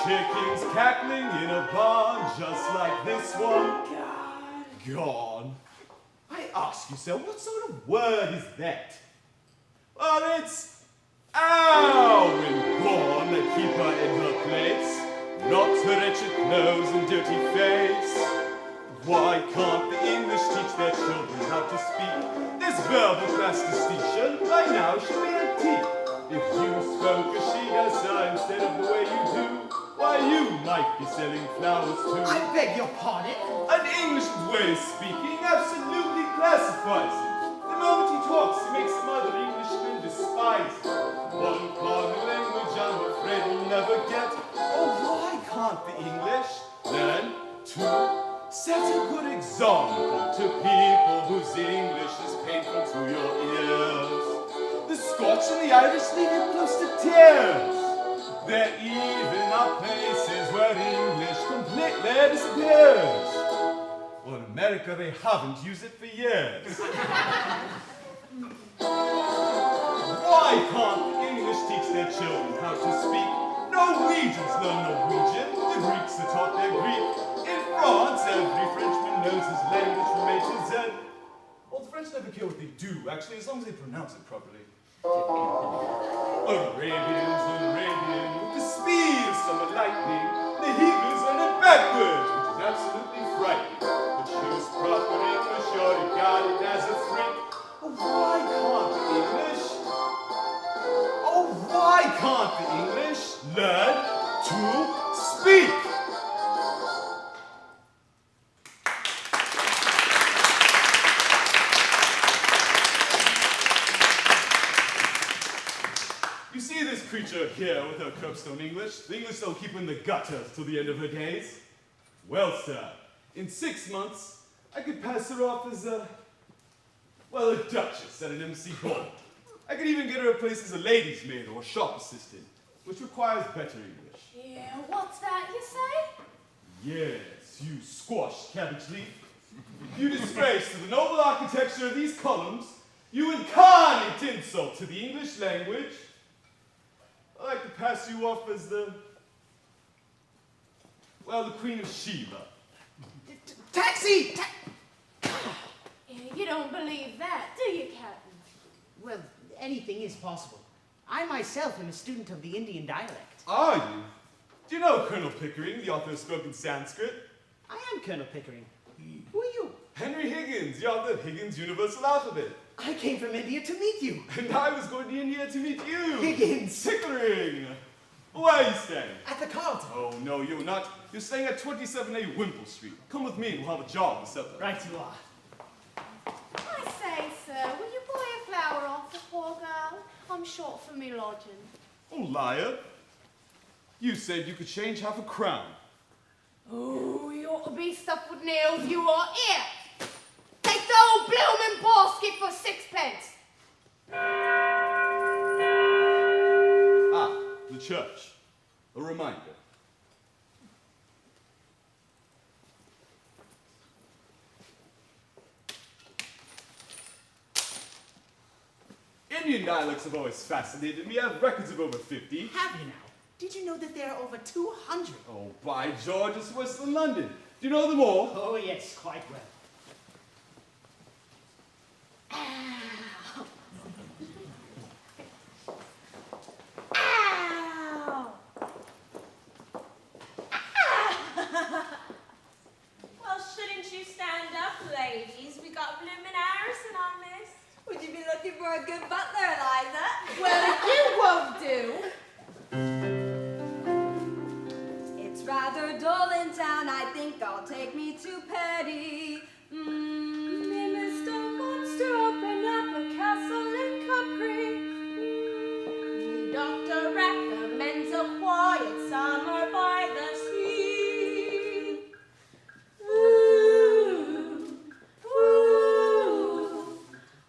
chickens cackling in a barn just like this one. Gone. I ask you, sir, what sort of word is that? Well, it's ow and gone that keep her in her place, not her wretched clothes and dirty face. Why can't the English teach their children how to speak? This verbal plasticity by now should be antique. If you spoke as she does, sir, instead of the way you do, why, you might be selling flowers too. I beg your pardon? An English way of speaking absolutely classifies him. The moment he talks, he makes some other Englishmen despise him. One part of the language I'm afraid we'll never get. Oh, why can't the English learn to set a good example to people whose English is painful to your ears? The Scotch and the Irish leave you close to tears. There even are places where English completely disappears. Well, in America, they haven't used it for years. Why can't the English teach their children how to speak? Norwegians learn Norwegian. The Greeks are taught their Greek. In France, every Frenchman knows his language from A to Z. Well, the French never care what they do, actually, as long as they pronounce it properly. Arabians learn Arabian with the speed of summer lightning. The Higgins learn it backwards, which is absolutely frightening. But choose proper English, you're regarded as a freak. Oh, why can't the English? Oh, why can't the English learn to speak? Creature here with her curbstone English. The English don't keep in the gutters till the end of her days. Well, sir, in 6 months, I could pass her off as a duchess at an MC ball. I could even get her a place as a lady's maid or a shop assistant, which requires better English. Yeah, what's that you say? Yes, you squashed cabbage leaf. You disgrace to the noble architecture of these columns. You incarnate insult to the English language. I'd like to pass you off as the Queen of Sheba. Taxi! You don't believe that, do you, Captain? Well, anything is possible. I myself am a student of the Indian dialect. Are you? Do you know Colonel Pickering, the author of Spoken Sanskrit? I am Colonel Pickering. Who are you? Henry Higgins, the author of Higgins' Universal Alphabet. I came from India to meet you. And I was going to India to meet you. Higgins. Pickering. Where are you staying? At the Carlton. Oh, no, you're not. You're staying at 27A Wimple Street. Come with me and we'll have a job to settle. Right you are. I say, sir, will you buy a flower off the poor girl? I'm short for me lodging. Oh, liar. You said you could change half a crown. Oh, you ought to be stuffed with nails, you are. Here! Take the whole bloomin' basket for 6p. Ah, the church. A reminder. Indian dialects have always fascinated me. I have records of over 50. Have you now? Did you know that there are over 200? Oh, by George, it's worse than London. Do you know them all? Oh, yes, quite well. Ow! Ow! Well, shouldn't you stand up, ladies? We got bloomin' Harrison on this. Would you be looking for a good butler, Eliza? Well, you won't do. It's rather dull in town. I think I'll take me to Petty. Mr. wants to open up a castle in Capri. The doctor recommends a quiet summer by the sea. Ooh, ooh,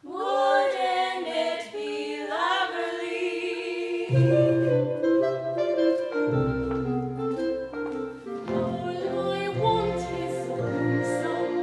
wouldn't it be lovely? All I want is some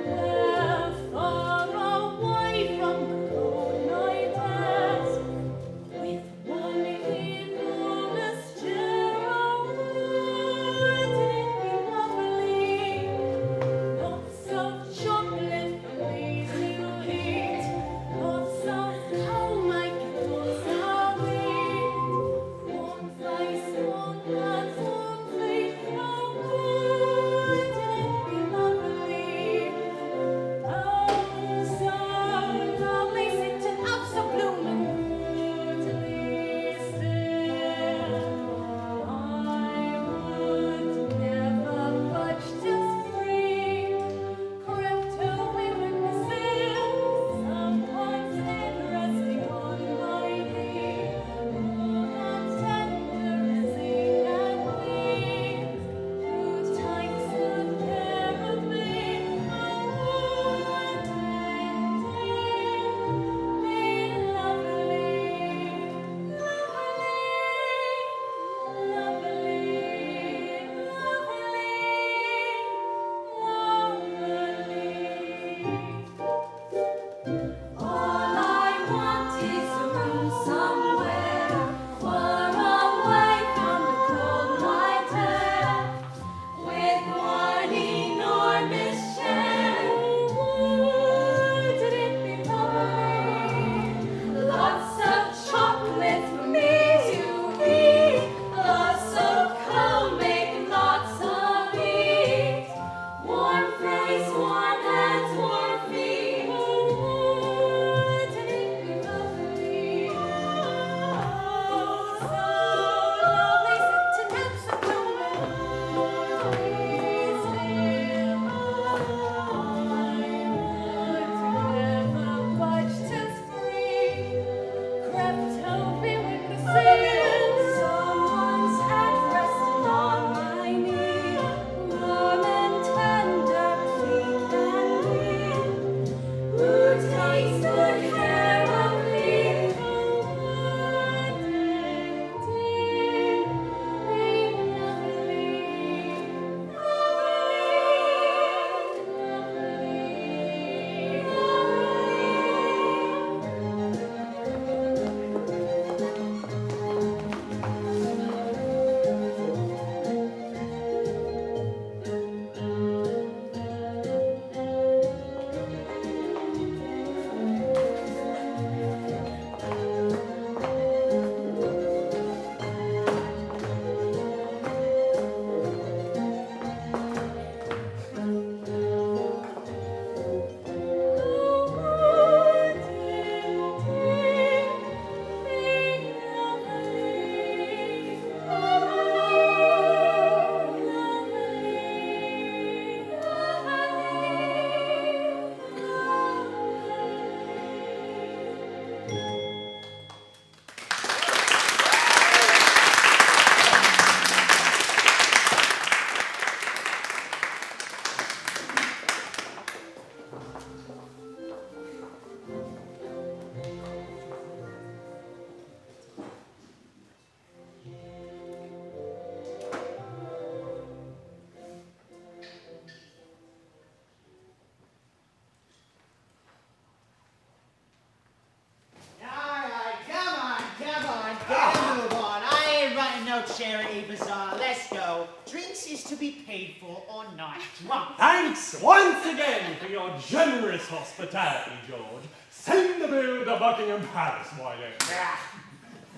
Drinks is to be paid for or not. Drunk. Thanks once again for your generous hospitality, George. Send the bill to Buckingham Palace, why don't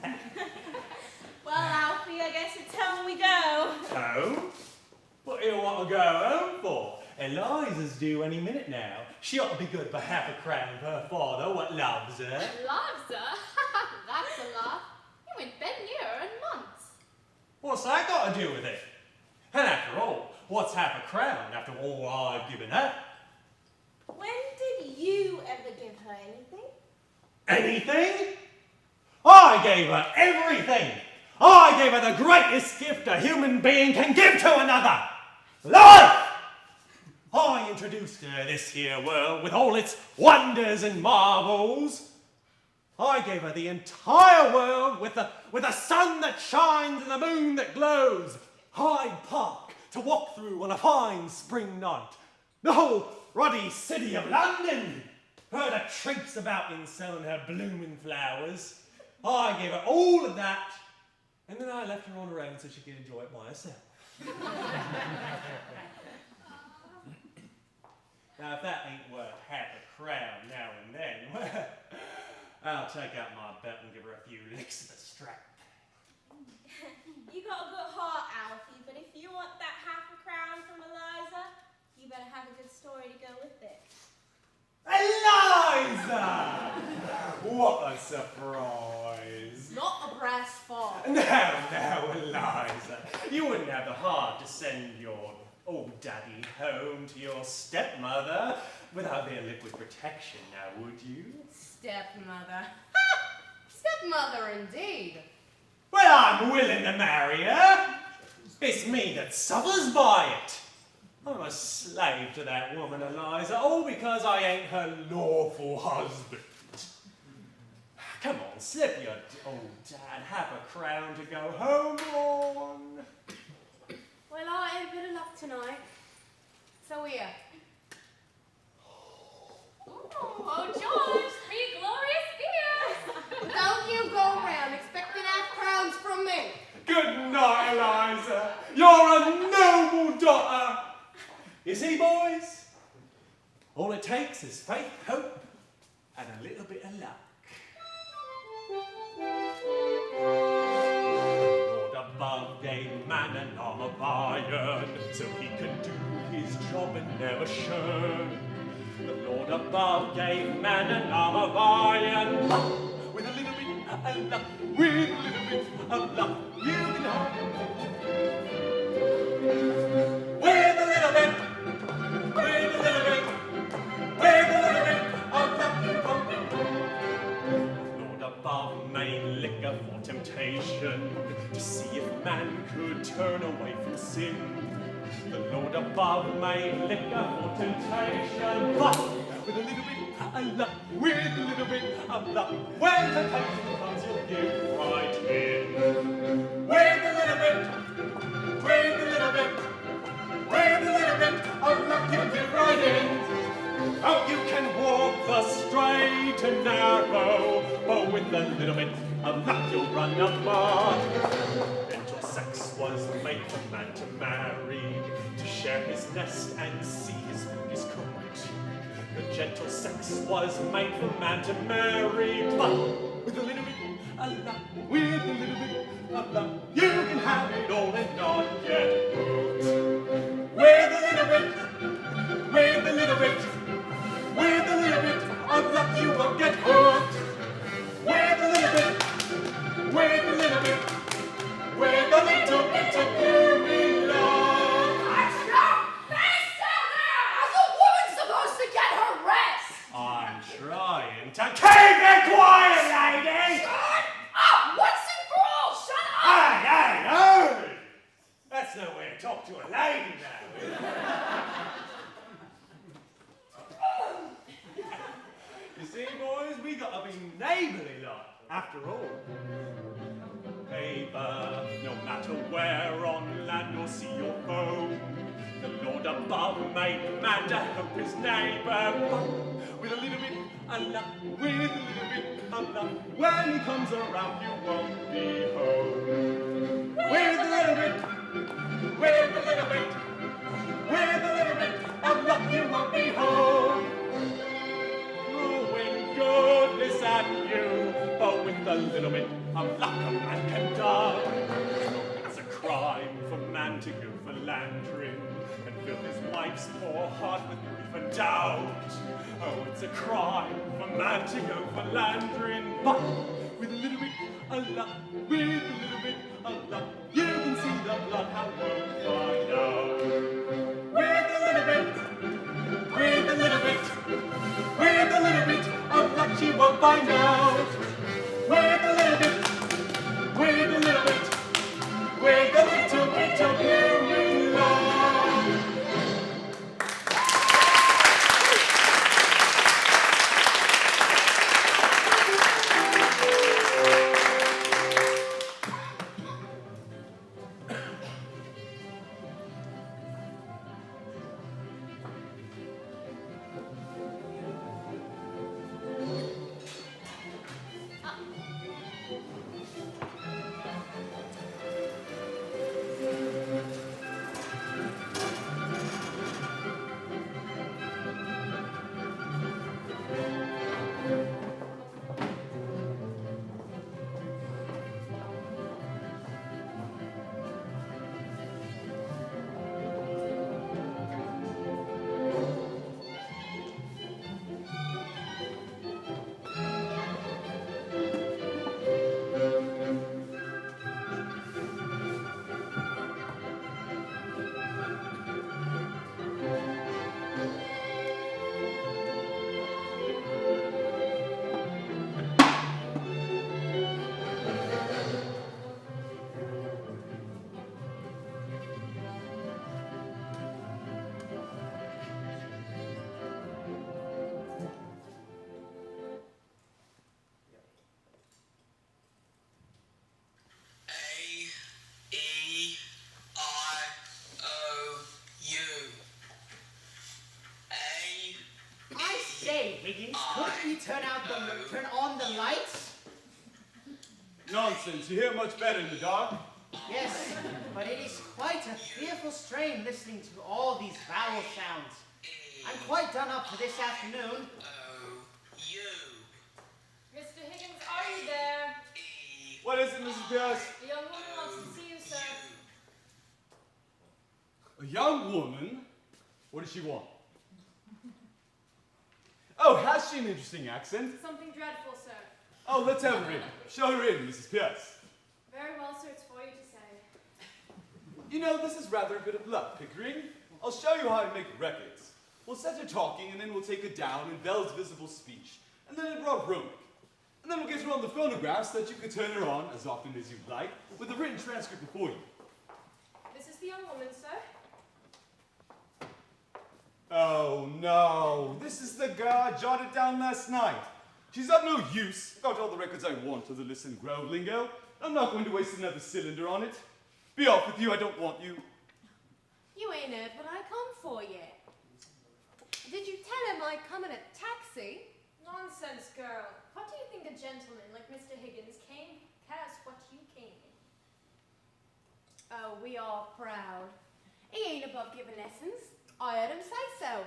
you? Well, Alfie, I guess it's home we go. Home? What do you want to go home for? Eliza's due any minute now. She ought to be good for half a crown for her father, what loves her. Loves her? That's a laugh. You ain't been near in months. What's that got to do with it? And after all, what's half a crown after all I've given her? When did you ever give her anything? Anything? I gave her everything. I gave her the greatest gift a human being can give to another. Life! I introduced her this here world with all its wonders and marvels. I gave her the entire world with the sun that shines and the moon that glows. Hyde Park to walk through on a fine spring night. The whole ruddy city of London. Her to traipse about in selling her blooming flowers. I gave her all of that, and then I left her on her own so she could enjoy it by herself. Now, if that ain't worth half a crown now and then, well, I'll take out my belt and give her a few licks of the strap. You got a good heart, Alfie, but if you want that half a crown from Eliza, you better have a good story to go with it. Eliza! What a surprise! Not a brass fall. Now, Eliza, you wouldn't have the heart to send your old daddy home to your stepmother without their liquid protection, now would you? Stepmother. Stepmother, indeed. Well, I'm willing to marry her. It's me that suffers by it. I'm a slave to that woman, Eliza, all because I ain't her lawful husband. Come on, slip your old dad half a crown to go home on. Well, I had a bit of luck tonight. So here. Oh, George, 3 glorious beers. Don't you go around expecting half crowns from me. Good night, Eliza. You're a noble daughter. You see, boys, all it takes is faith, hope, and a little bit of luck. Lord above gave man an arm of iron, so he could do his job and never shirk. The Lord above gave man an arm of iron, with a little bit of luck, with a little bit of luck, you can have with a little bit. With a little bit of luck, Lord above made liquor for temptation, to see if man could turn away from sin. The Lord above made liquor for temptation, but with a little bit of luck, with a little bit of luck, when temptation comes, you'll give right in. With a little bit, with a little bit. With a little bit of luck, you'll get right in. Oh, you can walk the straight and narrow. Oh, with a little bit of luck, you'll run a mile. Gentle sex was made for man to marry, to share his nest and see his food is cooked. The gentle sex was made for man to marry, but with a little bit of luck, with a little bit of luck, you can have it all and not get hooked. With a little bit, with a little bit, with a little bit of luck, you will get hooked. With a little bit, with a little bit, with a little bit of human love. Fast down there! How's a woman supposed to get her rest? I'm trying to keep it quiet, lady. Shut up! Once and for all, shut up! Hey! That's no way to talk to a lady now. You see, boys, we gotta be neighborly like, after all. Neighbor, no matter where on land or sea or foam, the Lord above made man to help his neighbor. With a little bit of luck, with a little bit of luck, when he comes around, you won't be home. With a little bit. With a little bit of luck you won't be home. Throwing goodness at you, but with a little bit of luck a man can die. It's a crime for man to go philandering and fill his wife's poor heart with grief and doubt. Oh, it's a crime for man to go philandering, but with a little bit of luck, with a little bit of luck, you can see the bloodhound won't find out. With a little bit, with a little bit, with a little bit of luck, she won't find out. With a little bit, with a little bit, with a little bit of human love. Higgins, couldn't you turn on the lights? Nonsense, you hear much better in the dark. Yes, but it is quite a fearful strain listening to all these vowel sounds. I'm quite done up for this afternoon. Mr. Higgins, are you there? What is it, Mrs. Pierce? The young woman wants to see you, sir. A young woman? What does she want? Oh, has she an interesting accent? Something dreadful, sir. Oh, let's have her in. Show her in, Mrs. Pierce. Very well, sir, it's for you to say. You know, this is rather a bit of luck, Pickering. I'll show you how I make records. We'll set her talking, and then we'll take her down in Bell's visible speech, and then in Rob Roman. And then we'll get her on the phonograph so that you can turn her on, as often as you'd like, with a written transcript before you. This is the young woman, sir. Oh, no. This is the girl I jotted down last night. She's of no use. Got all the records I want to the Listen Grove lingo. I'm not going to waste another cylinder on it. Be off with you, I don't want you. You ain't heard what I come for yet. Did you tell him I come in a taxi? Nonsense, girl. What do you think a gentleman like Mr. Higgins cares what you came in? Oh, we are proud. He ain't above giving lessons. I heard him say so.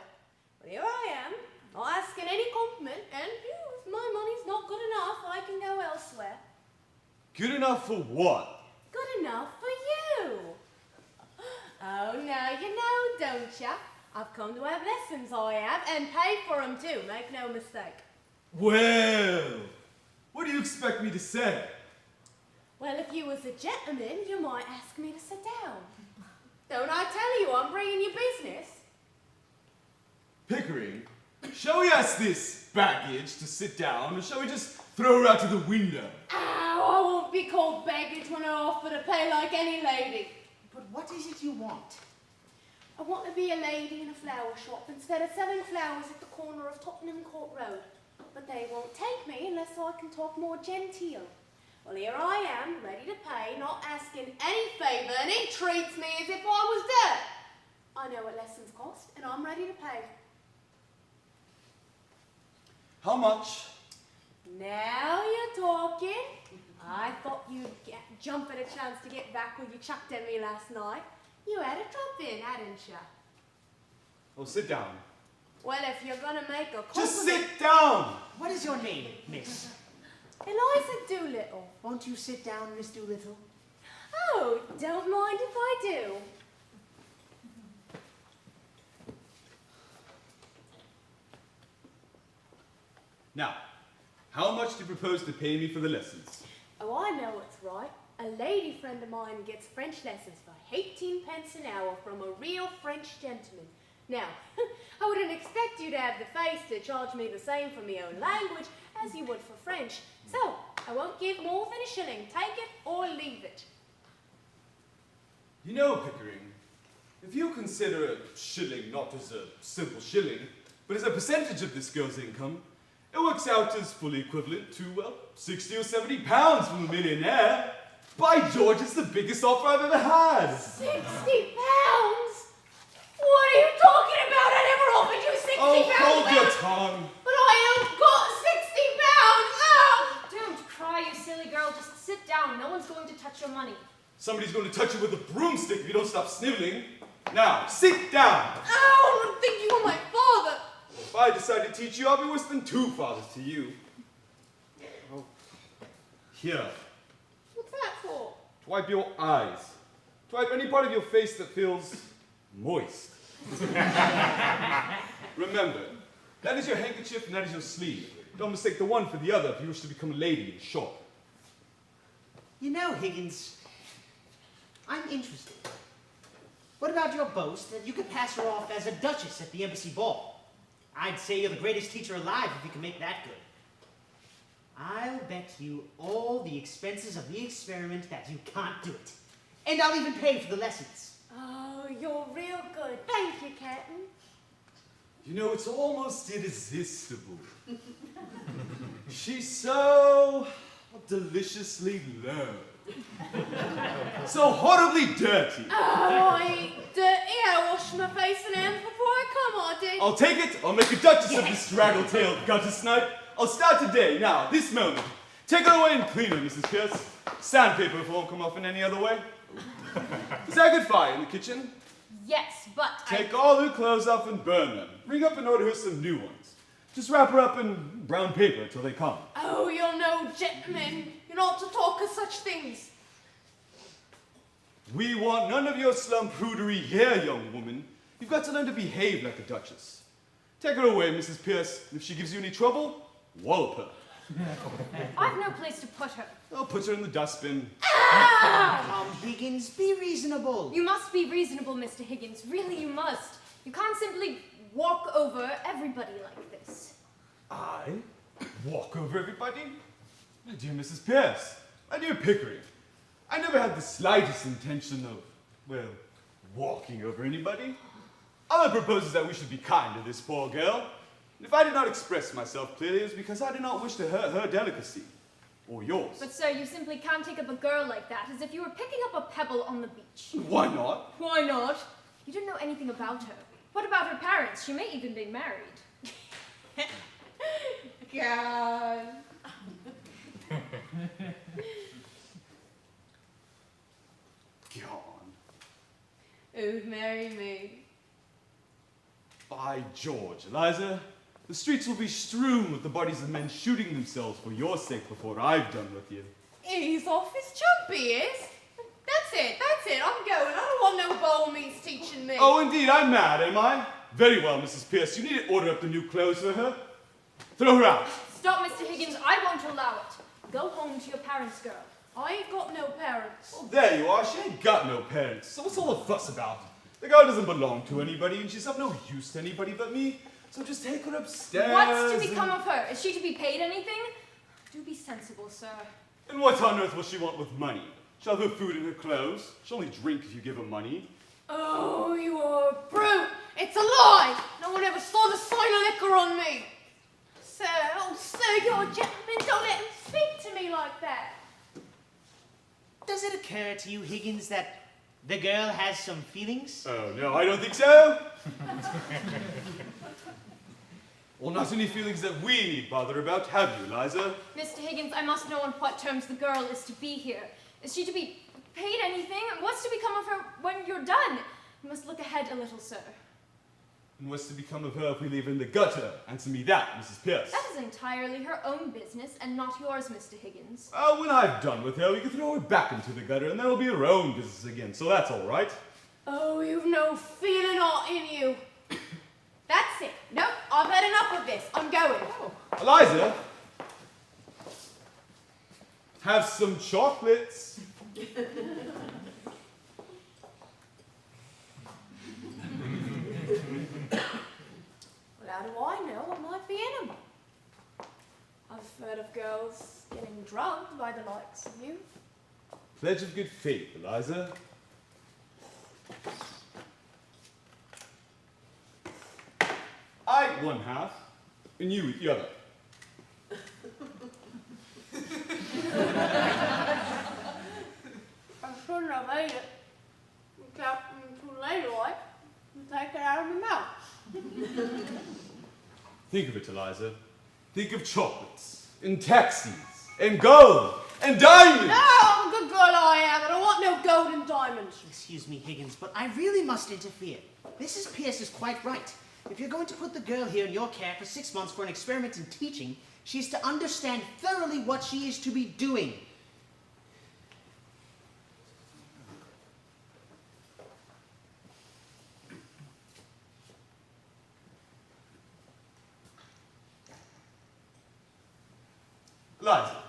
Well, here I am, not asking any compliment, and if my money's not good enough, I can go elsewhere. Good enough for what? Good enough for you. Oh, now you know, don't ya? I've come to have lessons, I have, and pay for them too, make no mistake. Well, what do you expect me to say? Well, if you was a gentleman, you might ask me to sit down. Don't I tell you I'm bringing you business? Pickering, shall we ask this baggage to sit down, or shall we just throw her out of the window? Ow, I won't be called baggage when I offer to pay like any lady. But what is it you want? I want to be a lady in a flower shop instead of selling flowers at the corner of Tottenham Court Road. But they won't take me unless I can talk more genteel. Well, here I am, ready to pay, not asking any favour, and he treats me as if I was dirt. I know what lessons cost, and I'm ready to pay. How much? Now you're talking. I thought you'd jump at a chance to get back what you chucked at me last night. You had a drop in, hadn't you? Oh, sit down. Well, if you're gonna make a compliment... Just sit down! What is your name, miss? Eliza Doolittle. Won't you sit down, Miss Doolittle? Oh, don't mind if I do. Now, how much do you propose to pay me for the lessons? Oh, I know what's right. A lady friend of mine gets French lessons for 18 pence an hour from a real French gentleman. Now, I wouldn't expect you to have the face to charge me the same for my own language as you would for French. So, I won't give more than a shilling. Take it or leave it. You know, Pickering, if you consider a shilling not as a simple shilling, but as a percentage of this girl's income, it works out as fully equivalent to, well, 60 or 70 pounds from a millionaire. By George, it's the biggest offer I've ever had. 60 pounds? What are you talking about? I never offered you 60 Oh, pounds. hold your tongue. But I haven't got 60 pounds. Oh! Don't cry, you silly girl. Just sit down. No one's going to touch your money. Somebody's going to touch you with a broomstick if you don't stop sniveling. Now, sit down. Oh, I think you were my father. If I decide to teach you, I'll be worse than two fathers to you. Oh. Here, What's that for? to wipe your eyes. To wipe any part of your face that feels moist. Remember, that is your handkerchief and that is your sleeve. Don't mistake the one for the other if you wish to become a lady in short. You know, Higgins, I'm interested. What about your boast that you could pass her off as a duchess at the embassy ball? I'd say you're the greatest teacher alive if you can make that good. I'll bet you all the expenses of the experiment that you can't do it. And I'll even pay for the lessons. Oh, you're real good. Thank you, Captain. You know, it's almost irresistible. She's so deliciously low. So horribly dirty. Oh, I ain't dirty. I wash my face and hands before I come, I did. I'll take it. I'll make a duchess of this draggle-tailed gutter snipe. I'll start today, now, this moment. Take her away and clean her, Mrs. Pierce. Sandpaper if it won't come off in any other way. Is there a good fire in the kitchen? Yes, but Take all her clothes off and burn them. Bring up and order her some new ones. Just wrap her up in brown paper until they come. Oh, you're no gentleman. You're not to talk of such things. We want none of your slum prudery here, young woman. You've got to learn to behave like a duchess. Take her away, Mrs. Pierce. If she gives you any trouble, wallop her. I've no place to put her. I'll put her in the dustbin. Come, Higgins, be reasonable. You must be reasonable, Mr. Higgins. Really, you must. You can't simply walk over everybody like this. I walk over everybody? My dear Mrs. Pierce, my dear Pickering, I never had the slightest intention of, well, walking over anybody. All I propose is that we should be kind to this poor girl. And if I did not express myself clearly, it was because I did not wish to hurt her delicacy. Or yours. But sir, you simply can't take up a girl like that as if you were picking up a pebble on the beach. Why not? Why not? You don't know anything about her. What about her parents? She may even be married. God. Gone. Who'd marry me? By George, Eliza, the streets will be strewn with the bodies of men shooting themselves for your sake before I've done with you. He's off his chump, he is. That's it. I'm going. I don't want no bowl meats teaching me. Oh, indeed, I'm mad, am I? Very well, Mrs. Pierce, you need to order up the new clothes for her. Throw her out. Stop, Mr. Higgins. I won't allow it. Go home to your parents, girl. I ain't got no parents. Well, there you are. She ain't got no parents. So what's all the fuss about? The girl doesn't belong to anybody, and she's of no use to anybody but me. So just take her upstairs. What's to become of her? Is she to be paid anything? Do be sensible, sir. And what on earth will she want with money? She'll have her food and her clothes. She'll only drink if you give her money. Oh, you are a brute. It's a lie. No one ever saw the sign of liquor on me. Sir, you're a gentleman. Don't let him speak to me like that. Does it occur to you, Higgins, that the girl has some feelings? Oh, no, I don't think so. Or not any feelings that we need bother about, have you, Eliza? Mr. Higgins, I must know on what terms the girl is to be here. Is she to be paid anything? What's to become of her when you're done? You must look ahead a little, sir. And what's to become of her if we leave her in the gutter? Answer me that, Mrs. Pierce. That is entirely her own business and not yours, Mr. Higgins. Well, when I've done with her, we can throw her back into the gutter, and then it'll be her own business again, so that's all right. Oh, you've no feeling aught in you. That's it. Nope, I've had enough of this. I'm going. Eliza, have some chocolates. Well, how do I know what might be in them? I've heard of girls getting drugged by the likes of you. Pledge of good faith, Eliza. I eat one half, and you eat the other. I shouldn't have ate it. It got too late, like, and take it out of my mouth. Think of it, Eliza. Think of chocolates, and taxis, and gold, and diamonds! No, I'm a good girl I am, and I want no gold and diamonds. Excuse me, Higgins, but I really must interfere. Mrs. Pierce is quite right. If you're going to put the girl here in your care for 6 months for an experiment in teaching, she is to understand thoroughly what she is to be doing. Eliza,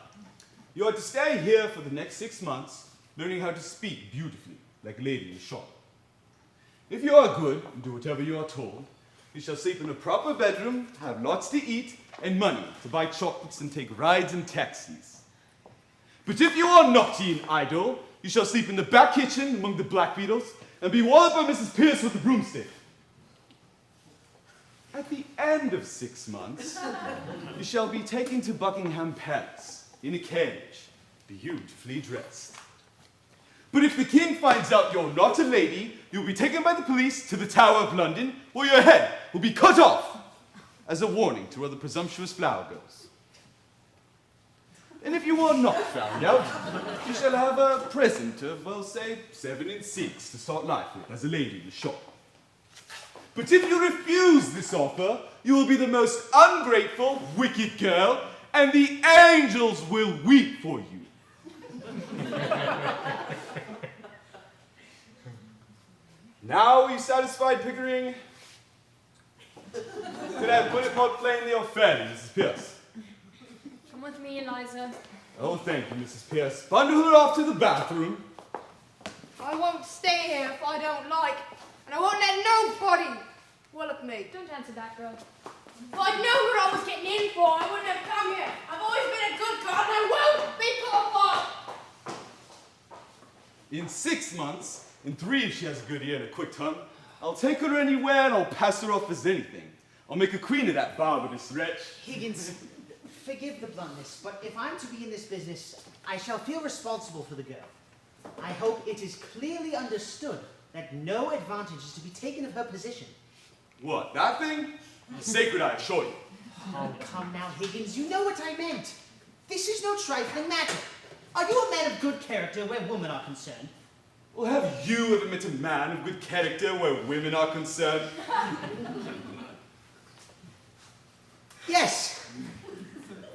you are to stay here for the next 6 months, learning how to speak beautifully, like a lady in the shop. If you are good and do whatever you are told, you shall sleep in a proper bedroom, have lots to eat, and money to buy chocolates and take rides in taxis. But if you are naughty and idle, you shall sleep in the back kitchen among the black beetles, and be walloped by Mrs. Pierce with the broomstick. At the end of 6 months, you shall be taken to Buckingham Palace in a carriage, beautifully dressed. But if the king finds out you're not a lady, you'll be taken by the police to the Tower of London, where your head will be cut off as a warning to other presumptuous flower girls. And if you are not found out, you shall have a present of, well, say, 7 and 6 to start life with as a lady in the shop. But if you refuse this offer, you will be the most ungrateful, wicked girl, and the angels will weep for you. Now are you satisfied, Pickering? Could I put it more plainly or fairly, Mrs. Pierce? Come with me, Eliza. Oh, thank you, Mrs. Pierce. Bundle her off to the bathroom. I won't stay here if I don't like, and I won't let nobody wallop me. Don't answer that, girl. If I'd known what I was getting in for, I wouldn't have come here. I've always been a good girl, and I won't be put apart. In 6 months, in 3 if she has a good ear and a quick tongue, I'll take her anywhere and I'll pass her off as anything. I'll make a queen of that barbarous wretch. Higgins, forgive the bluntness, but if I'm to be in this business, I shall feel responsible for the girl. I hope it is clearly understood that no advantage is to be taken of her position. What, that thing? Sacred, I assure you. Oh, come now, Higgins, you know what I meant. This is no trifling matter. Are you a man of good character where women are concerned? Well, have you ever met a man of good character where women are concerned? Yes,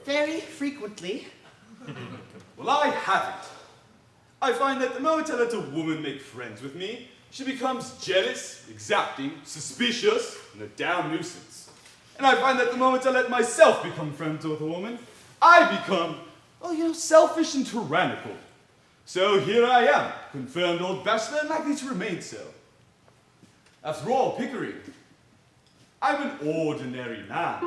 very frequently. Well, I haven't. I find that the moment I let a woman make friends with me, she becomes jealous, exacting, suspicious, and a damn nuisance. And I find that the moment I let myself become friends with a woman, I become, well, selfish and tyrannical. So here I am, confirmed old bachelor and likely to remain so. After all, Pickering, I'm an ordinary man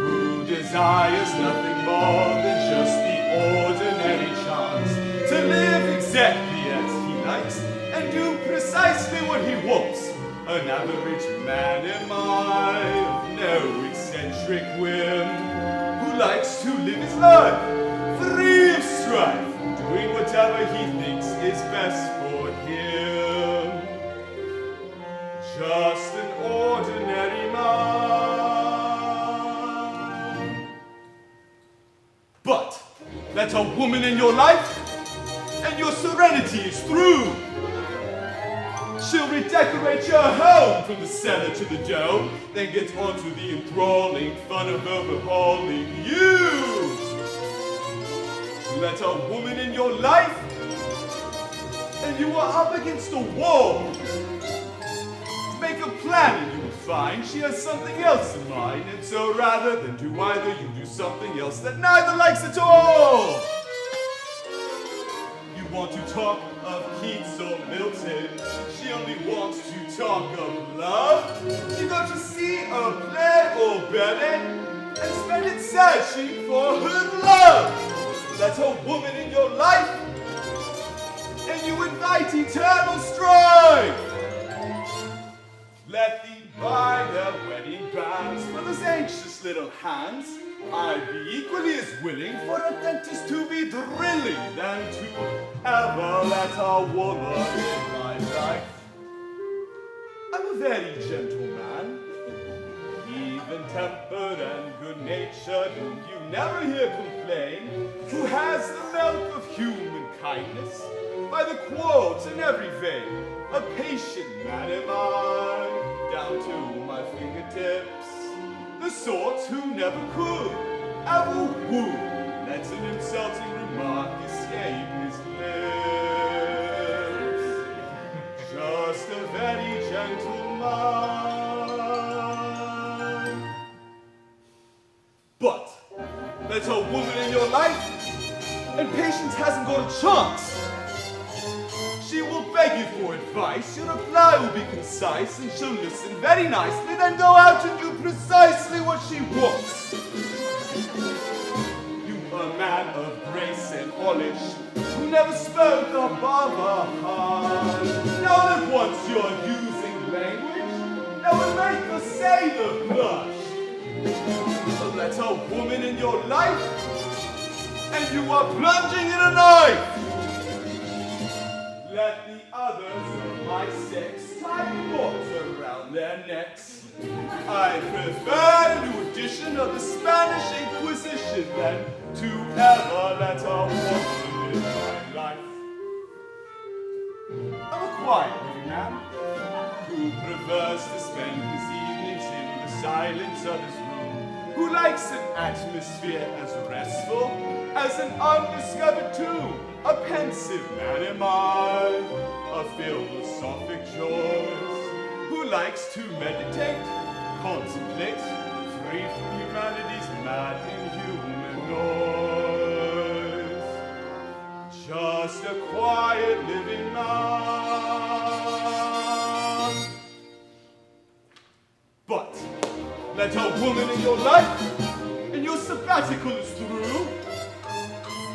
who desires nothing more than just the ordinary chance to live exactly as he likes and do precisely what he wants. An average man am I, of no eccentric whim, who likes to live his life, free of strife, doing whatever he thinks is best for him. Just an let a woman in your life, and your serenity is through. She'll redecorate your home from the cellar to the dome, then get on to the enthralling fun of overhauling you. Let a woman in your life, and you are up against a wall. Make a plan and you will find she has something else in mind, and so rather than do either, you do something else that neither likes at all. You want to talk of Keats or Milton, she only wants to talk of love. You go to see a play or ballet and spend it searching for her love. Let a woman in your life, and you invite eternal strife. Let thee buy their wedding bands for those anxious little hands. I'd be equally as willing for a dentist to be drilling than to ever let a woman in my life. I'm a very gentle man, even-tempered and good-natured, whom you never hear complain, who has the milk of human kindness by the quarts in every vein. A patient man am I, down to my fingertips, the sort who never could ever woo, lets an insulting remark escape his lips. Just a very gentle man. But let a woman in your life, and patience hasn't got a chance. She will beg you for advice, your reply will be concise, and she'll listen very nicely, then go out and do precisely what she wants. You a man of grace and polish, who never spoke above a heart. Now that once you're using language, that will make a sailor blush. But let a woman in your life, and you are plunging in a knife. Let the others of my sex tie knots around their necks. I prefer a new edition of the Spanish Inquisition than to ever let a woman in my life. I'm a quiet young man who prefers to spend his evenings in the silence of his room, who likes an atmosphere as restful as an undiscovered tomb. A pensive man am I, a philosophic choice, who likes to meditate, contemplate, free from humanity's mad inhuman noise. Just a quiet living man. But let a woman in your life, and your sabbatical is through.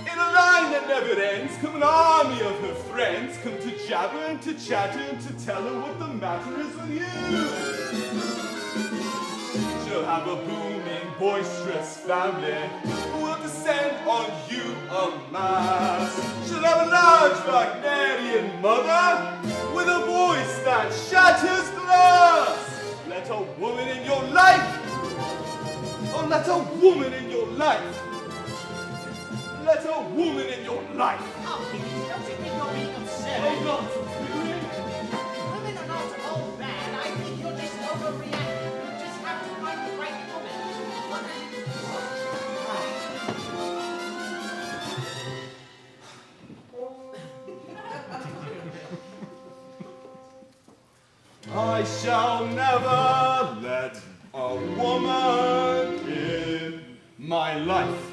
In a line that never ends, come an army of her friends, come to jabber and to chatter and to tell her what the matter is with you. She'll have a booming, boisterous family who will descend on you en masse. She'll have a large Wagnerian mother with a voice that shatters glass. Let a woman in your life, oh, let a woman in your life, let a woman in your life. Oh, Higgins, don't you think you're being absurd? Oh, not so really. Women are not all bad. I think you're just overreacting. You just have to find the right woman. I shall never let a woman in my life.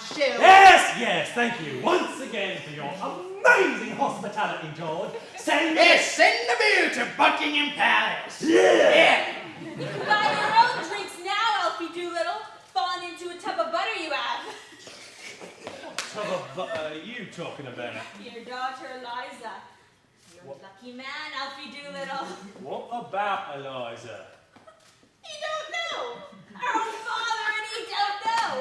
she'll... Yes, thank you once again for your amazing hospitality, George. Send the bill to Buckingham Palace. Yeah. You can buy your own drinks now, Alfie Doolittle. Fallen into a tub of butter you have. What tub of butter are you talking about? Your daughter, Eliza. You're a lucky man, Alfie Doolittle. What about Eliza? You don't know. Our own father and he don't know.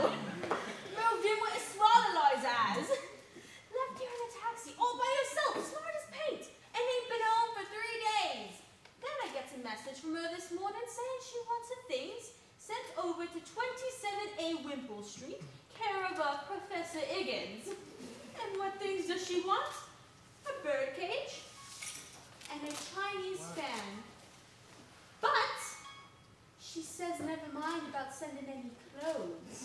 Moved in with a small Eliza has. Left you in a taxi all by yourself, smart as paint. And ain't been home for 3 days. Then I get a message from her this morning saying she wants her things sent over to 27A Wimpole Street, care of Professor Higgins. And what things does she want? A birdcage and a Chinese fan. But she says never mind about sending any clothes.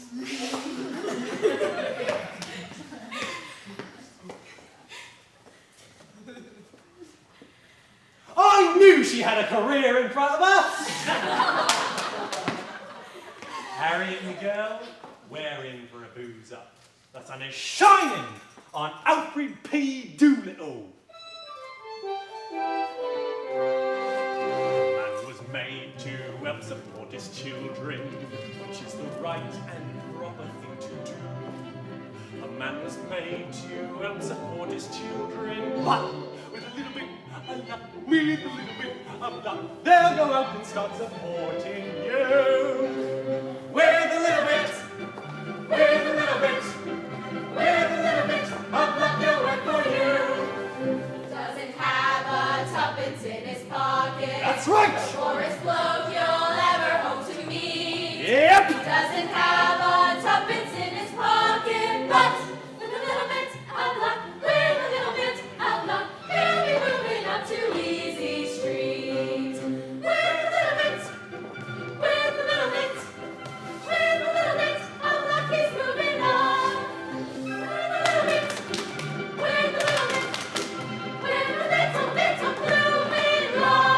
I knew she had a career in front of her! Harriet, me girl, we're in for a booze up. The sun is shining on Alfred P. Doolittle. Man was made to help support his children, which is the right and proper thing to do. A man was made to help support his children, but with a little bit of luck, with a little bit of luck, they'll go out and start supporting you. With a little bit, with a little bit, with a little bit of luck, they'll work for you. Doesn't have a tuppence in his pocket. That's right. The poorest bloke you'll ever hope to meet. Yep. Doesn't have a tuppence in his pocket, but with a little bit of luck, with a little bit of luck, he'll be moving up to Easy Street. With a little bit, with a little bit, with a little bit of luck, he's moving up. With a little bit, with a little bit, with a little bit of blooming love.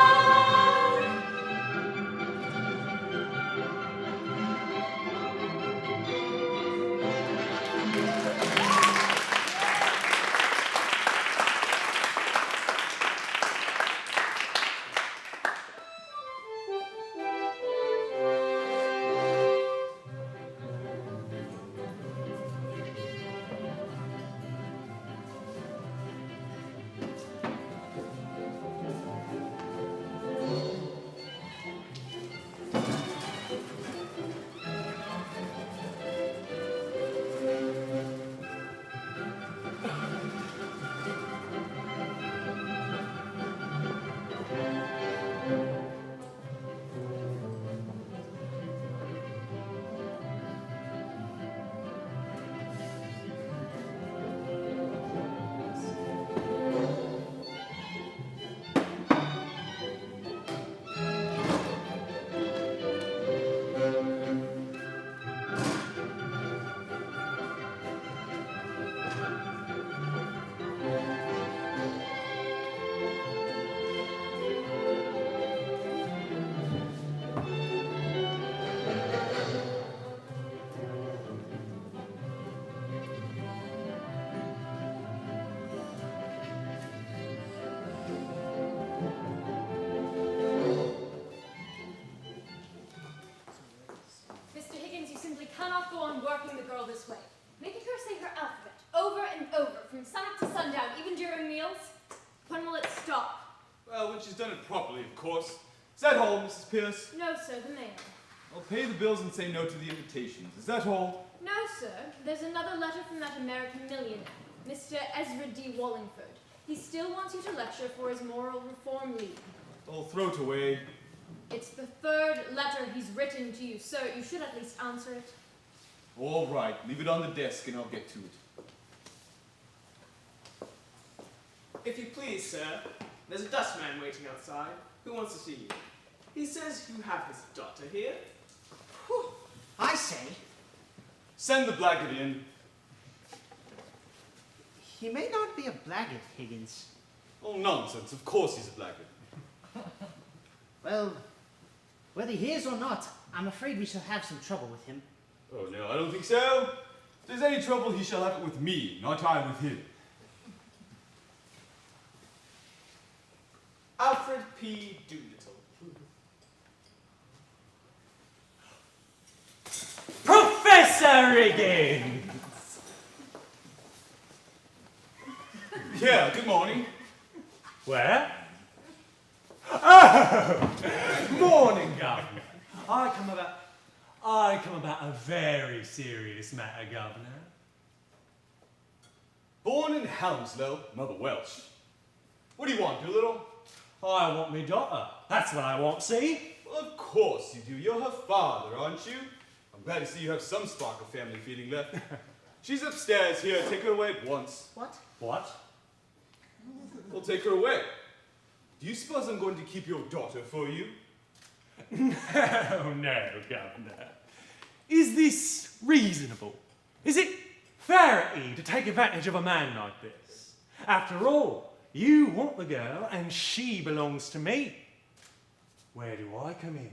Mr. Higgins, you simply cannot go on working the girl this way. Making her say her alphabet over and over from sunup to sundown, even during meals. When will it stop? Well, when she's done it properly, of course. Is that all, Mrs. Pierce? No, sir, the mail. I'll pay the bills and say no to the invitations. Is that all? No, sir. There's another letter from that American millionaire, Mr. Ezra D. Wallingford. He still wants you to lecture for his Moral Reform League. I'll throw it away. It's the third letter he's written to you, sir. You should at least answer it. All right, leave it on the desk and I'll get to it. If you please, sir, there's a dustman waiting outside who wants to see you. He says you have his daughter here. Whew. I say, Send the blackguard in. he may not be a blackguard, Higgins. Oh, nonsense. Of course he's a blackguard. Well, whether he is or not, I'm afraid we shall have some trouble with him. Oh, no, I don't think so. If there's any trouble, he shall have it with me, not I with him. Alfred P. Doolittle. Professor Higgins! Yeah, good morning. Where? Oh! Morning, Governor. I come about a very serious matter, Governor. Born in Hounslow, mother Welsh. What do you want, Doolittle? I want me daughter. That's what I want, see? Well, of course you do. You're her father, aren't you? I'm glad to see you have some spark of family feeling left. She's upstairs. Here, take her away at once. What? What? We'll take her away. Do you suppose I'm going to keep your daughter for you? No, Governor. Is this reasonable? Is it fair to take advantage of a man like this? After all, you want the girl and she belongs to me. Where do I come in?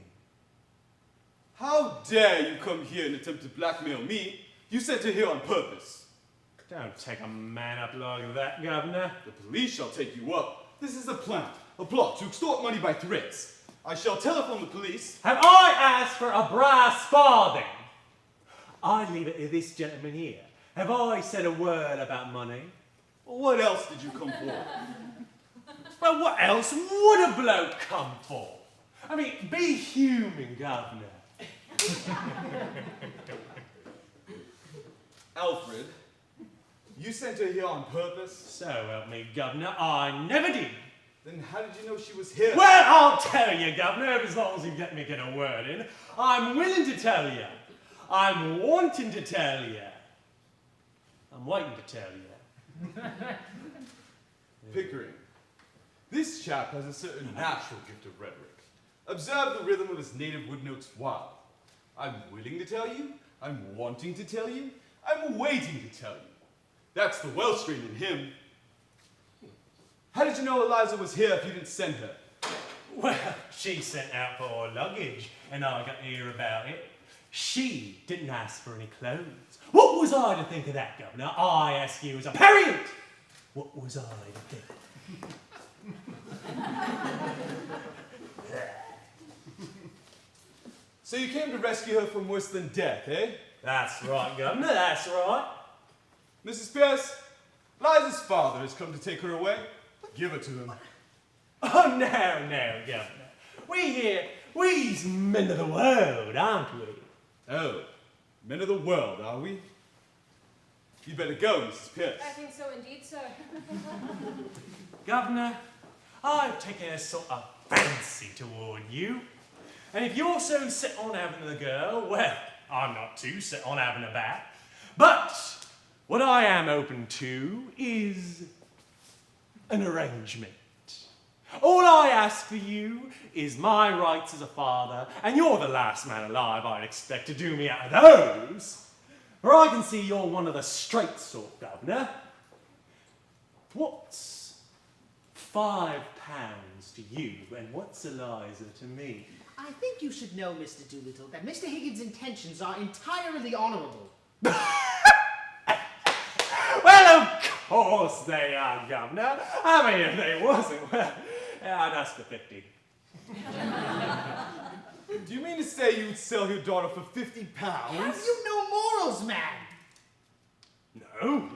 How dare you come here and attempt to blackmail me? You sent her here on purpose. Don't take a man up like that, Governor. The police shall take you up. This is a plant, a plot to extort money by threats. I shall telephone the police. Have I asked for a brass farthing? I leave it to this gentleman here. Have I said a word about money? What else did you come for? Well, what else would a bloke come for? I mean, be human, Governor. Alfred, you sent her here on purpose? So help me, Governor, I never did. Then how did you know she was here? Well, I'll tell you, Governor, as long as you get me get a word in. I'm willing to tell you. I'm wanting to tell you. I'm waiting to tell you. Pickering, this chap has a certain natural gift of rhetoric. Observe the rhythm of his native wood notes wild. I'm willing to tell you, I'm wanting to tell you, I'm waiting to tell you. That's the Welsh strain in him. How did you know Eliza was here if you didn't send her? Well, she sent out for her luggage, and I got to hear about it. She didn't ask for any clothes. What was I to think of that, Governor? I ask you as a parent. What was I to think? So you came to rescue her from worse than death, eh? That's right, Governor, that's right. Mrs. Pierce, Liza's father has come to take her away. Give her to him. Oh, no, Governor. We's men of the world, aren't we? Oh, men of the world, are we? You better go, Mrs. Pierce. I think so indeed, sir. Governor, I've taken a sort of fancy toward you. And if you're so set on having the girl, well, I'm not too set on having her back. But what I am open to is an arrangement. All I ask for you is my rights as a father, and you're the last man alive I'd expect to do me out of those. For I can see you're one of the straight sort, Governor. What's £5 to you, and what's Eliza to me? I think you should know, Mr. Doolittle, that Mr. Higgins' intentions are entirely honorable. Well, of course they are, Governor. I mean, if they wasn't, well, I'd ask for 50. Do you mean to say you would sell your daughter for £50? Have you no morals, man? No.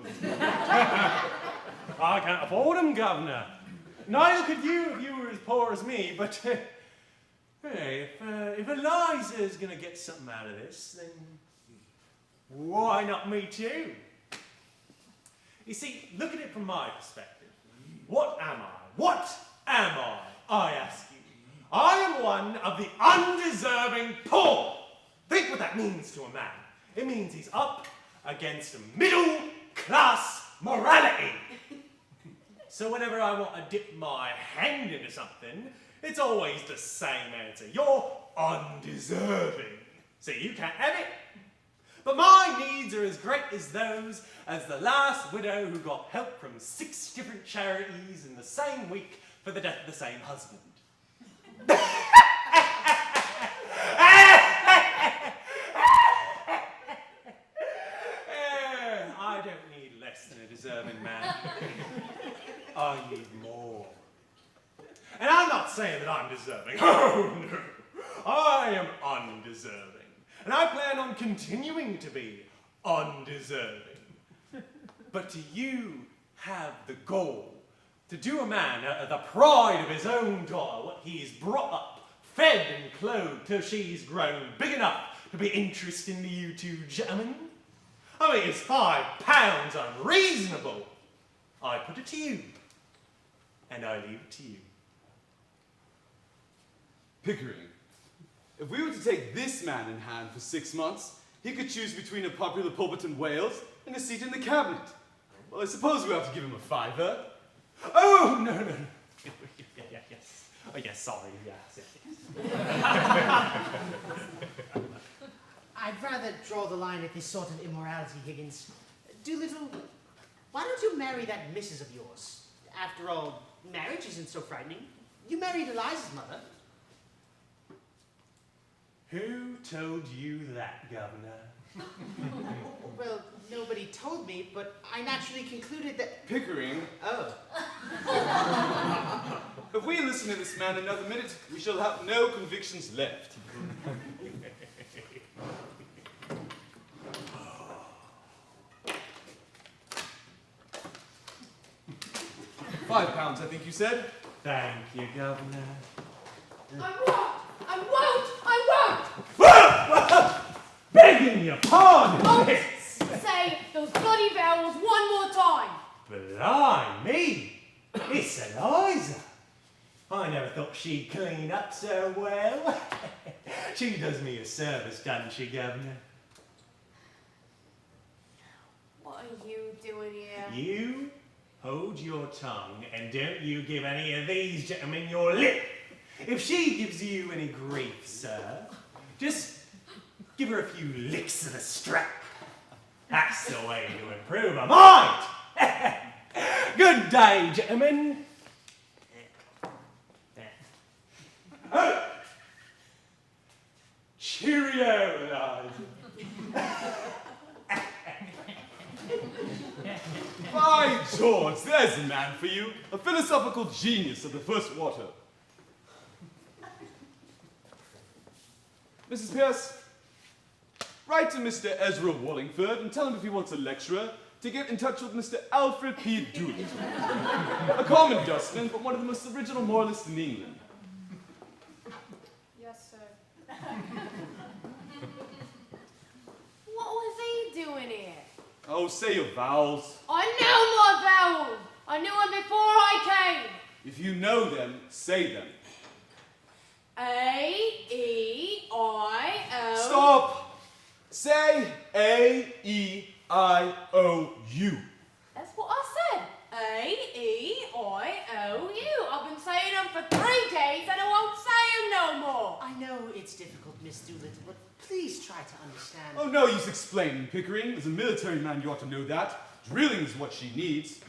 I can't afford them, Governor. Neither could you if you were as poor as me, but hey, if Eliza's going to get something out of this, then why not me too? You see, look at it from my perspective. What am I? What am I ask you. I am one of the undeserving poor. Think what that means to a man. It means he's up against middle-class morality. So whenever I want to dip my hand into something, it's always the same answer. You're undeserving. So you can't have it. But my needs are as great as those as the last widow who got help from 6 different charities in the same week for the death of the same husband. undeserving man. I need more. And I'm not saying that I'm deserving. Oh, no. I am undeserving. And I plan on continuing to be undeserving. But do you have the gall to do a man the pride of his own daughter, what he's brought up, fed and clothed till she's grown big enough to be interested in you two gentlemen? I mean, is £5 unreasonable? I put it to you, and I leave it to you. Pickering, if we were to take this man in hand for 6 months, he could choose between a popular pulpit in Wales and a seat in the cabinet. Well, I suppose we have to give him a £5. Oh, no. Yes. Oh, yes, sorry, yes. I'd rather draw the line at this sort of immorality, Higgins. Doolittle, why don't you marry that missus of yours? After all, marriage isn't so frightening. You married Eliza's mother. Who told you that, Governor? Well, nobody told me, but I naturally concluded that... Pickering, Oh. if we listen to this man another minute, we shall have no convictions left. £5, I think you said? Thank you, Governor. I won't! Begging your pardon, Oh, miss. say those bloody vowels one more time. Blimey, it's Eliza. I never thought she'd clean up so well. She does me a service, doesn't she, Governor? What are you doing here? You hold your tongue and don't you give any of these gentlemen your lip. If she gives you any grief, sir, just give her a few licks of the strap. That's the way to improve her mind. Good day, gentlemen. Cheerio, Eliza. By George, there's a man for you. A philosophical genius of the first water. Mrs. Pierce, write to Mr. Ezra Wallingford and tell him if he wants a lecturer to get in touch with Mr. Alfred P. Doolittle. A common dustman, but one of the most original moralists in England. Yes, sir. What was he doing here? Oh, say your vowels. I know my vowels. I knew them before I came. If you know them, say them. A, E, I, O. Stop! Say A-E-I-O-U. That's what I said. A, E, I, O, U. I've been saying them for 3 days and I won't say them no more. I know it's difficult, Miss Doolittle, but please try to understand. Oh, no use explaining, Pickering. As a military man, you ought to know that. Drilling is what she needs.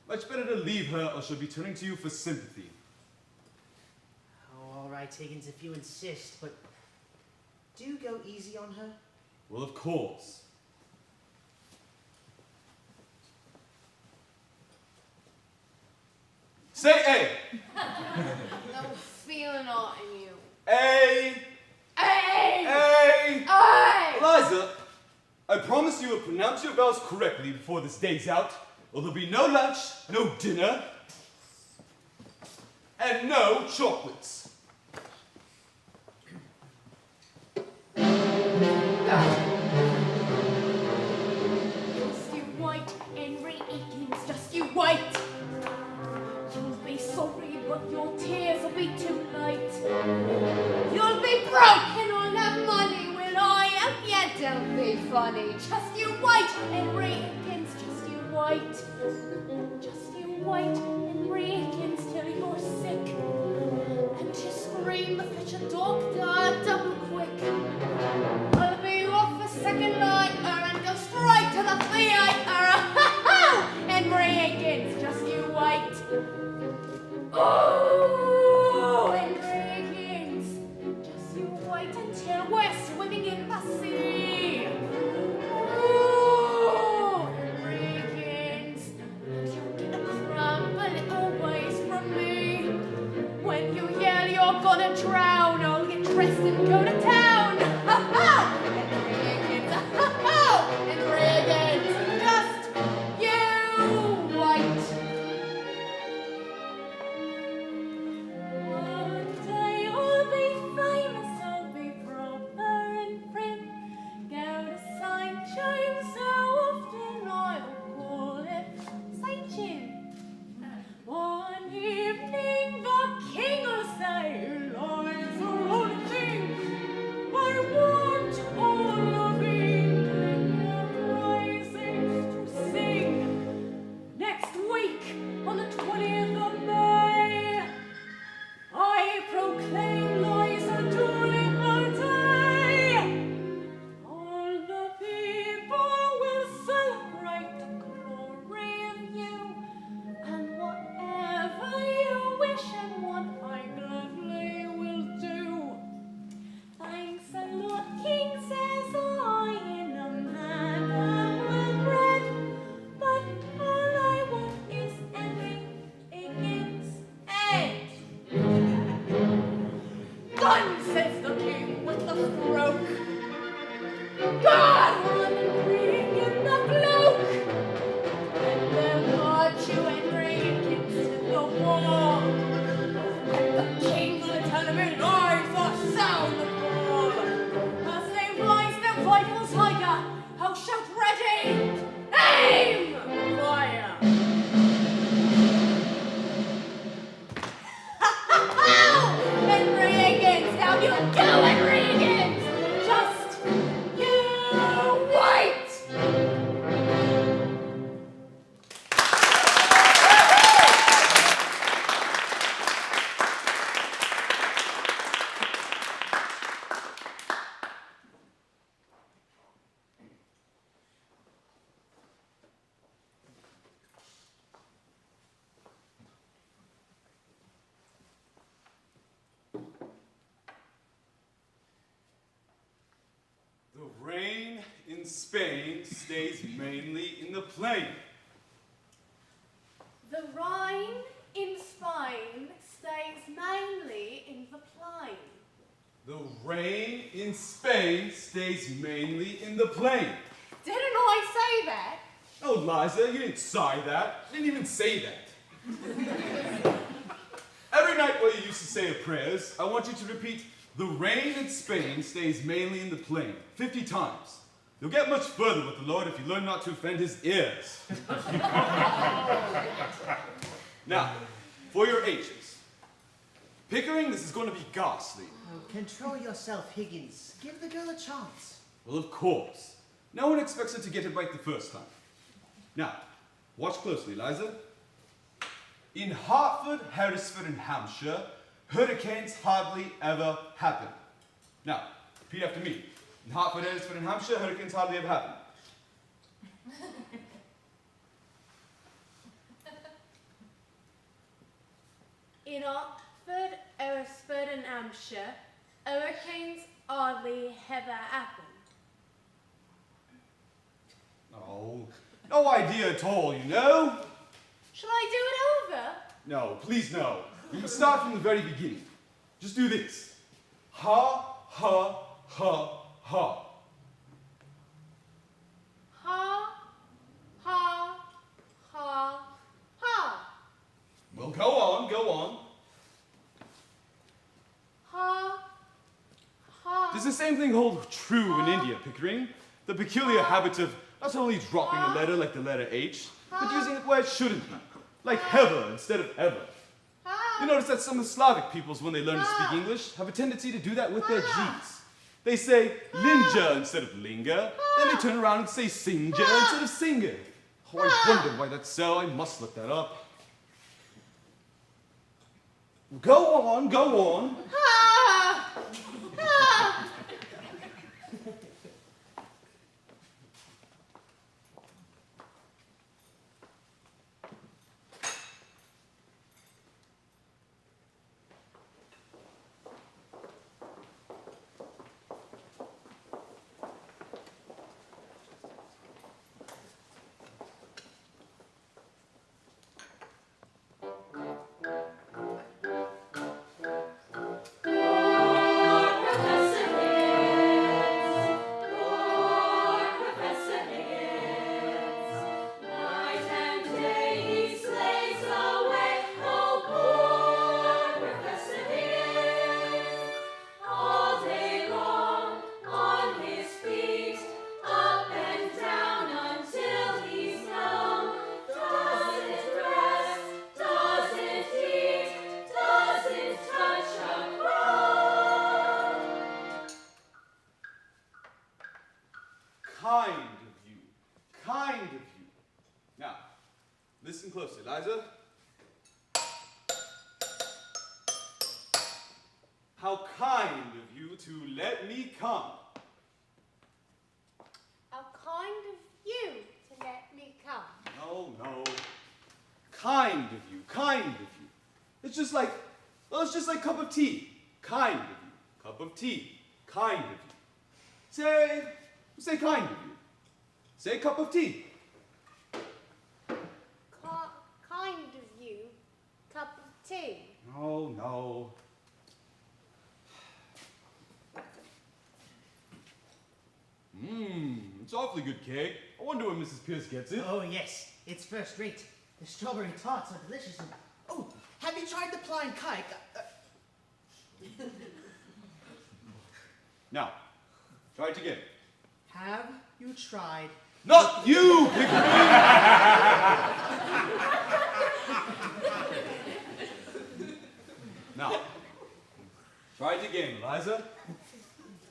Much better to leave her, or she'll be turning to you for sympathy. Oh, all right, Higgins, if you insist, but do go easy on her. Well, of course. Say A. No feeling out in you. A. A! A. A! Eliza, I promise you will pronounce your vowels correctly before this day's out, or there'll be no lunch, no dinner, and no chocolates. Just you wait, Henry Higgins, just you wait. You'll be sorry, but your tears will be too late. You'll be broke and I'll have money when I am yet. Don't be funny, just you wait, Henry Higgins, just you wait. Just you wait, Henry Higgins, till you're sick. And you scream to fetch a doctor double quick. I'll be off a second later and go straight to the theater. Henry Higgins, just you wait. Oh, Henry Higgins, just you wait until we're swimming in the sea. Spain stays mainly in the plain. The Rhine in Spain stays mainly in the plain. The rain in Spain stays mainly in the plain. Didn't I say that? Oh, Eliza, you didn't sigh that. You didn't even say that. Every night while you used to say your prayers, I want you to repeat, the rain in Spain stays mainly in the plain, 50 times. You'll get much further with the Lord if you learn not to offend his ears. Now, for your H's. Pickering, this is going to be ghastly. Oh, control yourself, Higgins. Give the girl a chance. Well, of course. No one expects her to get it right the first time. Now, watch closely, Eliza. In Hartford, Harrisford, and Hampshire, hurricanes hardly ever happen. Now, repeat after me. In Hartford, Harrisford, and Hampshire, hurricanes hardly ever happen. In Oxford, Hereford and Hampshire, hurricanes hardly ever happen. Oh, no idea at all, you know? Shall I do it over? No, please no. You can start from the very beginning. Just do this. Ha, ha, ha, ha. Ha, ha, ha, ha. Well, go on, go on. Ha, ha. Does the same thing hold true in India, Pickering? The peculiar habit of not only dropping a letter like the letter H, but using it where it shouldn't be, like hever instead of ever. You notice that some of the Slavic peoples, when they learn to speak English, have a tendency to do that with their G's. They say linja instead of linger, then they turn around and say singer instead of singer. Oh, I wonder why that's so. I must look that up. Go on, go on. Ha, ha. Kind of you. Kind of you. Now, listen closely, Eliza. How kind of you to let me come. How kind of you to let me come. No, no. Kind of you, kind of you. It's just like cup of tea. Kind of you. Cup of tea. Kind of you. Say kind of you. Say cup of tea. Kind of you, cup of tea. No, no. It's awfully good cake. I wonder when Mrs. Pierce gets it. Oh, yes. It's first rate. The strawberry tarts are delicious. And, oh, have you tried the plain cake? Now, try it again. Have you tried? Not you, Pickering! Now, try it again, Eliza.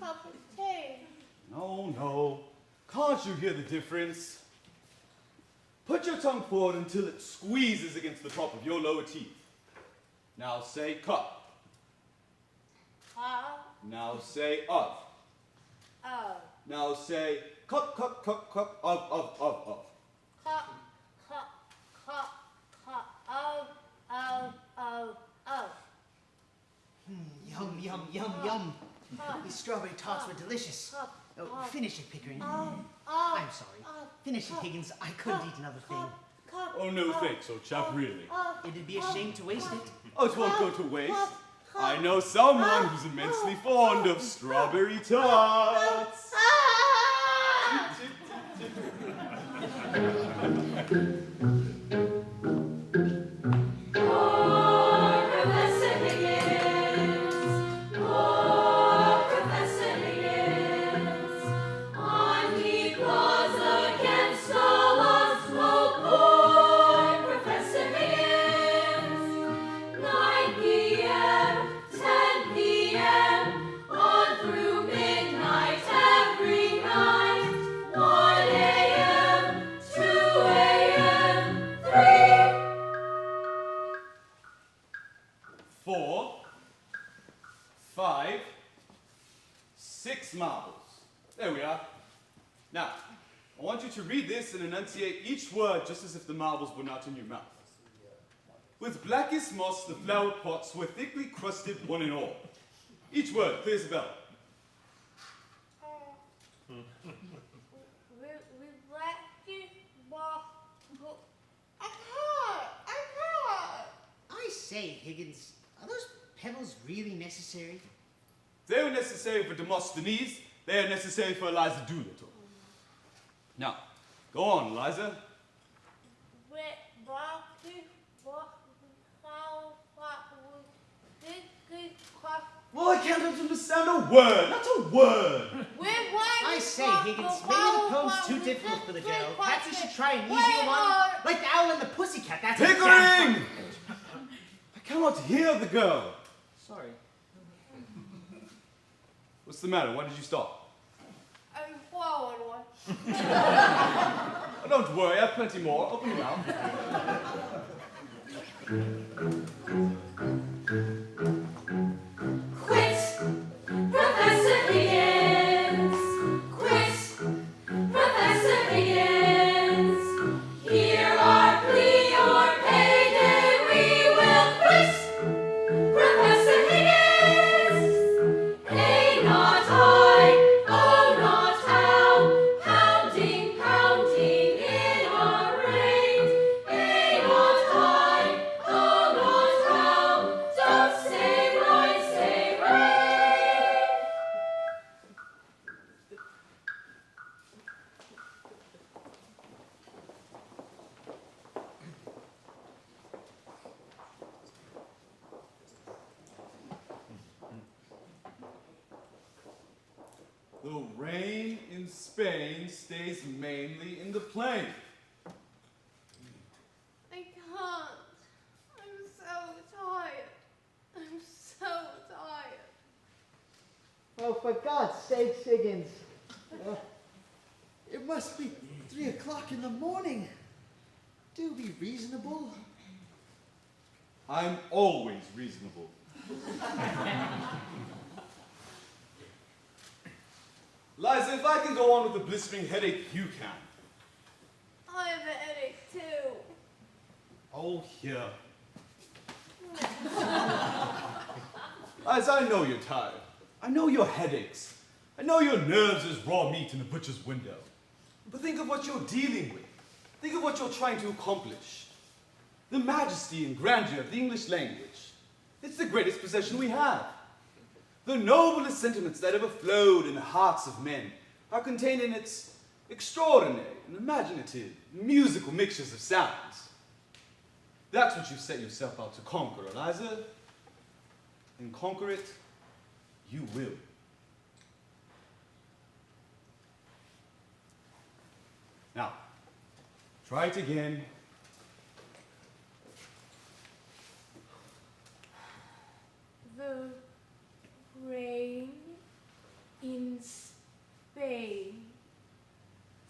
Cup of tea. No, no. Can't you hear the difference? Put your tongue forward until it squeezes against the top of your lower teeth. Now say cup. Now say of. Oh. Now say cup, cup, cup, cup, of. Cup, of. Yum, yum, yum, yum. These strawberry tarts were delicious. Oh, finish it, Pickering. Oh, I'm sorry. Finish it, Higgins. I couldn't eat another thing. Oh, no thanks, old chap, really. It'd be a shame to waste it. Oh, it won't go to waste. I know someone who's immensely fond of strawberry tarts. Marbles. There we are. Now, I want you to read this and enunciate each word just as if the marbles were not in your mouth. With blackest moss, the flower pots were thickly crusted, one and all. Each word, clear as a bell. I say, Higgins, are those pebbles really necessary? They were necessary for Demosthenes. They are necessary for Eliza Doolittle. Now, go on, Eliza. Well, I can't understand a word. Not a word. I say, Higgins, maybe the poem's too difficult for the girl. Perhaps you should try an easier one. Like the Owl and the Pussycat. That's Pickering! I cannot hear the girl. Sorry. What's the matter? Why did you stop? Oh, don't worry, I have plenty more. Open your mouth. Quit, Professor Higgins. Quit, Professor Higgins. Hear our plea or payday, we will quit, Professor Higgins. Hey, not I, oh, not how, pounding, pounding in our rain. Hey, not I, oh, not how, don't say right, say right. The rain in Spain stays mainly in the plain. I can't. I'm so tired. I'm so tired. Oh, for God's sake, Higgins. It must be 3 o'clock in the morning. Do be reasonable. I'm always reasonable. Liza, if I can go on with the blistering headache, you can. I have a headache too. Oh, here. Liza, I know you're tired. I know your headaches. I know your nerves as raw meat in a butcher's window. But think of what you're dealing with. Think of what you're trying to accomplish. The majesty and grandeur of the English language. It's the greatest possession we have. The noblest sentiments that ever flowed in the hearts of men are contained in its extraordinary and imaginative musical mixtures of sounds. That's what you've set yourself out to conquer, Eliza. And conquer it, you will. Now, try it again. The rain in Spain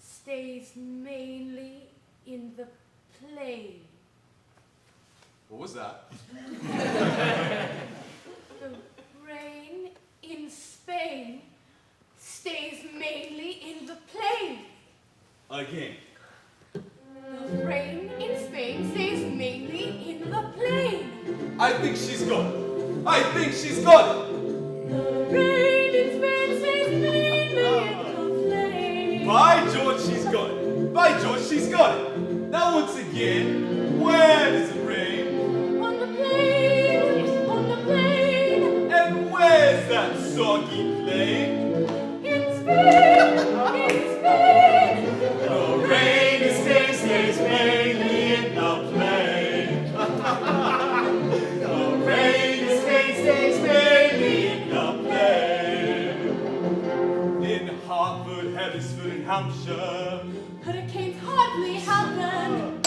stays mainly in the plain. What was that? The rain in Spain stays mainly in the plain. Again. The rain in Spain stays mainly in the plain. I think she's got it. I think she's got it. The rain got it. Now once again, where does it rain? On the plain, on the plain, And where's that soggy plain? in Spain, in Spain. The rain stays mainly in the plain. The rain stays mainly in the plain. In Hartford, Huddersfield, and Hampshire. Hurricanes hardly happen.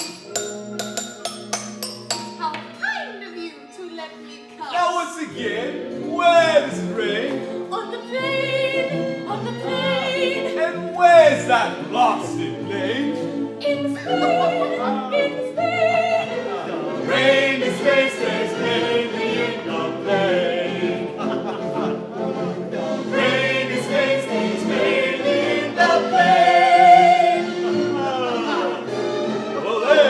How kind of you to let me come. Now once again, where does it rain? On the plain, on the plain, And where's that blasted plain? in Spain, in Spain. The rain stays mainly in the plain. The rain stays mainly in the plain. Olé!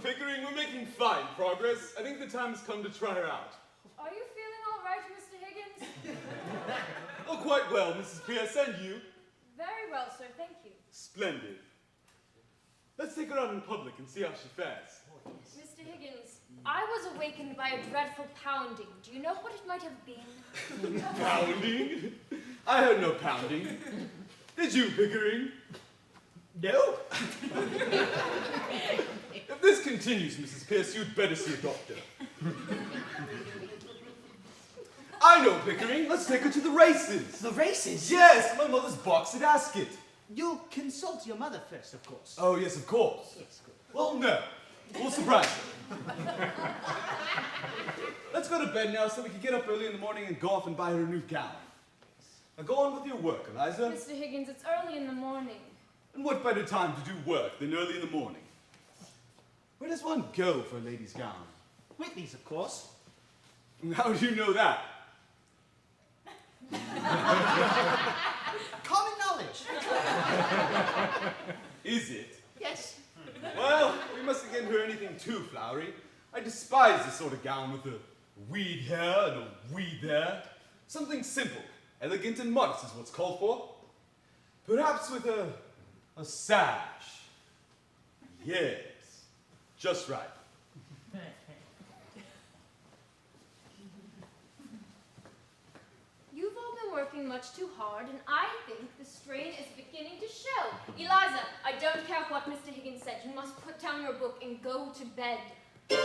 Pickering, we're making fine progress. I think the time has come to try her out. Are you feeling all right, Mr. Higgins? Oh, quite well, Mrs. Pierce, and you? Very well, sir, thank you. Splendid. Let's take her out in public and see how she fares. Mr. Higgins, I was awakened by a dreadful pounding. Do you know what it might have been? Pounding? I heard no pounding. Did you, Pickering? No? If this continues, Mrs. Pierce, you'd better see a doctor. I know, Pickering. Let's take her to the races. The races? Yes, my mother's box at Ascot. You'll consult your mother first, of course. Oh, yes, of course. Yes, good. Well, no. We'll surprise her. Let's go to bed now so we can get up early in the morning and go off and buy her a new gown. Now go on with your work, Eliza. Mr. Higgins, it's early in the morning. And what better time to do work than early in the morning? Where does one go for a lady's gown? Whitney's, of course. How do you know that? Common knowledge. Is it? Yes. Well, we mustn't get her anything too flowery. I despise this sort of gown with a weed here and a weed there. Something simple, elegant, and modest is what's called for. Perhaps with a sash. Yes, just right. You've all been working much too hard, and I think the strain is beginning to show. Eliza, I don't care what Mr. Higgins said. You must put down your book and go to bed. I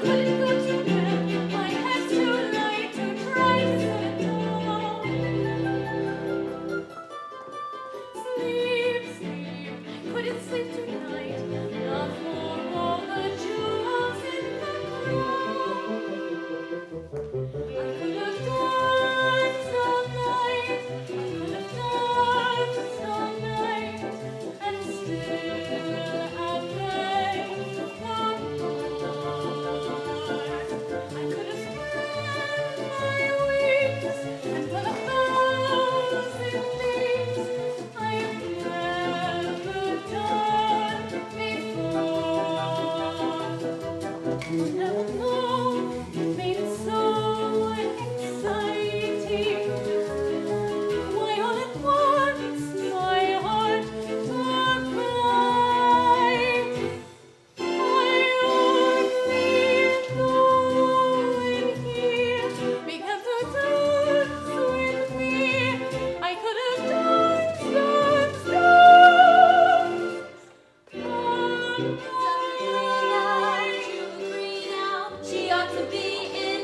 couldn't go to bed. My head's too light to try to set down. Sleep, sleep. Couldn't sleep tonight. Not for all the jewels in the crown. I could have danced all night. I could have danced all night. And still have faith no more. I could have spread my wings and done 1,000 things I have never done before. Never know it made it so exciting. Why all at once my heart took flight. I only go in here because to dance with me I could have danced all night. She ought to be in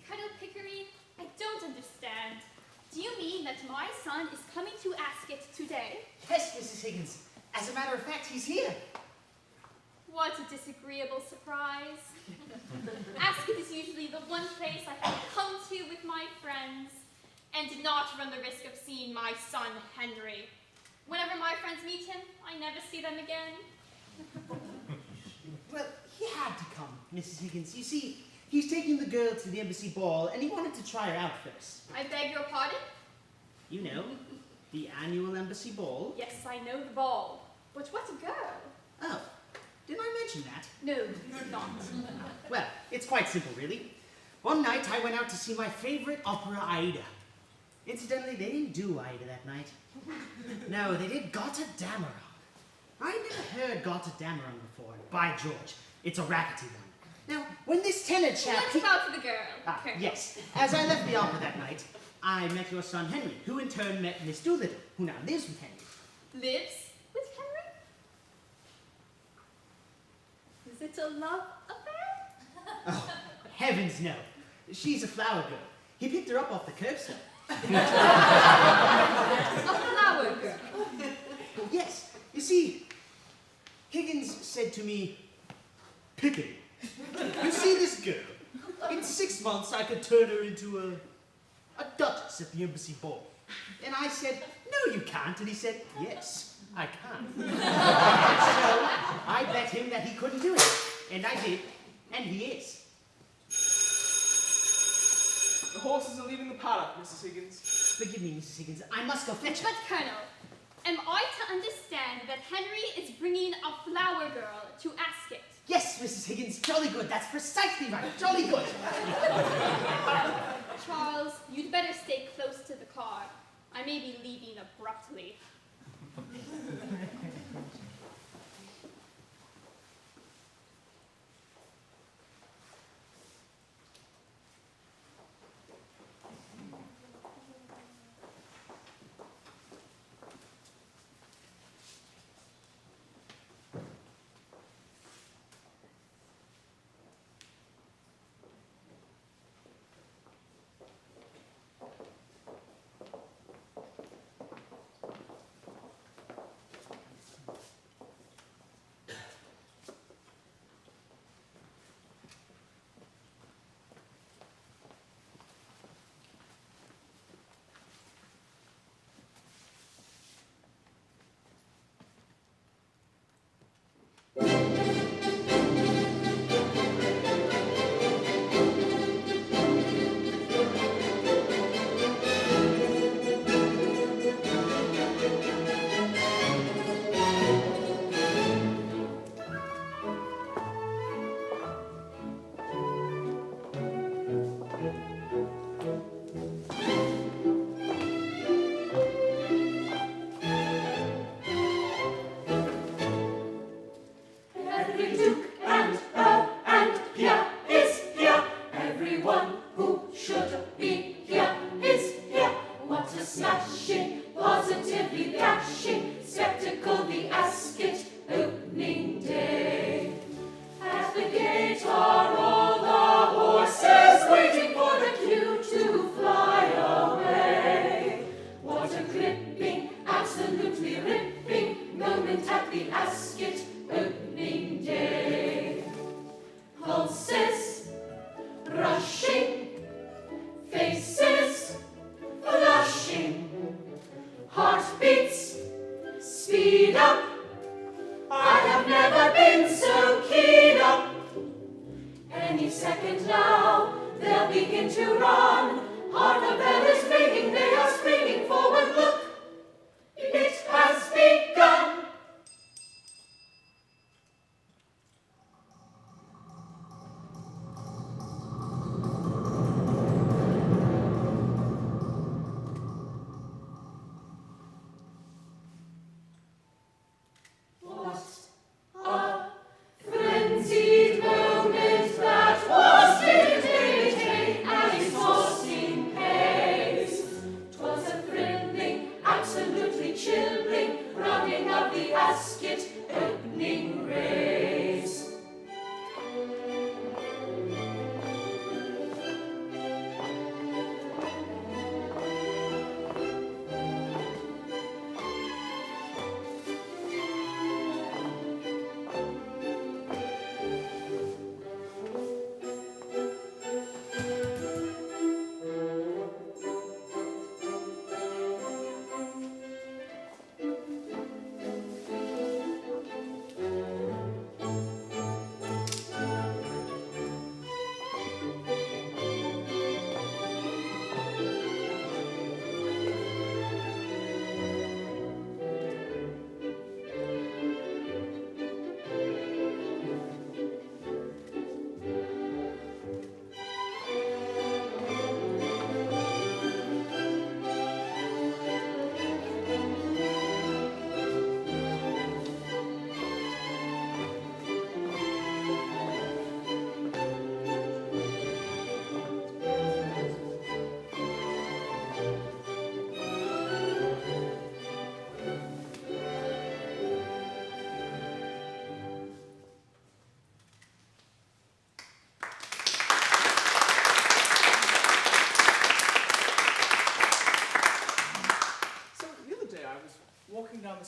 Colonel Pickering, I don't understand. Do you mean that my son is coming to Ascot today? Yes, Mrs. Higgins. As a matter of fact, he's here. What a disagreeable surprise. Ascot is usually the one place I can come to with my friends and not run the risk of seeing my son, Henry. Whenever my friends meet him, I never see them again. Well, he had to come, Mrs. Higgins. You see, he's taking the girl to the embassy ball, and he wanted to try her out first. I beg your pardon? You know, the annual embassy ball. Yes, I know the ball. But what a girl. Oh, didn't I mention that? No, you did not. Well, it's quite simple, really. One night, I went out to see my favorite opera, Aida. Incidentally, they didn't do Aida that night. No, they did Gotterdammerung. I'd never heard Gotterdammerung before. By George, it's a rackety one. Now, when this tenor chap... Let's about the girl. Colonel. Yes. As I left the opera that night, I met your son Henry, who in turn met Miss Doolittle, who now lives with Henry. Lives with Henry? Is it a love affair? Oh, heavens no. She's a flower girl. He picked her up off the curbstone. A flower girl. Yes. You see, Higgins said to me, Pickering, you see this girl? In 6 months I could turn her into a duchess at the embassy ball. And I said, no you can't. And he said, yes, I can. So I bet him that he couldn't do it. And I did. And he is. The horses are leaving the paddock, Mrs. Higgins. Forgive me, Mrs. Higgins. I must go fetch her. But Colonel, am I to understand that Henry is bringing a flower girl to Ascot? Yes, Mrs. Higgins. Jolly good. That's precisely right. Jolly good. Charles, you'd better stay close to the car. I may be leaving abruptly. Any second now, they'll begin to run. Heart of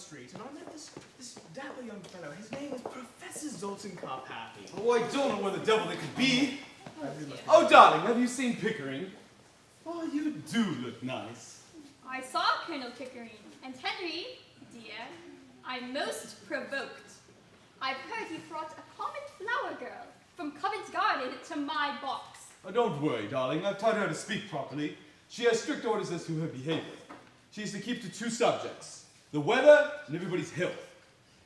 street, and I met this dapper young fellow. His name is Professor Zoltan Carpathia. Oh, I don't know where the devil they could be. Oh, darling, have you seen Pickering? Oh, you do look nice. I saw Colonel Pickering, and Henry, dear, I'm most provoked. I've heard you brought a common flower girl from Covent Garden to my box. Oh, don't worry, darling. I've taught her to speak properly. She has strict orders as to her behavior. She is to keep to two subjects, the weather and everybody's health.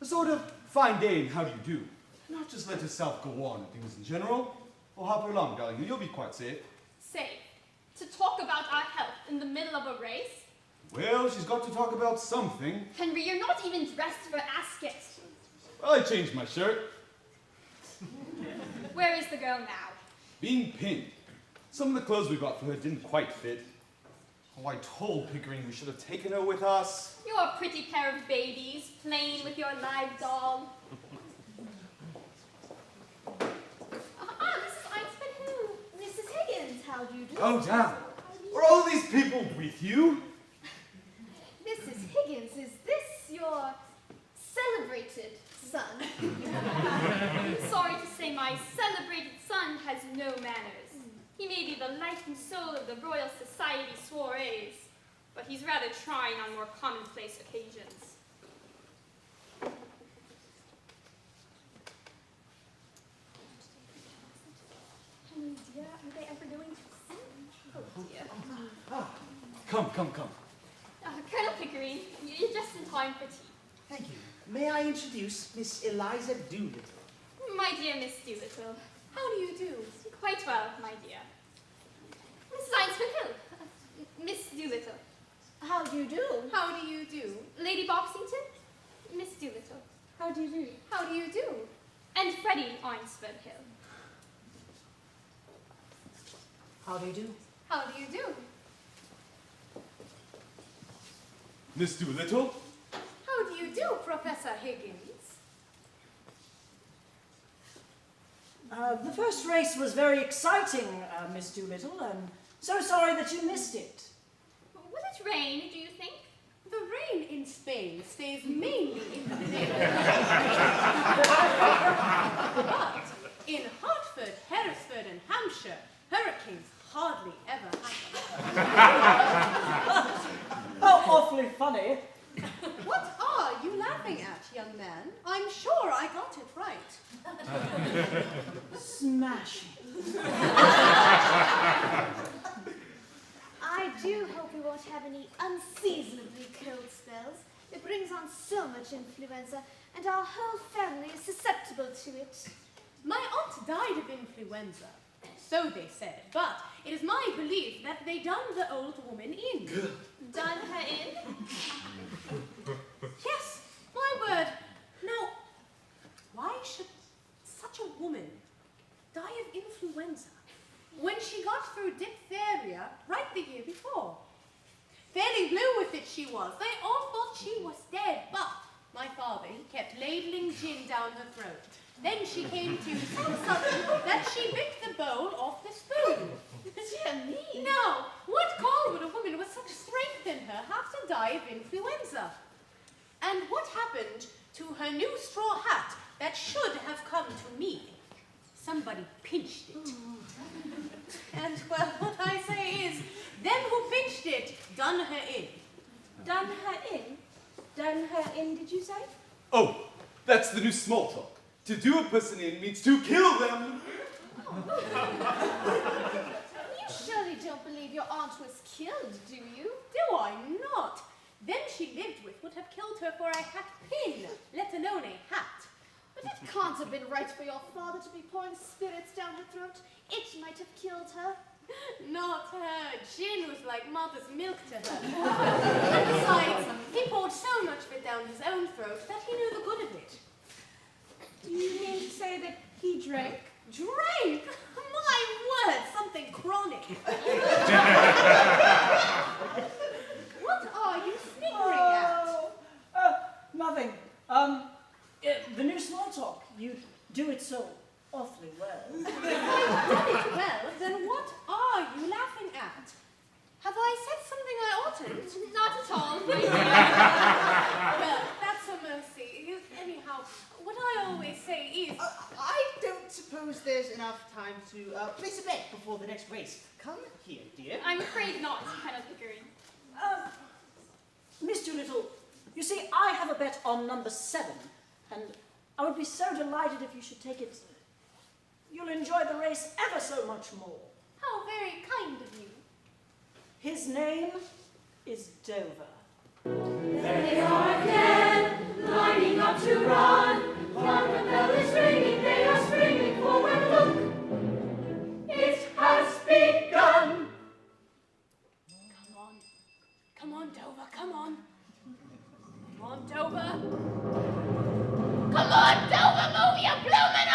A sort of fine day and how do you do. Not just let herself go on and things in general. Oh, hop her along, darling, and you'll be quite safe. Safe? To talk about our health in the middle of a race? Well, she's got to talk about something. Henry, you're not even dressed for Ascot. Well, I changed my shirt. Where is the girl now? Being pinned. Some of the clothes we got for her didn't quite fit. Oh, I told Pickering we should have taken her with us. You're a pretty pair of babies, playing with your live doll. Mrs. Einsman, Mrs. Higgins, how do you do? Oh, damn. Are all these people with you? Mrs. Higgins, is this your celebrated son? I'm sorry to say my celebrated son has no manners. He may be the life and soul of the Royal Society soirees, but he's rather trying on more commonplace occasions. Henry, dear, are they ever going to sing? Oh, dear. Come. Colonel Pickering, you're just in time for tea. Thank you. May I introduce Miss Eliza Doolittle? My dear Miss Doolittle. How do you do? Quite well, my dear. Mrs. Einsman Hill. Miss Doolittle. How do you do? How do you do? Lady Boxington. Miss Doolittle. How do you do? How do you do? And Freddie Einsman Hill. How do you do? How do you do? Miss Doolittle? How do you do, Professor Higgins? The first race was very exciting, Miss Doolittle, and so sorry that you missed it. Will it rain, do you think? The rain in Spain stays mainly in the day. But in Hartford, Hereford, and Hampshire, hurricanes hardly ever happen. Oh, awfully funny. What are you laughing at, young man? I'm sure I got it right. Smashing. I do hope we won't have any unseasonably cold spells. It brings on so much influenza, and our whole family is susceptible to it. My aunt died of influenza. So they said, but it is my belief that they done the old woman in. Done her in? Yes, my word. Now, why should such a woman die of influenza when she got through diphtheria right the year before? Fairly blue with it she was. They all thought she was dead, but my father, he kept ladling gin down her throat. Then she came to so sudden that she bit the bowl off the spoon. Dear me. Now, what call would a woman with such strength in her have to die of influenza? And what happened to her new straw hat that should have come to me? Somebody pinched it. And, well, what I say is, them who pinched it done her in. Done her in? Done her in, did you say? Oh, that's the new small talk. To do a person in means to kill them. You surely don't believe your aunt was killed, do you? Do I not? Them she lived with would have killed her for a hat pin, let alone a hat. But it can't have been right for your father to be pouring spirits down her throat. It might have killed her. Not her. Gin was like mother's milk to her. And besides, he poured so much of it down his own throat that he knew the good of it. Do you mean to say that he drank? Drank? My word, something chronic. What are you sniggering at? Nothing. The new small talk. You do it so awfully well. If I've done it well, then what are you laughing at? Have I said something I oughtn't? Not at all. Well, that's enough time to place a bet before the next race. Come here, dear. I'm afraid not, Colonel Pickering. Miss Doolittle, you see, I have a bet on number 7, and I would be so delighted if you should take it. You'll enjoy the race ever so much more. How very kind of you. His name is Dover. There they are again, lining up to run. While the bell is ringing, they are springing forward. Look, it has begun. Come on, Dover, come on. Come on, Dover. Come on, Dover, move your bloomin'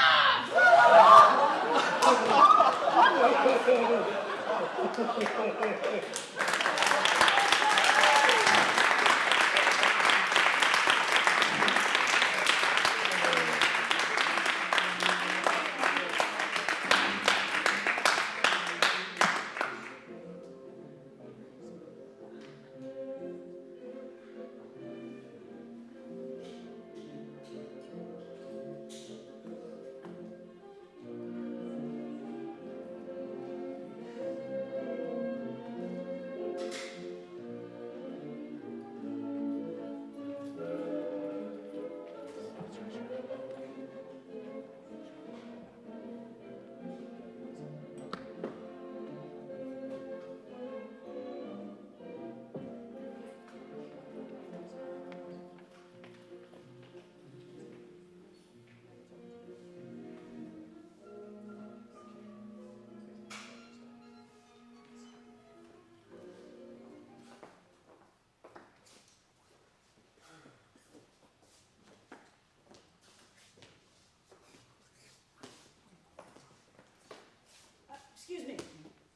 Excuse me,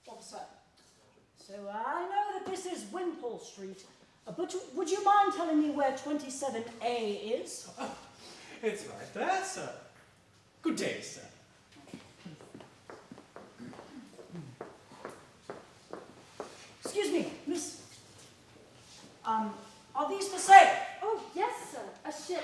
officer. So I know that this is Wimpole Street, but would you mind telling me where 27A is? Oh, it's right there, sir. Good day, sir. Excuse me, miss. Are these for sale? Oh, yes, sir. A shilling.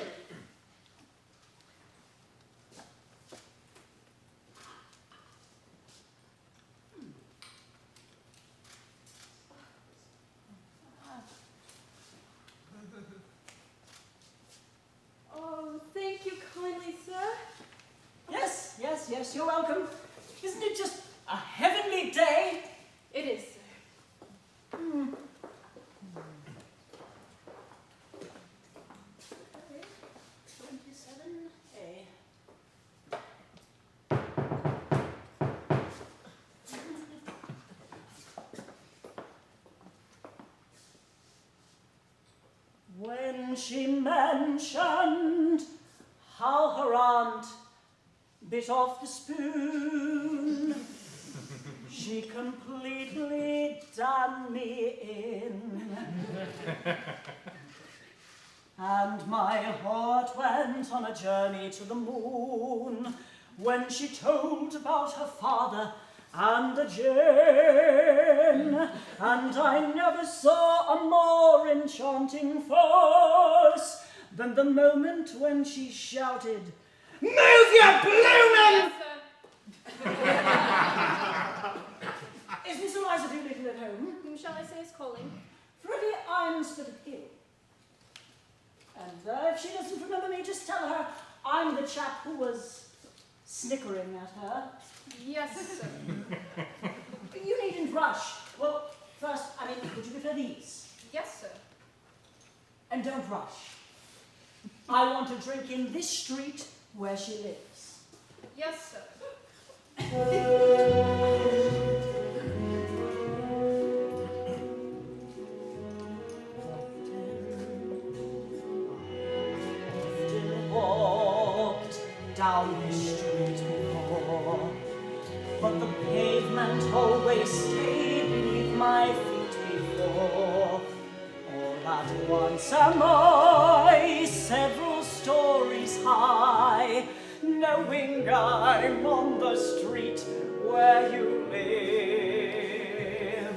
Oh, thank you kindly, sir. Yes, you're welcome. Isn't it just a heavenly day? It is, sir. Hmm. 27A. When she mentioned how her aunt bit off the spoon, she completely done me in. And my heart went on a journey to the moon when she told about her father and a Jane. And I never saw a more enchanting farce than the moment when she shouted, "Move your bloomin'!" Yes, sir. Is Miss Eliza Doolittle at home? Whom shall I say is calling? Freddie Ironsford of Hill. And if she doesn't remember me, just tell her I'm the chap who was snickering at her. Yes, sir. You needn't rush. Well, first, would you prefer these? Yes, sir. And don't rush. I want to drink in this street where she lives. Yes, sir. Down this street before, but the pavement always stayed beneath my feet before. All at once am I several stories high, knowing I'm on the street where you live.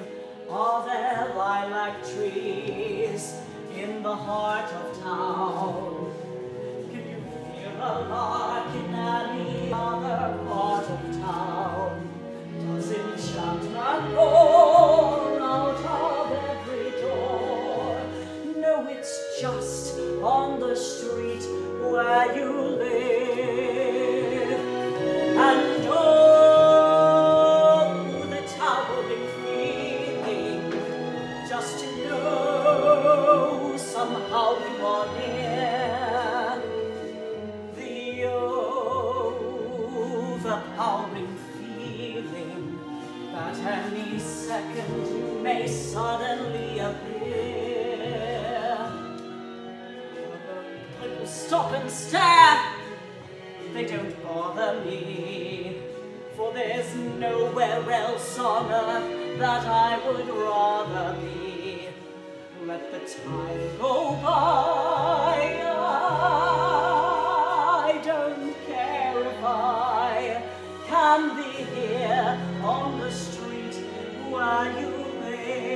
Are there lilac trees in the heart of town? A lark in any other part of town. the street where you live. And oh, the towering feeling, just to know somehow you are near. The overpowering feeling that any second may suddenly appear. People stop and stare. They don't bother me, for there's nowhere else on earth that I would rather be. Let the time go by. I don't care if I can be here on the street where you live.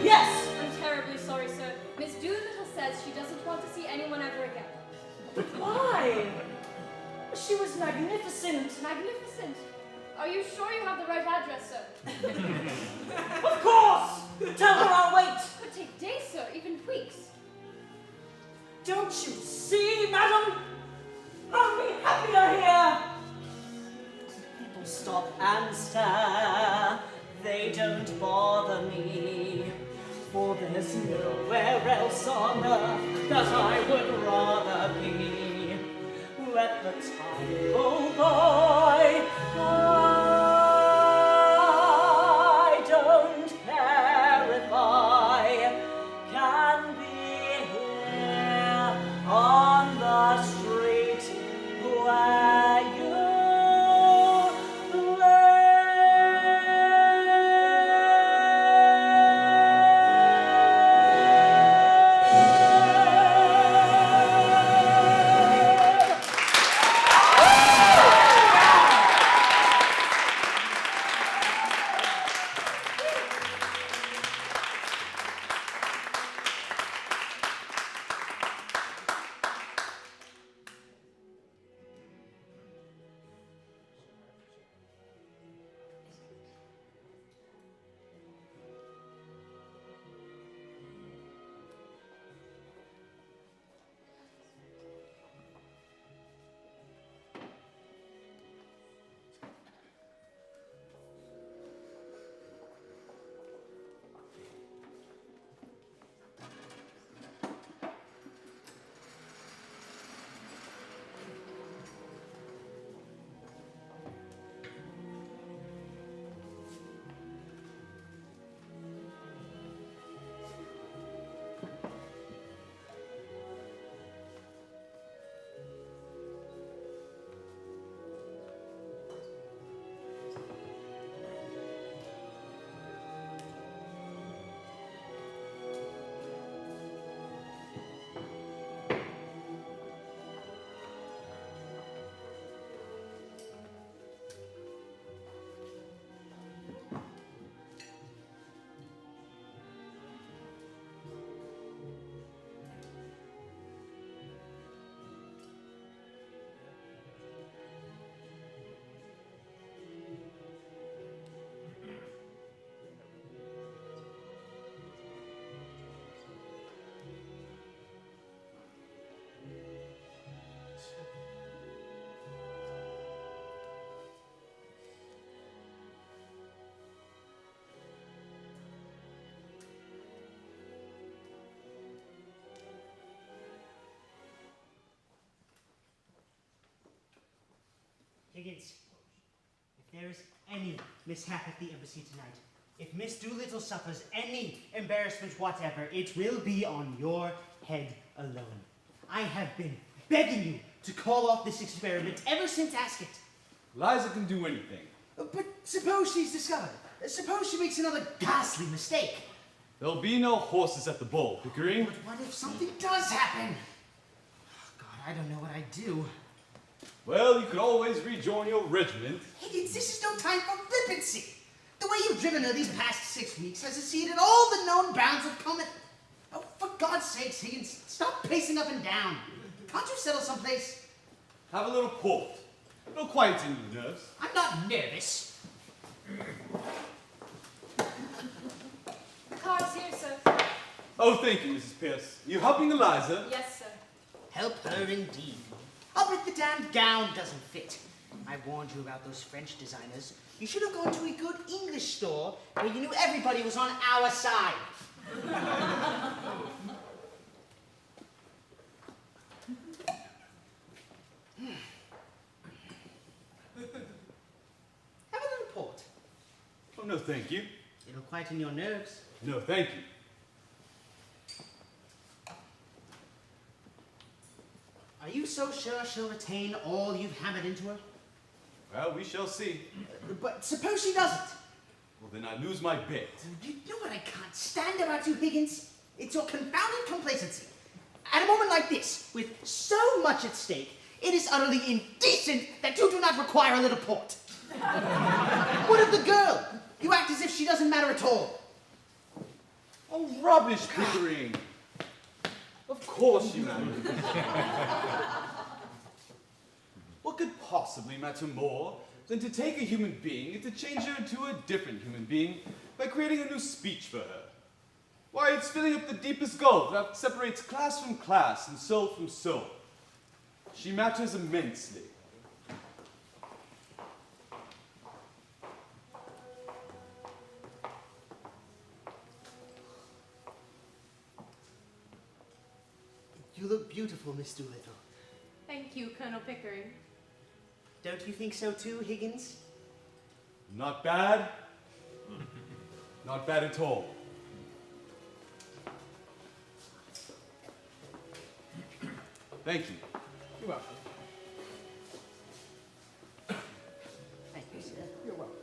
Yes! I'm terribly sorry, sir. Miss Doolittle says she doesn't want to see anyone ever again. But why? She was magnificent. Magnificent. Are you sure you have the right address, sir? Of course! Tell her I'll wait. Could take days, sir, even weeks. Don't you see, madam? I'll be happier here. People stop and stare. They don't bother me, for there's nowhere else on earth that I would rather be. Let the time go by. I don't care if I can be here on the street where you Higgins, if there is any mishap at the embassy tonight, if Miss Doolittle suffers any embarrassment whatever, it will be on your head alone. I have been begging you to call off this experiment ever since Ascot. Eliza can do anything. But suppose she's discovered. Suppose she makes another ghastly mistake. There'll be no horses at the ball, Pickering. But what if something does happen? Oh, God, I don't know what I'd do. Well, you could always rejoin your regiment. Higgins, this is no time for flippancy. The way you've driven her these past 6 weeks has exceeded all the known bounds of comfort. Oh, for God's sakes, Higgins, stop pacing up and down. Can't you settle someplace? Have a little port. It'll quieten your nerves. I'm not nervous. The car's here, sir. Oh, thank you, Mrs. Pierce. You helping Eliza? Yes, sir. Help her indeed. I'll bet the damned gown doesn't fit. I warned you about those French designers. You should have gone to a good English store where you knew everybody was on our side. Have a little port. Oh, no, thank you. It'll quieten your nerves. No, thank you. Are you so sure she'll retain all you've hammered into her? Well, we shall see. But suppose she doesn't. Well, then I lose my bet. You know what I can't stand about you, Higgins? It's your confounded complacency. At a moment like this, with so much at stake, it is utterly indecent that you do not require a little port. What of the girl? You act as if she doesn't matter at all. Oh, rubbish, Pickering. Of course she matters. What could possibly matter more than to take a human being and to change her into a different human being by creating a new speech for her? Why, it's filling up the deepest gulf that separates class from class and soul from soul. She matters immensely. You look beautiful, Miss Doolittle. Thank you, Colonel Pickering. Don't you think so too, Higgins? Not bad. Not bad at all. Thank you. You're welcome. Thank you, sir. You're welcome.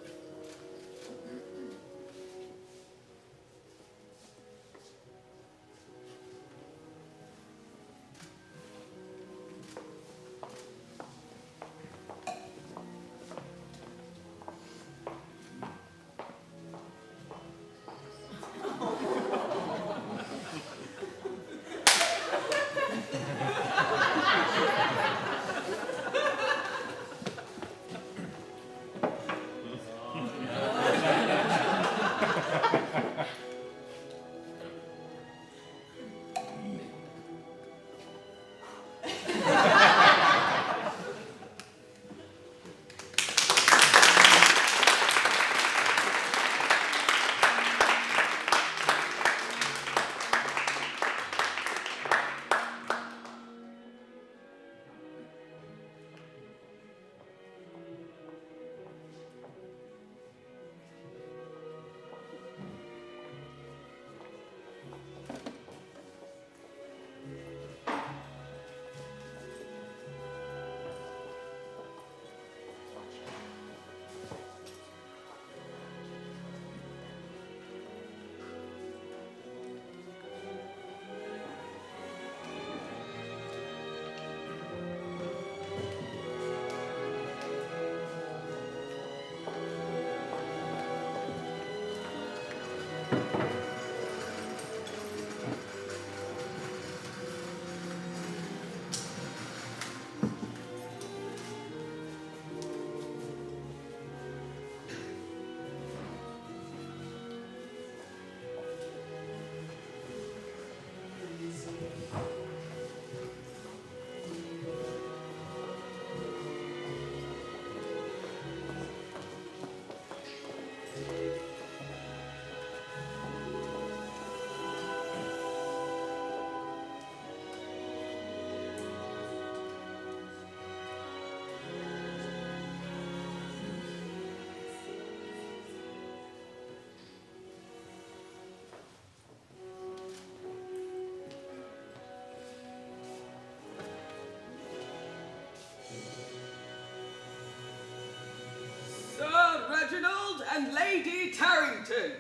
Sir Reginald and Lady Tarrington.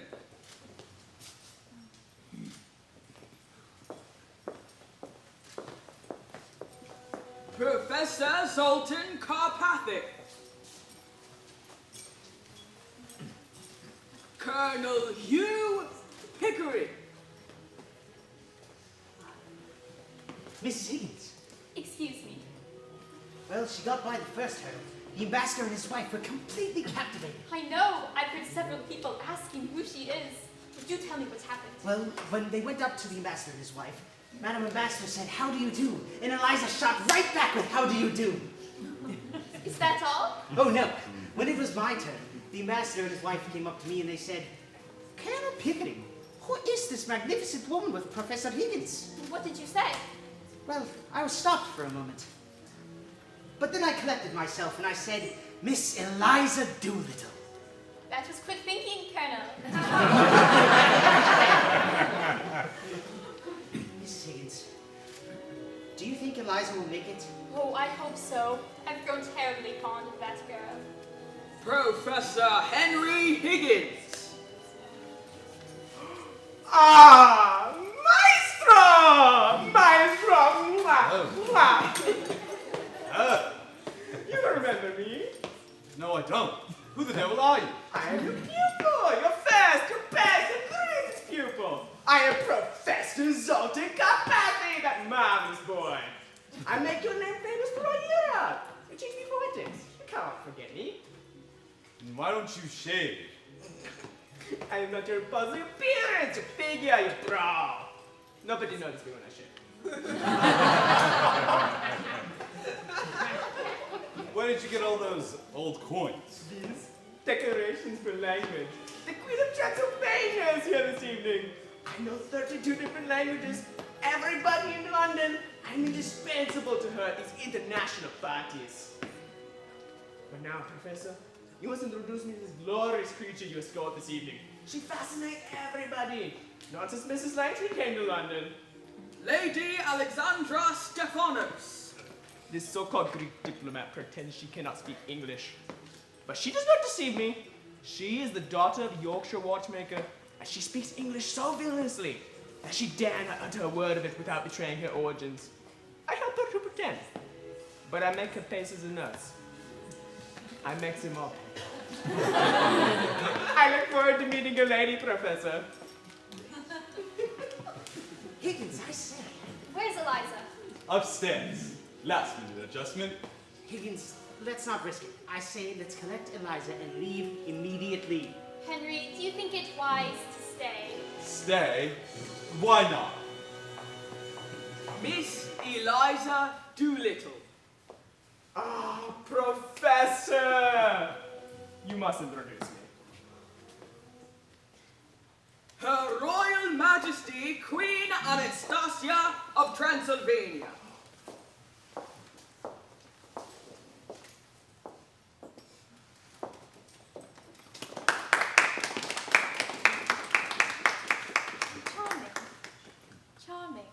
Professor Zoltan Karpathic. Colonel Hugh Pickering. Mrs. Higgins. Excuse me. Well, she got by the first hurdle. The ambassador and his wife were completely captivated. I know. I've heard several people asking who she is. Do tell me what's happened. Well, when they went up to the ambassador and his wife, Madam Ambassador said, "How do you do?" And Eliza shot right back with, "How do you do?" Is that all? Oh, no. When it was my turn, the ambassador and his wife came up to me and they said, "Colonel Pickering, who is this magnificent woman with Professor Higgins?" What did you say? Well, I was stopped for a moment. But then I collected myself and I said, "Miss Eliza Doolittle." That was quick thinking, Colonel. Mrs. Higgins, do you think Eliza will make it? Oh, I hope so. I've grown terribly fond of that girl. Professor Henry Higgins. Ah, maestro! Maestro! Mwah, mwah. You don't remember me? No, I don't. Who the devil are you? I am your pupil, your first, your best, your greatest pupil. I am Professor Zoltan Karpathy, that marvelous boy. I make your name famous throughout Europe. You teach me poetics. You can't forget me. And why don't you shave? I am not your puzzling appearance, your figure, your brow. Nobody noticed me when I shave. Where did you get all those old coins? These decorations for language. The Queen of Transylvania is here this evening. I know 32 different languages. Everybody in London. I'm indispensable to her at these international parties. But now, Professor, you must introduce me to this glorious creature you escort this evening. She fascinates everybody. Not since Mrs. Langtry came to London. Lady Alexandra Stephanos. This so-called Greek diplomat pretends she cannot speak English. But she does not deceive me. She is the daughter of a Yorkshire watchmaker, and she speaks English so villainously that she dare not utter a word of it without betraying her origins. I help her to pretend, but I make her face as a nurse. I mix him up. I look forward to meeting your lady, Professor. Higgins, I say. Where's Eliza? Upstairs. Last minute adjustment. Higgins, let's not risk it. I say let's collect Eliza and leave immediately. Henry, do you think it wise to stay? Stay? Why not? Miss Eliza Doolittle. Ah, Professor! You must introduce me. Her Royal Majesty Queen Anastasia of Transylvania. Charming.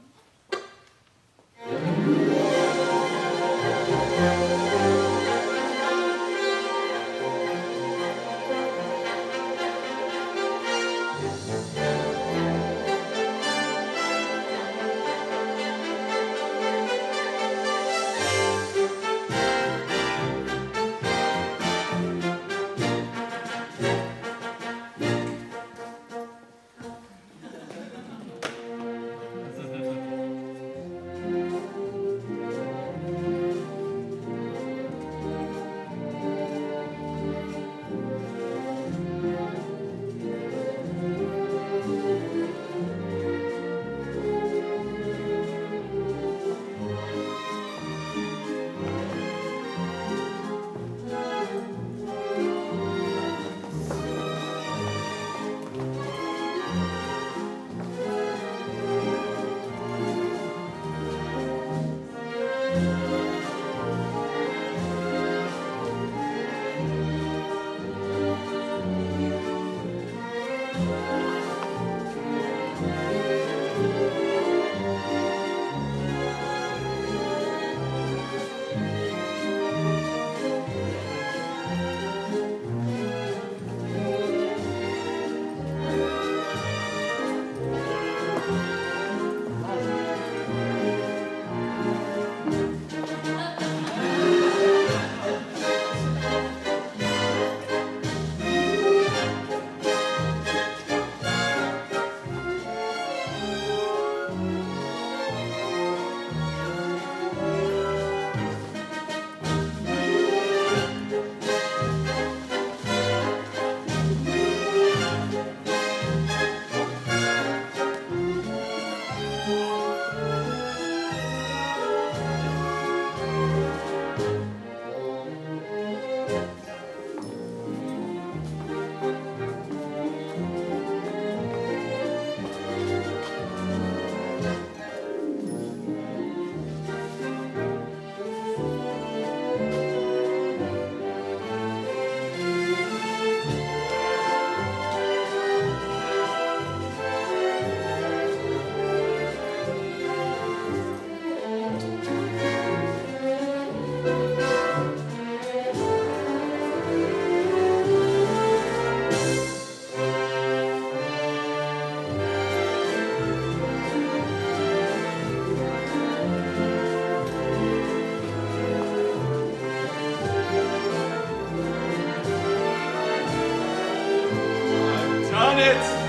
it!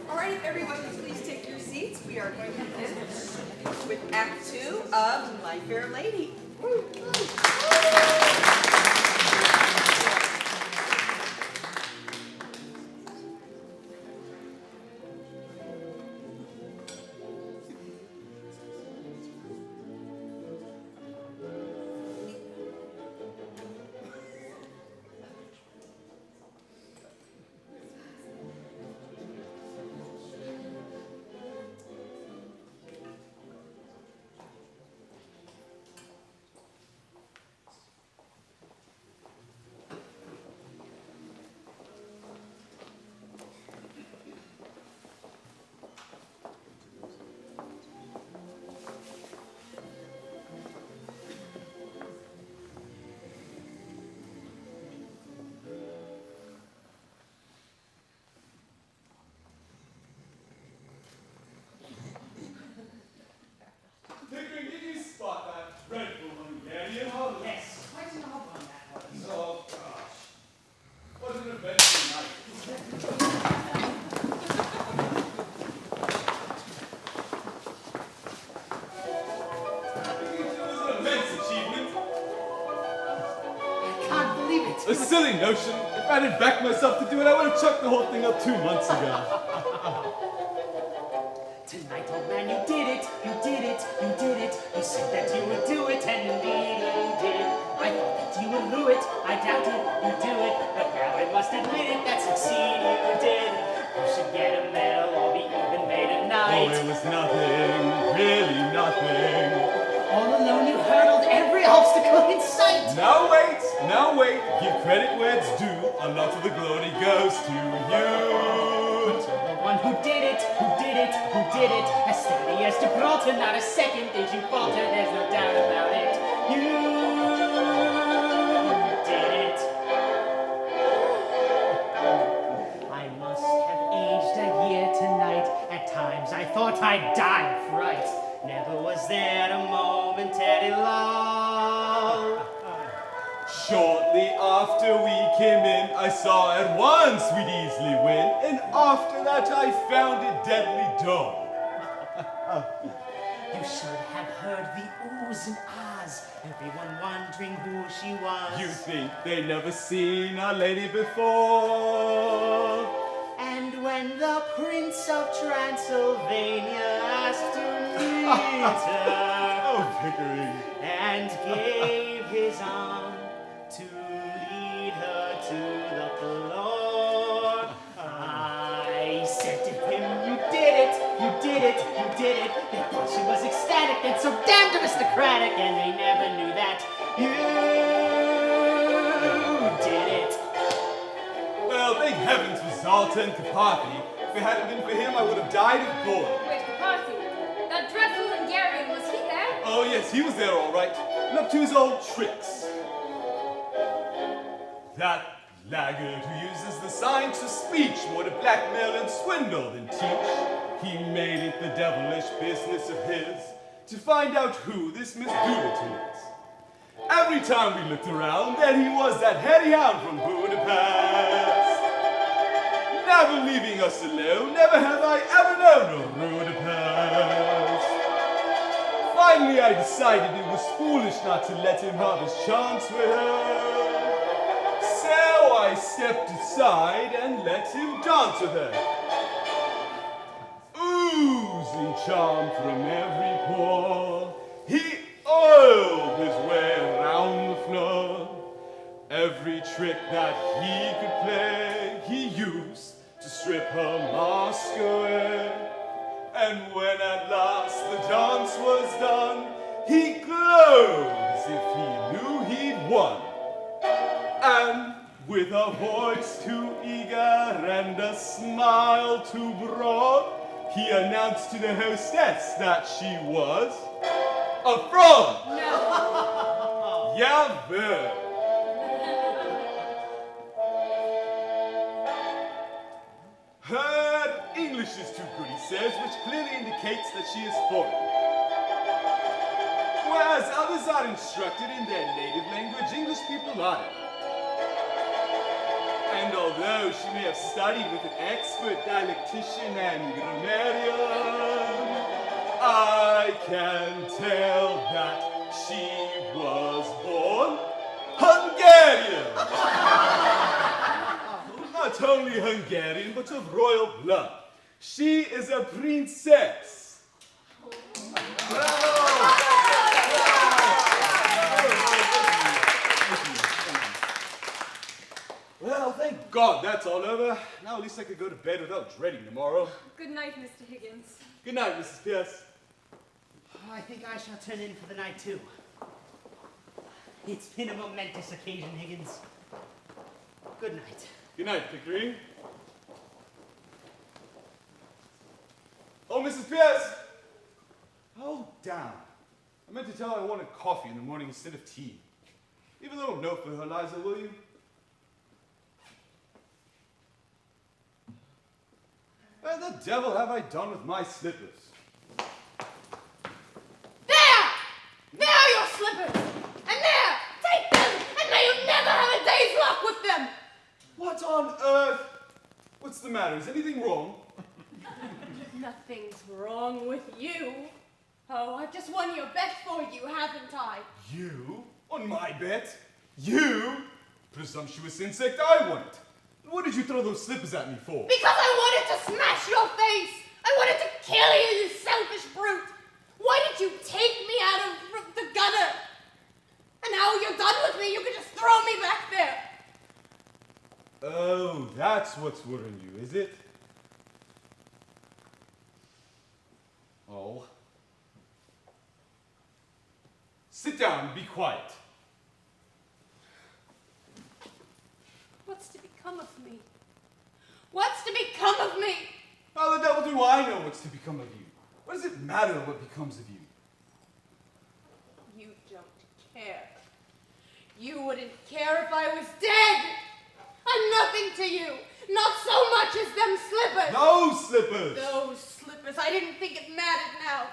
All right, if everyone could please take your seats, we are going to begin with Act 2 of My Fair Lady. Woo. Pickering, did you spot that dreadful Hungarian holiday? Yes, quite an odd one, that was. Oh, gosh. What an eventful night. It was an immense achievement. I can't believe it. A silly notion. If I had backed myself to do it, I would have chucked the whole thing up 2 months ago. Tonight, old man, you did it, you did it, you did it. You said that you would do it, and indeed you did. I thought that you would do it, I doubted you'd do it, but now I must admit it, that succeed you did. You should get a medal or be even made a Oh, knight. it was nothing, really nothing. All alone you hurdled every obstacle in sight. Now wait, give credit where it's due. A lot of the glory goes to you. The one who did it, who did it, who did it. As steady as Gibraltar, not a second did you falter, there's no doubt about it. You did it. I must have aged a year tonight. At times I thought I'd die of fright. Never was there a momentary lull. Shortly after we came in, I saw at once we'd easily win, and after that I found it deadly dull. You should have heard the oohs and ahs, everyone wondering who she was. You think they never seen Our Lady before? And when the Prince of Transylvania asked to meet her, Oh, Pickering. and gave his arm to lead her to the floor, I said to him, you did it, you did it, you did it. They thought she was ecstatic and so damned aristocratic, and they never knew that you did it. Well, thank heavens for Zoltan Karpathy. If it hadn't been for him, I would have died of boredom. Wait, Carthy, that dreadful Hungarian, was he there? Oh, yes, he was there all right, and up to his old tricks. That laggard who uses the science of speech more to blackmail and swindle than teach. He made it the devilish business of his to find out who this Miss Doolittle is. Every time we looked around, there he was, that heady hound from Budapest. Never leaving us alone, never have I ever known of Budapest. Finally, I decided it was foolish not to let him have his chance with her. So I stepped aside and let him dance with her. Oozing charm from every pore, he oiled his way around the floor. Every trick that he could play, he used to strip her mask away. And when at last the dance was done, he glowed as if he knew he'd won. And With a voice too eager and a smile too broad, he announced to the hostess that she was a frog. No. Jawohl. Her English is too good, he says, which clearly indicates that she is foreign. Whereas others are instructed in their native language, English people aren't. And although she may have studied with an expert dialectician and grammarian, I can tell that she was born Hungarian. Not only Hungarian, but of royal blood. She is a princess. Well, thank God that's all over. Now at least I could go to bed without dreading tomorrow. Good night, Mr. Higgins. Good night, Mrs. Pierce. I think I shall turn in for the night, too. It's been a momentous occasion, Higgins. Good night. Good night, Pickering. Oh, Mrs. Pierce! Oh, damn. I meant to tell her I wanted coffee in the morning instead of tea. Leave a little note for her, Eliza, will you? What the devil have I done with my slippers? There! There are your slippers! And there! Take them! And may you never have a day's luck with them! What on earth? What's the matter? Is anything wrong? Nothing's wrong with you. Oh, I've just won your bet for you, haven't I? You? On my bet? You? Presumptuous insect, I won it. What did you throw those slippers at me for? Because I wanted to smash your face! I wanted to kill you, you selfish brute! Why did you take me out of the gutter? And now you're done with me, you can just throw me back there! Oh, that's what's worrying you, is it? Oh. Sit down and be quiet. What's to become of me? What's to become of me? How the devil do I know what's to become of you? What does it matter what becomes of you? You don't care. You wouldn't care if I was dead. I'm nothing to you. Not so much as them slippers. Those slippers! Those slippers. I didn't think it mattered now.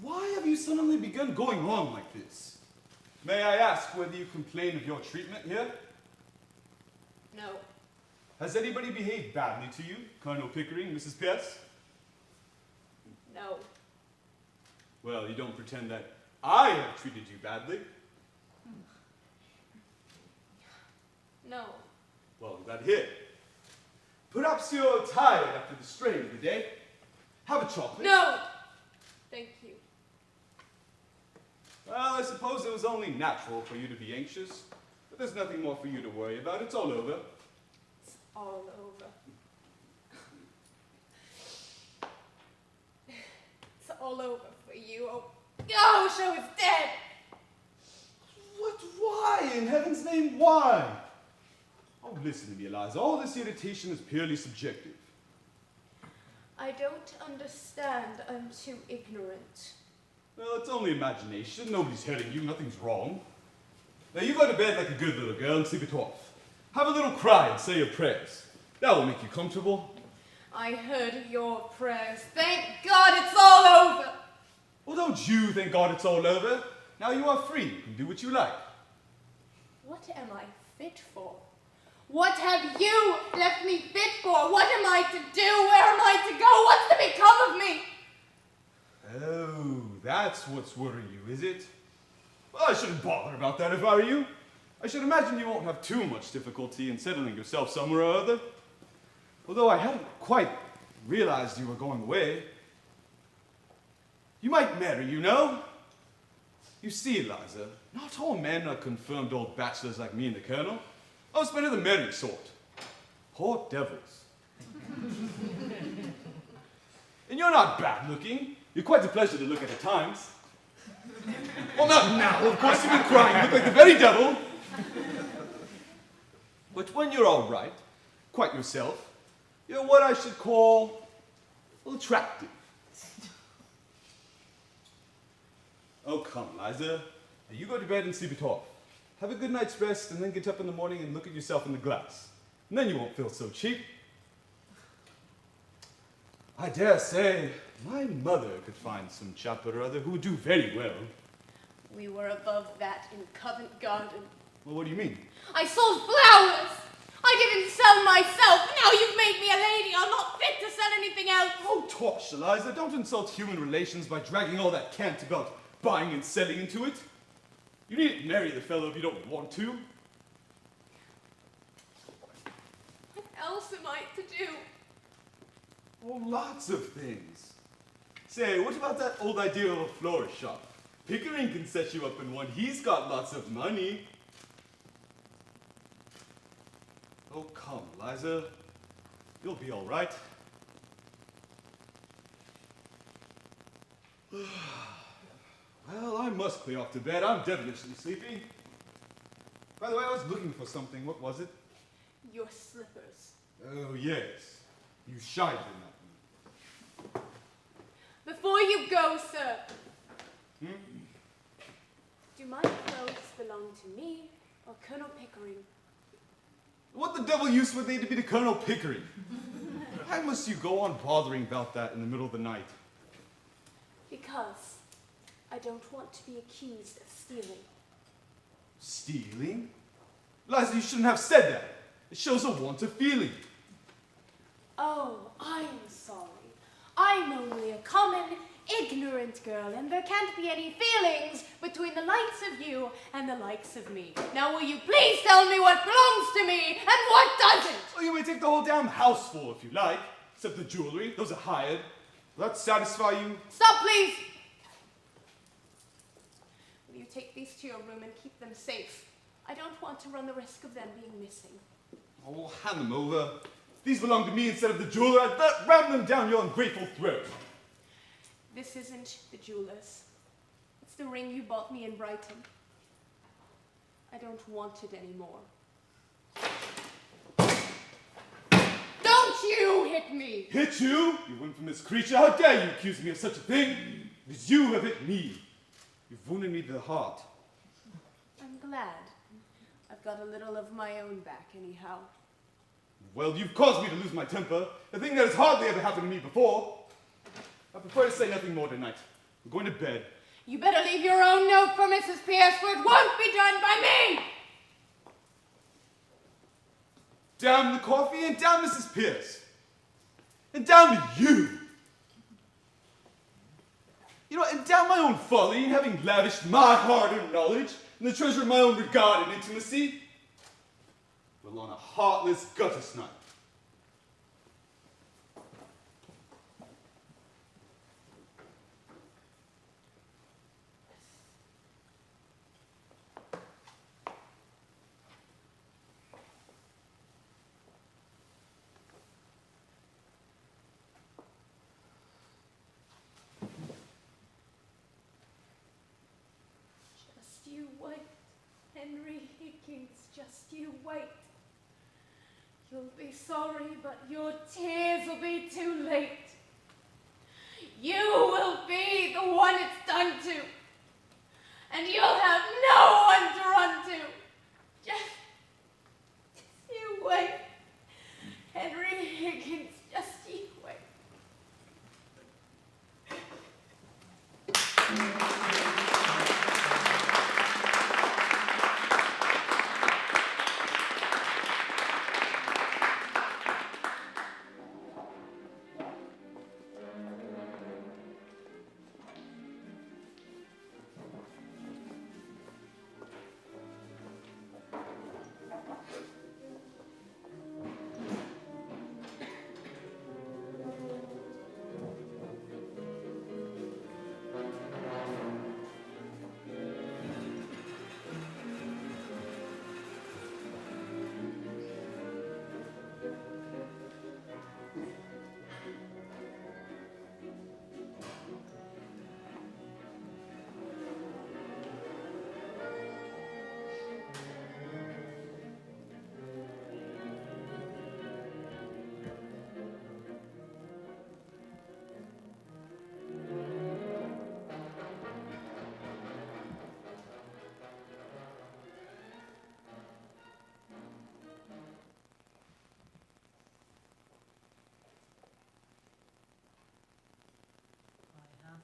Why have you suddenly begun going on like this? May I ask whether you complain of your treatment here? No. Has anybody behaved badly to you, Colonel Pickering, Mrs. Pierce? No. Well, you don't pretend that I have treated you badly. No. Well, that here. Perhaps you're tired after the strain of the day. Have a chocolate. No. Thank you. Well, I suppose it was only natural for you to be anxious. But there's nothing more for you to worry about. It's all over. It's all over. It's all over for you. Oh, show is dead. What? Why? In heaven's name, why? Oh, listen to me, Eliza. All this irritation is purely subjective. I don't understand. I'm too ignorant. Well, it's only imagination. Nobody's hurting you. Nothing's wrong. Now, you go to bed like a good little girl and sleep it off. Have a little cry and say your prayers. That will make you comfortable. I heard your prayers. Thank God it's all over. Well, don't you thank God it's all over. Now you are free. You can do what you like. What am I fit for? What have you left me fit for? What am I to do? Where am I to go? What's to become of me? Oh, that's what's worrying you, is it? Well, I shouldn't bother about that if I were you. I should imagine you won't have too much difficulty in settling yourself somewhere or other. Although I hadn't quite realized you were going away. You might marry, you know. You see, Eliza, not all men are confirmed old bachelors like me and the Colonel. Most men are the merry sort. Poor devils. And you're not bad looking. You're quite a pleasure to look at times. Well, not now, of course. You've been crying. You look like the very devil. But when you're all right, quite yourself, you're what I should call attractive. Oh, come, Eliza. Now you go to bed and sleep it off. Have a good night's rest, and then get up in the morning and look at yourself in the glass. And then you won't feel so cheap. I dare say my mother could find some chap or other who would do very well. We were above that in Covent Garden. Well, what do you mean? I sold flowers. I didn't sell myself. Now you've made me a lady. I'm not fit to sell anything else. Oh, tosh, Eliza. Don't insult human relations by dragging all that cant about buying and selling into it. You needn't marry the fellow if you don't want to. What else am I to do? Oh, lots of things. Say, what about that old idea of a florist shop? Pickering can set you up in one. He's got lots of money. Oh, come, Eliza. You'll be all right. Well, I must clear off to bed. I'm devilishly sleepy. By the way, I was looking for something. What was it? Your slippers. Oh, yes. You shined in that one. Before you go, sir. Do my clothes belong to me or Colonel Pickering? What the devil use would they to be to Colonel Pickering? Why must you go on bothering about that in the middle of the night? Because I don't want to be accused of stealing. Stealing? Eliza, you shouldn't have said that. It shows a want of feeling. Oh, I'm sorry. I'm only a common, ignorant girl, and there can't be any feelings between the likes of you and the likes of me. Now will you please tell me what belongs to me and what doesn't? Well, you may take the whole damn house full if you like, except the jewelry. Those are hired. Will that satisfy you? Stop, please! Will you take these to your room and keep them safe? I don't want to run the risk of them being missing. Oh, hand them over. If these belong to me instead of the jeweler, I'd ram them down your ungrateful throat. This isn't the jeweler's. It's the ring you bought me in Brighton. I don't want it anymore. Don't you hit me! Hit you? You infamous creature! How dare you accuse me of such a thing? It is you who have hit me. You've wounded me to the heart. I'm glad. I've got a little of my own back anyhow. Well, you've caused me to lose my temper, a thing that has hardly ever happened to me before. I prefer to say nothing more tonight. I'm going to bed. You better leave your own note for Mrs. Pierce, for it won't be done by me! Damn the coffee and damn Mrs. Pierce. And damn you. You know, and damn my own folly in having lavished my hard-earned knowledge and the treasure of my own regard and intimacy. Well, on a heartless gutter snipe. Just you wait, Henry Higgins, just you wait. You'll be sorry, but your tears will be too late. You will be the one it's done to, and you'll have no one to run to. Just you wait, Henry Higgins, just you wait.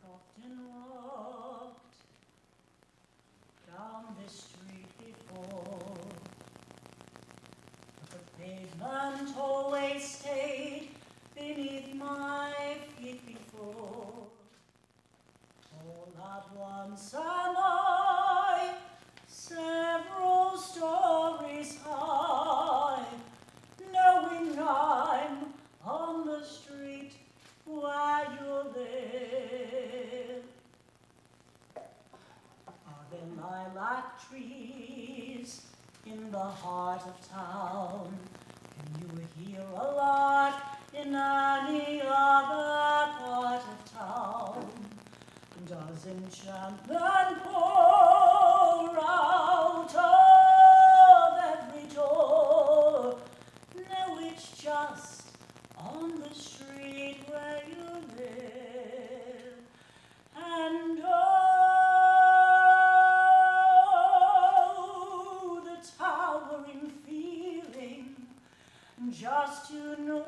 often walked down this street before, but the pavement always stayed beneath my feet before. All at once am I, several stories high, knowing I'm on the street where you live. Are there lilac trees in the heart of town? Can you hear a lark in any other part of town? Does enchantment pour out of every door? No, it's just on the street where you live. And oh, the towering feeling just to know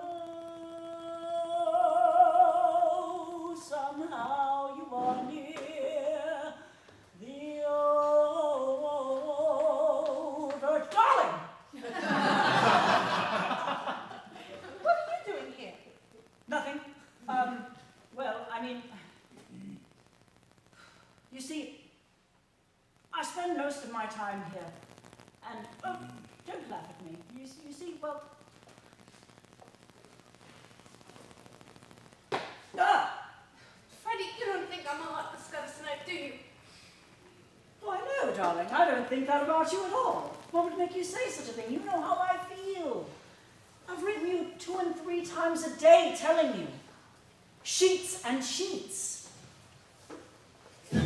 somehow you are near the over. Darling! What are you doing here? Nothing. Well, I mean, you see, I spend most of my time here, and, don't laugh at me. You see, well, Freddie, you don't think I'm a hot discover tonight, do you? oh, I know, darling, I don't think that about you at all. What would make you say such a thing? You know how I feel. I've written you 2 and 3 times a day telling you. Sheets and sheets. Speak,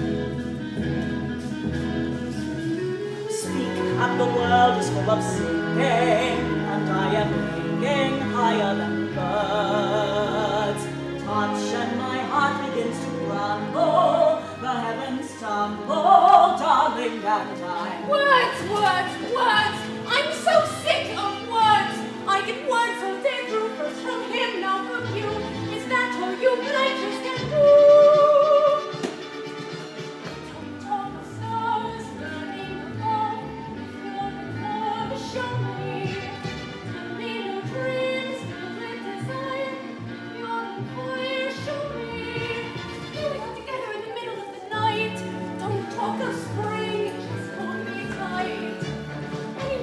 and the world is full of singing, and I am ringing higher than birds. Touch, and my heart begins to crumble. The heavens tumble, darling, and I. Words, words, words! I'm so sick of words! I get words all day through, first from him, now from you. Is that all you blighters can do? Don't talk of stars burning above, before the Lord show me. Tell me no dreams filled with desire, you're on fire, show me. Here we are together in the middle of the night. Don't talk of spring, just hold me tight. Any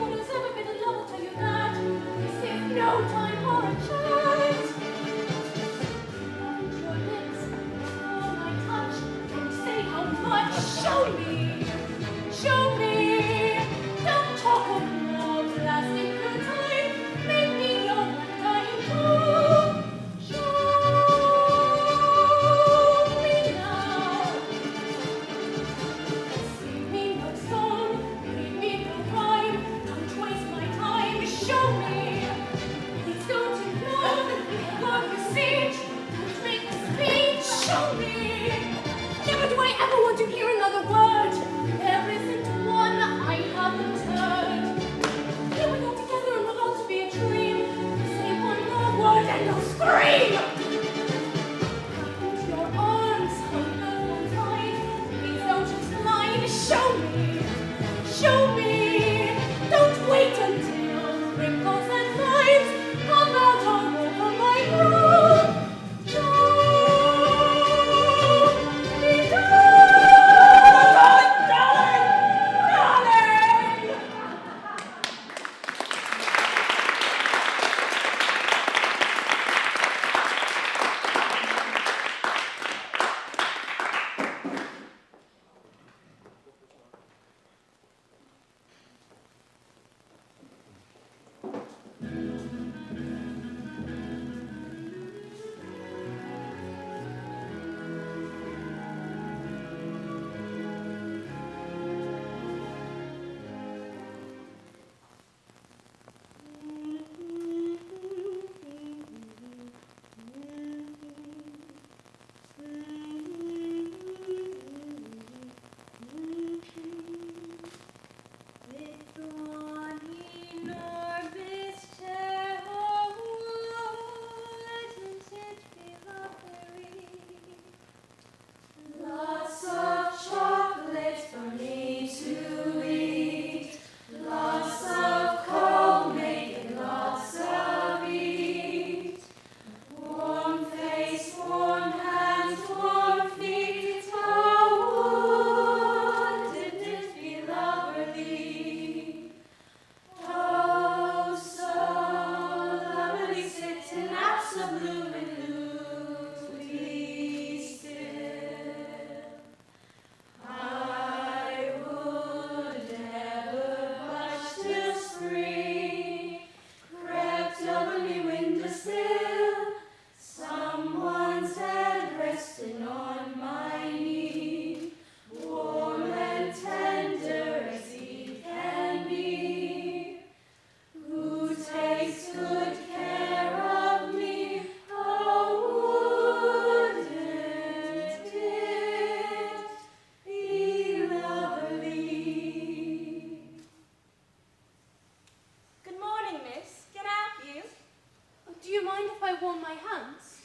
hold my hands?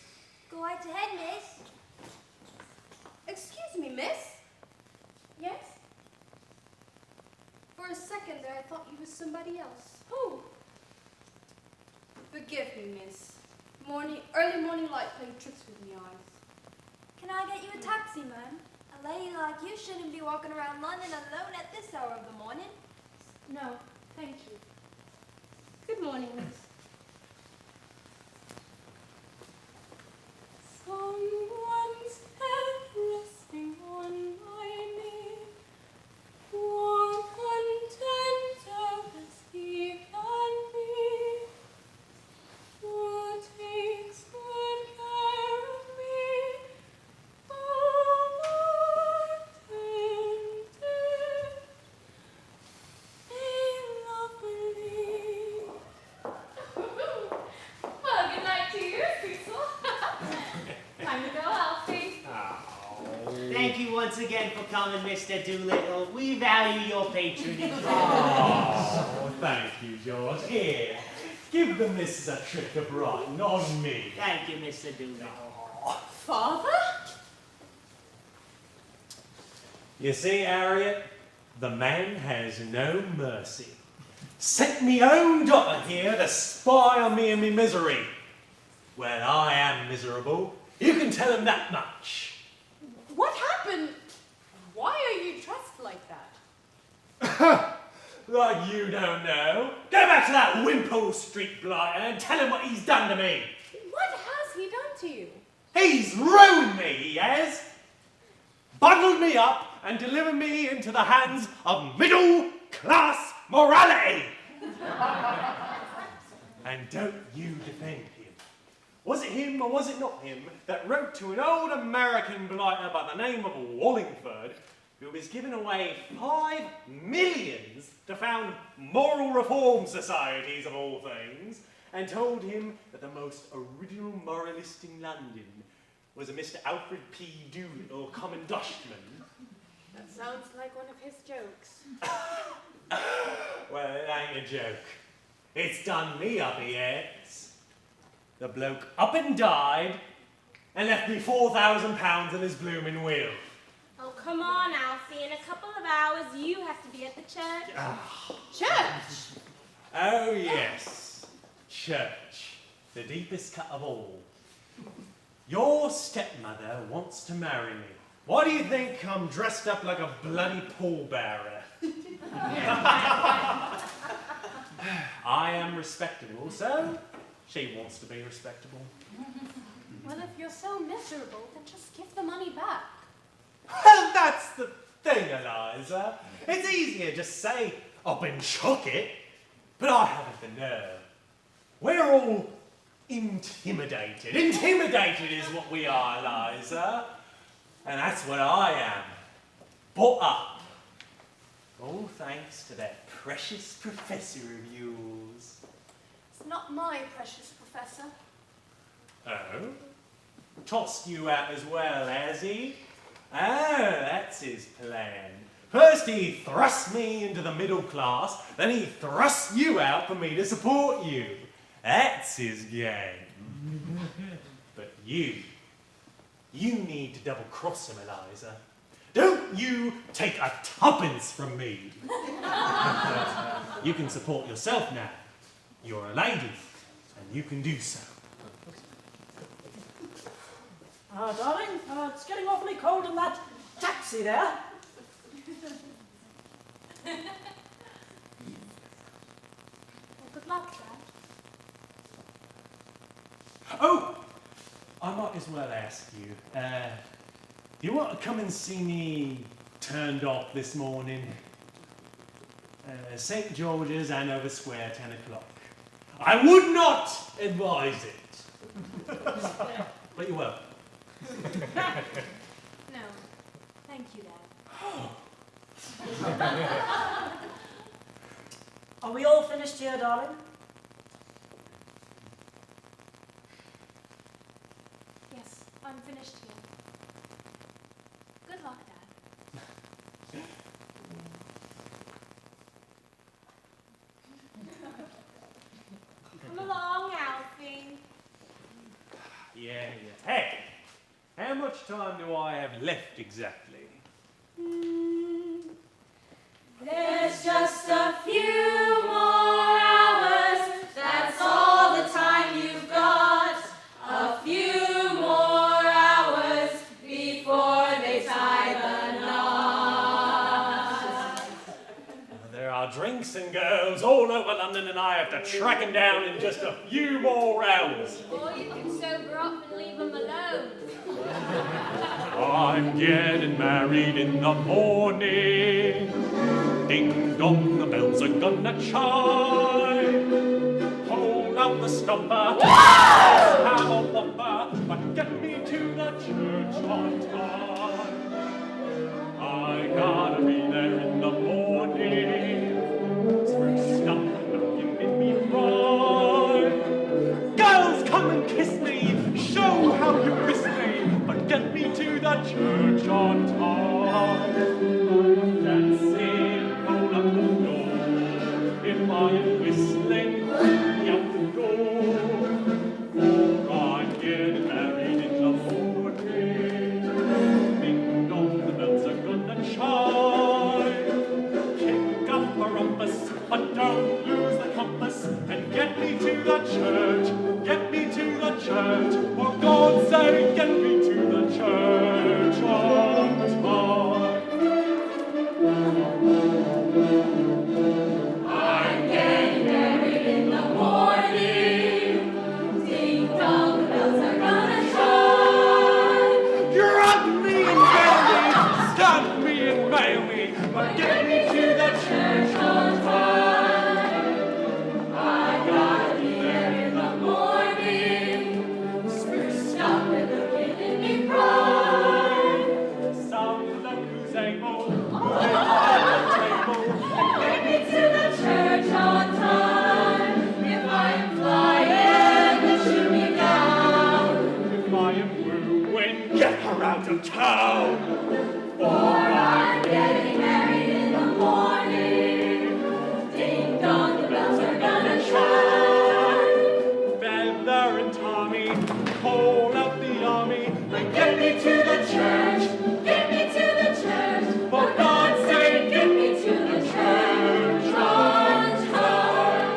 Go right ahead, miss. Excuse me, miss. Yes? For a second there, I thought you was somebody else. Who? Forgive me, miss. Early morning light playing tricks with me eyes. Can I get you a taxi, ma'am? A lady like you shouldn't be walking around London alone at this hour of the morning. No, thank you. Good morning, miss. Someone's head resting on my knee, more content as he can be, who takes good care of me, oh, tender, lovely. Well, good night to you, Cecil. Time to go, Alfie. Thank you once again for coming, Mr. Doolittle. We value your patronage. Oh, thank you, George. Here, give the missus a trick of writing on me. Thank you, Mr. Doolittle. Father? You see, Harriet, the man has no mercy. Sent me own daughter here to spy on me and me misery. Well, I am miserable. You can tell him that much. What happened? Why are you dressed like that? Like you don't know. Go back to that Wimpole Street blighter and tell him what he's done to me. What has he done to you? He's ruined me, he has. Bundled me up and delivered me into the hands of middle-class morality. And don't you defend him. Was it him or was it not him that wrote to an old American blighter by the name of Wallingford, who was giving away $5 million to found moral reform societies of all things, and told him that the most original moralist in London was a Mr. Alfred P. Doolittle, common dustman? That sounds like one of his jokes. Well, it ain't a joke. It's done me up the ends. The bloke up and died and left me £4,000 in his blooming will. Oh, come on, Alfie. In a couple of hours, you have to be at the church. Church? Oh, yes. Church. The deepest cut of all. Your stepmother wants to marry me. Why do you think I'm dressed up like a bloody pallbearer? I am respectable, so she wants to be respectable. Well, if you're so miserable, then just give the money back. Well, that's the thing, Eliza. It's easier just say up and chuck it, but I haven't the nerve. We're all intimidated. Intimidated is what we are, Eliza. And that's what I am. Brought up. All thanks to that precious professor of yours. It's not my precious professor. Oh? Tossed you out as well, has he? Oh, that's his plan. First he thrust me into the middle class, then he thrust you out for me to support you. That's his game. But you need to double-cross him, Eliza. Don't you take a tuppence from me. You can support yourself now. You're a lady, and you can do so. Darling, it's getting awfully cold in that taxi there. Well, good luck, Dad. Oh, I might as well ask you, do you want to come and see me turned off this morning? St. George's, Hanover Square, 10 o'clock. I would not advise it. But you will. No, thank you, Dad. Are we all finished here, darling? Yes, I'm finished here. Good luck, Dad. Come along, Alfie. much time do I have left exactly? There's just a few more hours. That's all the time you've got. A few more hours before they tie the knot. There are drinks and girls all over London, and I have to track them down in just a few more hours. Or you can sober up and leave them alone. I'm getting married in the morning. Ding dong, the bells are gonna chime. Hold out the stumper, have a whopper, but get me to the church on time. I gotta be there in the morning. First up, you make me right. Girls, come and kiss me, show how you miss me, but get me to the church on time. Dancing roll up the door, if I am whistling, hurry out the door. For I'm getting married in the morning. Ding dong, the bells are gonna chime. Kick up a rumpus, but don't lose the compass, and get me to the church, get me to the church. For God's sake, get me to the church on time. I'm getting married in the morning. Ding dong, the bells are gonna chime. Drug me and bail me, stab me and mail me, but get me to the church on time. I gotta be there in the morning. Stop and look at me cry. Some look who's able, Get me to the church on time. If I am flying, then shoot me down. if I am wooing, get her out of town. For I'm getting married in the morning. Ding dong, the bells are gonna chime. Feather and Tommy, call out the army, and get me to the church. Get me to the church. For God's sake, Get me to the church on time.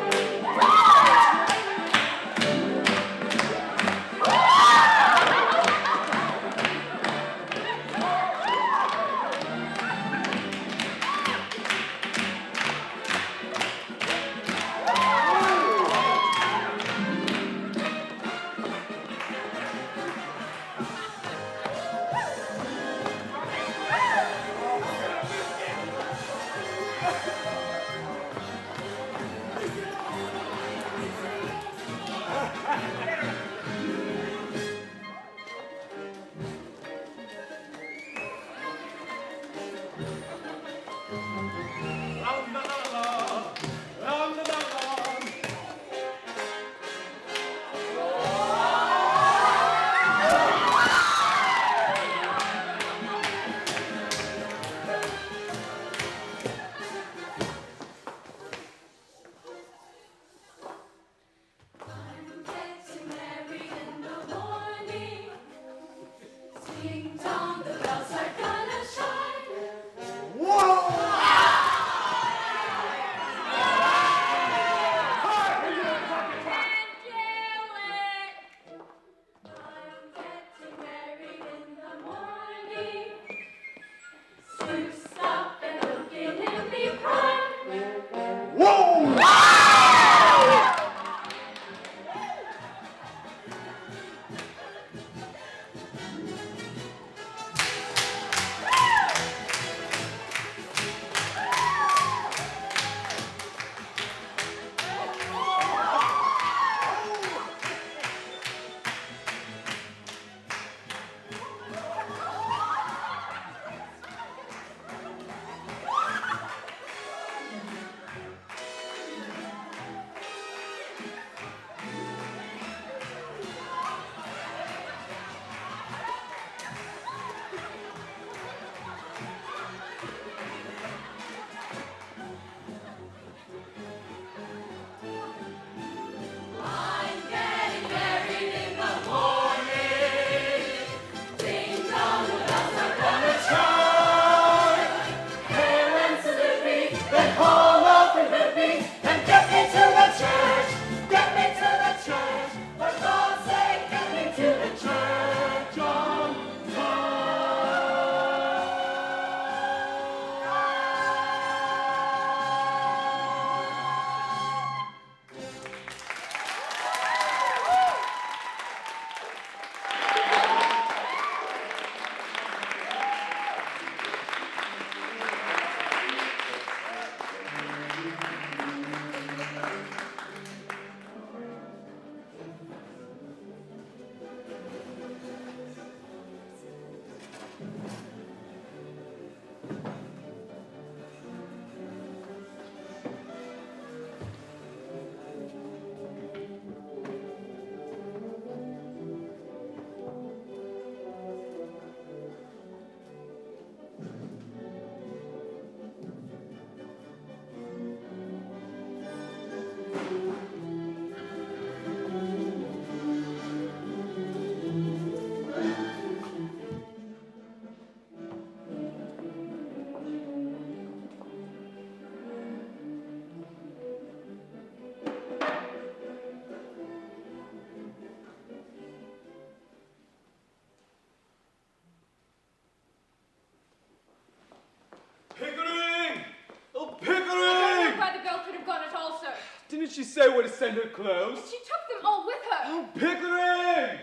Did she say where to send her clothes? She took them all with her. Oh, Pickering!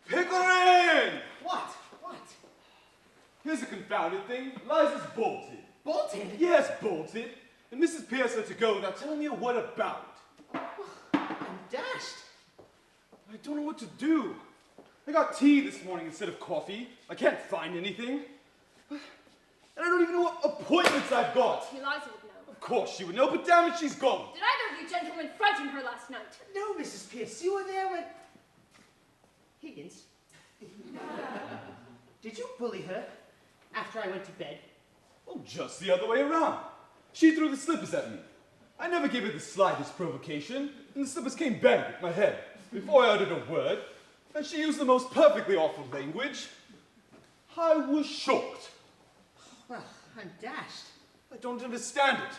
Pickering! What? What? Here's a confounded thing. Liza's bolted. Bolted? Yes, bolted. And Mrs. Pierce let her go without telling me what about. I'm dashed. I don't know what to do. I got tea this morning instead of coffee. I can't find anything. And I don't even know what appointments I've got. Eliza would know. Of course she would know, but damn it, she's gone. Did either of you gentlemen frighten her last night? No, Mrs. Pierce, you were there when... Higgins? Did you bully her after I went to bed? Oh, just the other way around. She threw the slippers at me. I never gave her the slightest provocation, and the slippers came bang at my head before I uttered a word, and she used the most perfectly awful language. I was shocked. Well, I'm dashed. I don't understand it.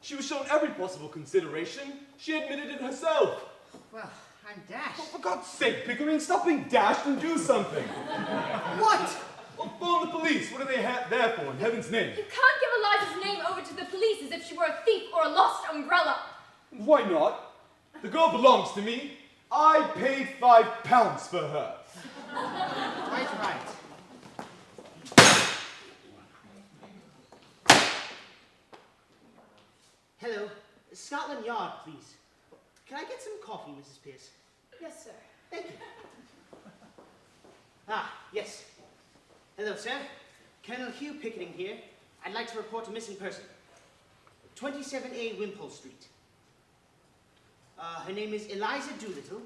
She was shown every possible consideration. She admitted it herself. Well, I'm dashed. Oh, for God's sake, Pickering, stop being dashed and do something. What? Well, phone the police. What are they there for, in heaven's name? You can't give Eliza's name over to the police as if she were a thief or a lost umbrella. Why not? The girl belongs to me. I paid £5 for her. Quite right. Hello. Scotland Yard, please. Can I get some coffee, Mrs. Pierce? Yes, sir. Thank you. Ah, yes. Hello, sir. Colonel Hugh Pickering here. I'd like to report a missing person. 27A Wimpole Street. Her name is Eliza Doolittle.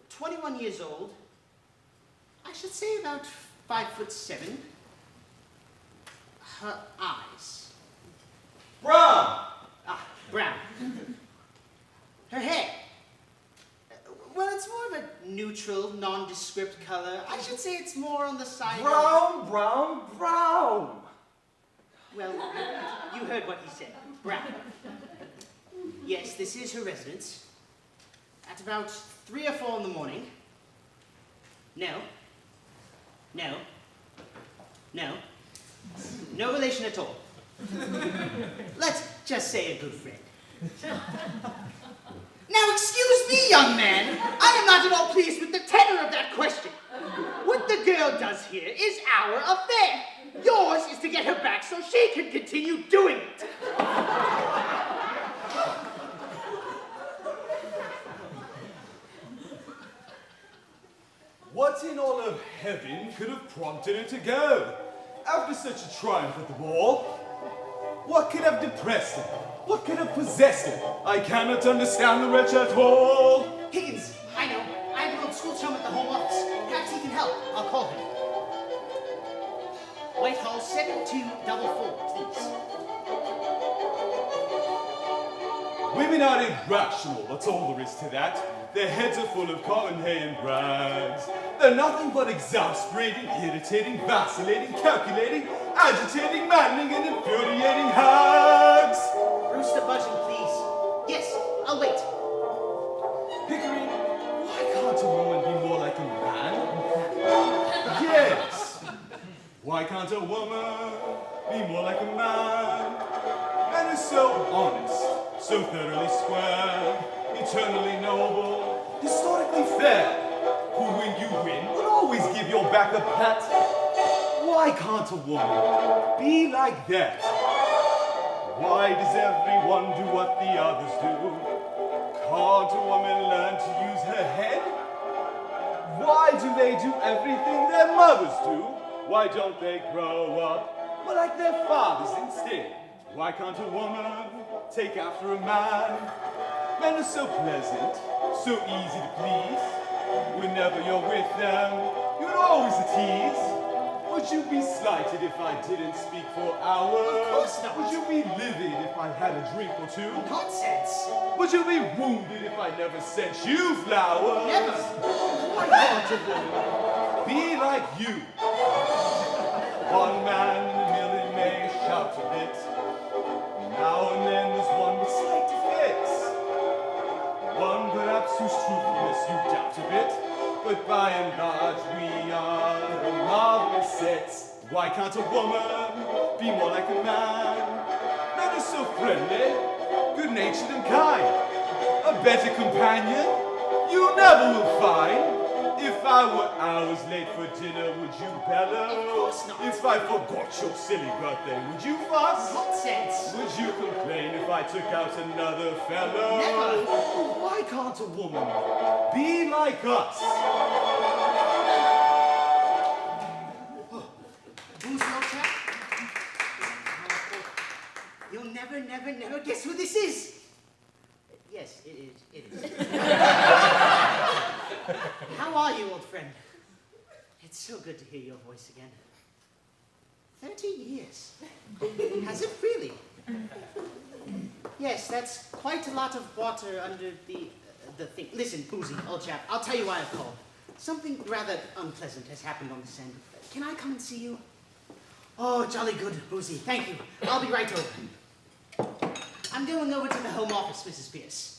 21 years old. I should say about 5'7". Her eyes. Brown! Ah, brown. Her hair. Well, it's more of a neutral, nondescript color. I should say it's more on the side Brown, brown, brown! Well, you heard what he said. Brown. Yes, this is her residence. At about 3 or 4 in the morning. No. No. No. No relation at all. Let's just say a good friend. Now, excuse me, young man. I am not at all pleased with the tenor of that question. What the girl does here is our affair. Yours is to get her back so she can continue doing it. What in all of heaven could have prompted her to go? After such a triumph at the ball? What could have depressed her? What could have possessed her? I cannot understand the wretch at all. Higgins, I know. I have an old school chum at the home office. Perhaps he can help. I'll call him. Whitehall 7244, please. Women are irrational, that's all there is to that. Their heads are full of cotton hay and rags. They're nothing but exasperating, irritating, vacillating, calculating, agitating, maddening, and infuriating hags. Brewster Budgeon, please. Yes, I'll wait. Pickering, why can't a woman be more like a man? Yes. Why can't a woman be more like a man? Man is so honest, so thoroughly square, eternally noble, historically fair, who when you win would always give your back a pat. Why can't a woman be like that? Why does everyone do what the others do? Can't a woman learn to use her head? Why do they do everything their mothers do? Why don't they grow up more like their fathers instead? Why can't a woman take after a man? Men are so pleasant, so easy to please. Whenever you're with them, you're always a tease. Would you be slighted if I didn't speak for hours? Of course not. Would you be livid if I had a drink or two? Nonsense. Would you be wounded if I never sent you flowers? Never. Why can't a woman be like you? One man in a million may shout a bit. Now and then there's one with slight defects. One perhaps whose truthfulness you doubt a bit. But by and large we are a marvelous set. Why can't a woman be more like a man? Men You're so friendly, good-natured and kind. A better companion you never will find. If I were hours late for dinner, would you bellow? Of course not. If I forgot your silly birthday, would you fuss? Nonsense. Would you complain if I took out another fellow? Never. Why can't a woman be like us? Who's your chap? You'll never guess who this is. Yes, it is. How are you, old friend? It's so good to hear your voice again. 30 years. Has it really? Yes, that's quite a lot of water under the thing. Listen, Boozy, old chap, I'll tell you why I've called. Something rather unpleasant has happened on this end. Can I come and see you? Oh, jolly good, Boozy. Thank you. I'll be right over. I'm going over to the Home Office, Mrs. Pierce.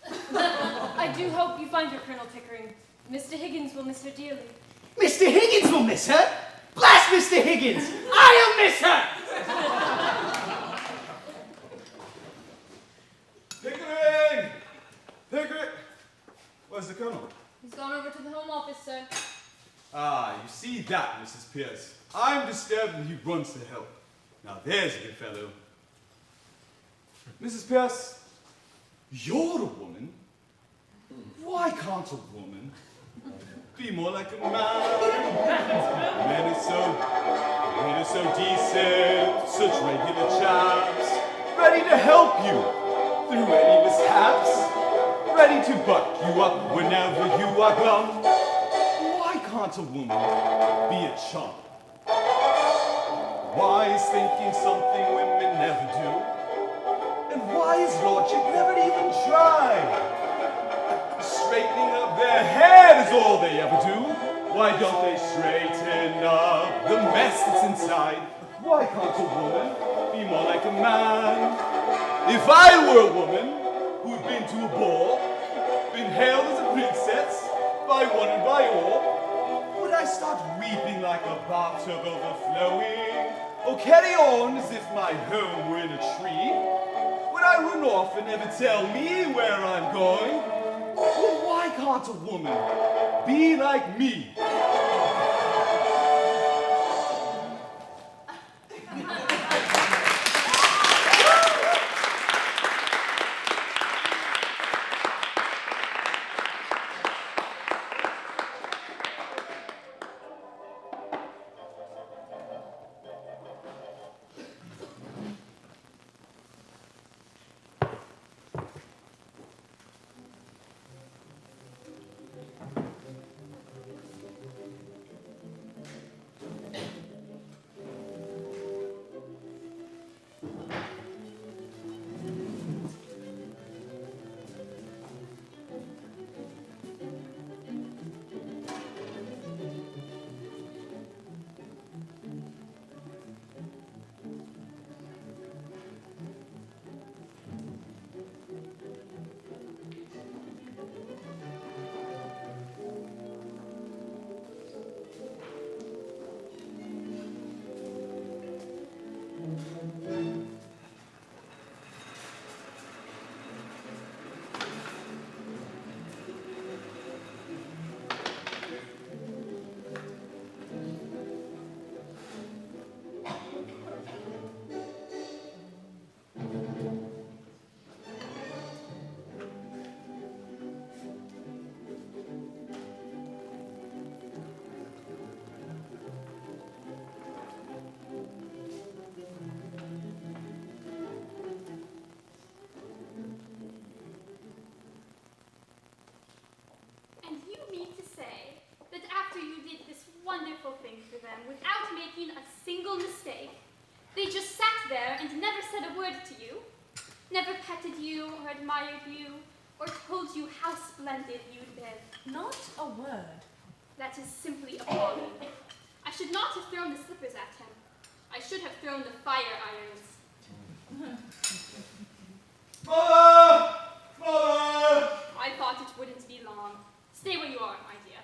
I do hope you find her, Colonel Pickering. Mr. Higgins will miss her dearly. Mr. Higgins will miss her? Blast Mr. Higgins! I'll miss her! Pickering! Pickering! Where's the Colonel? He's gone over to the Home Office, sir. Ah, you see that, Mrs. Pierce. I'm disturbed and he runs to help. Now there's a good fellow. Mrs. Pierce, you're a woman. Why can't a woman be more like a man? Men are so decent, such regular chaps, ready to help you through any mishaps, ready to buck you up whenever you are glum. Why can't a woman be a chump? Why is thinking something women never do? And why is logic never even tried? Straightening up their head is all they ever do. Why don't they straighten up the mess that's inside? Why can't a woman be more like a man? If I were a woman who'd been to a ball, been hailed as a princess by one and by all, would I start weeping like a bathtub overflowing? Or carry on as if my home were in a tree? Would I run off and never tell me where I'm going? Well, why can't a woman be like me? wonderful thing for them without making a single mistake. They just sat there and never said a word to you, never petted you or admired you, or told you how splendid you'd been. Not a word. That is simply appalling. I should not have thrown the slippers at him. I should have thrown the fire irons. Mother! Mother! I thought it wouldn't be long. Stay where you are, my dear.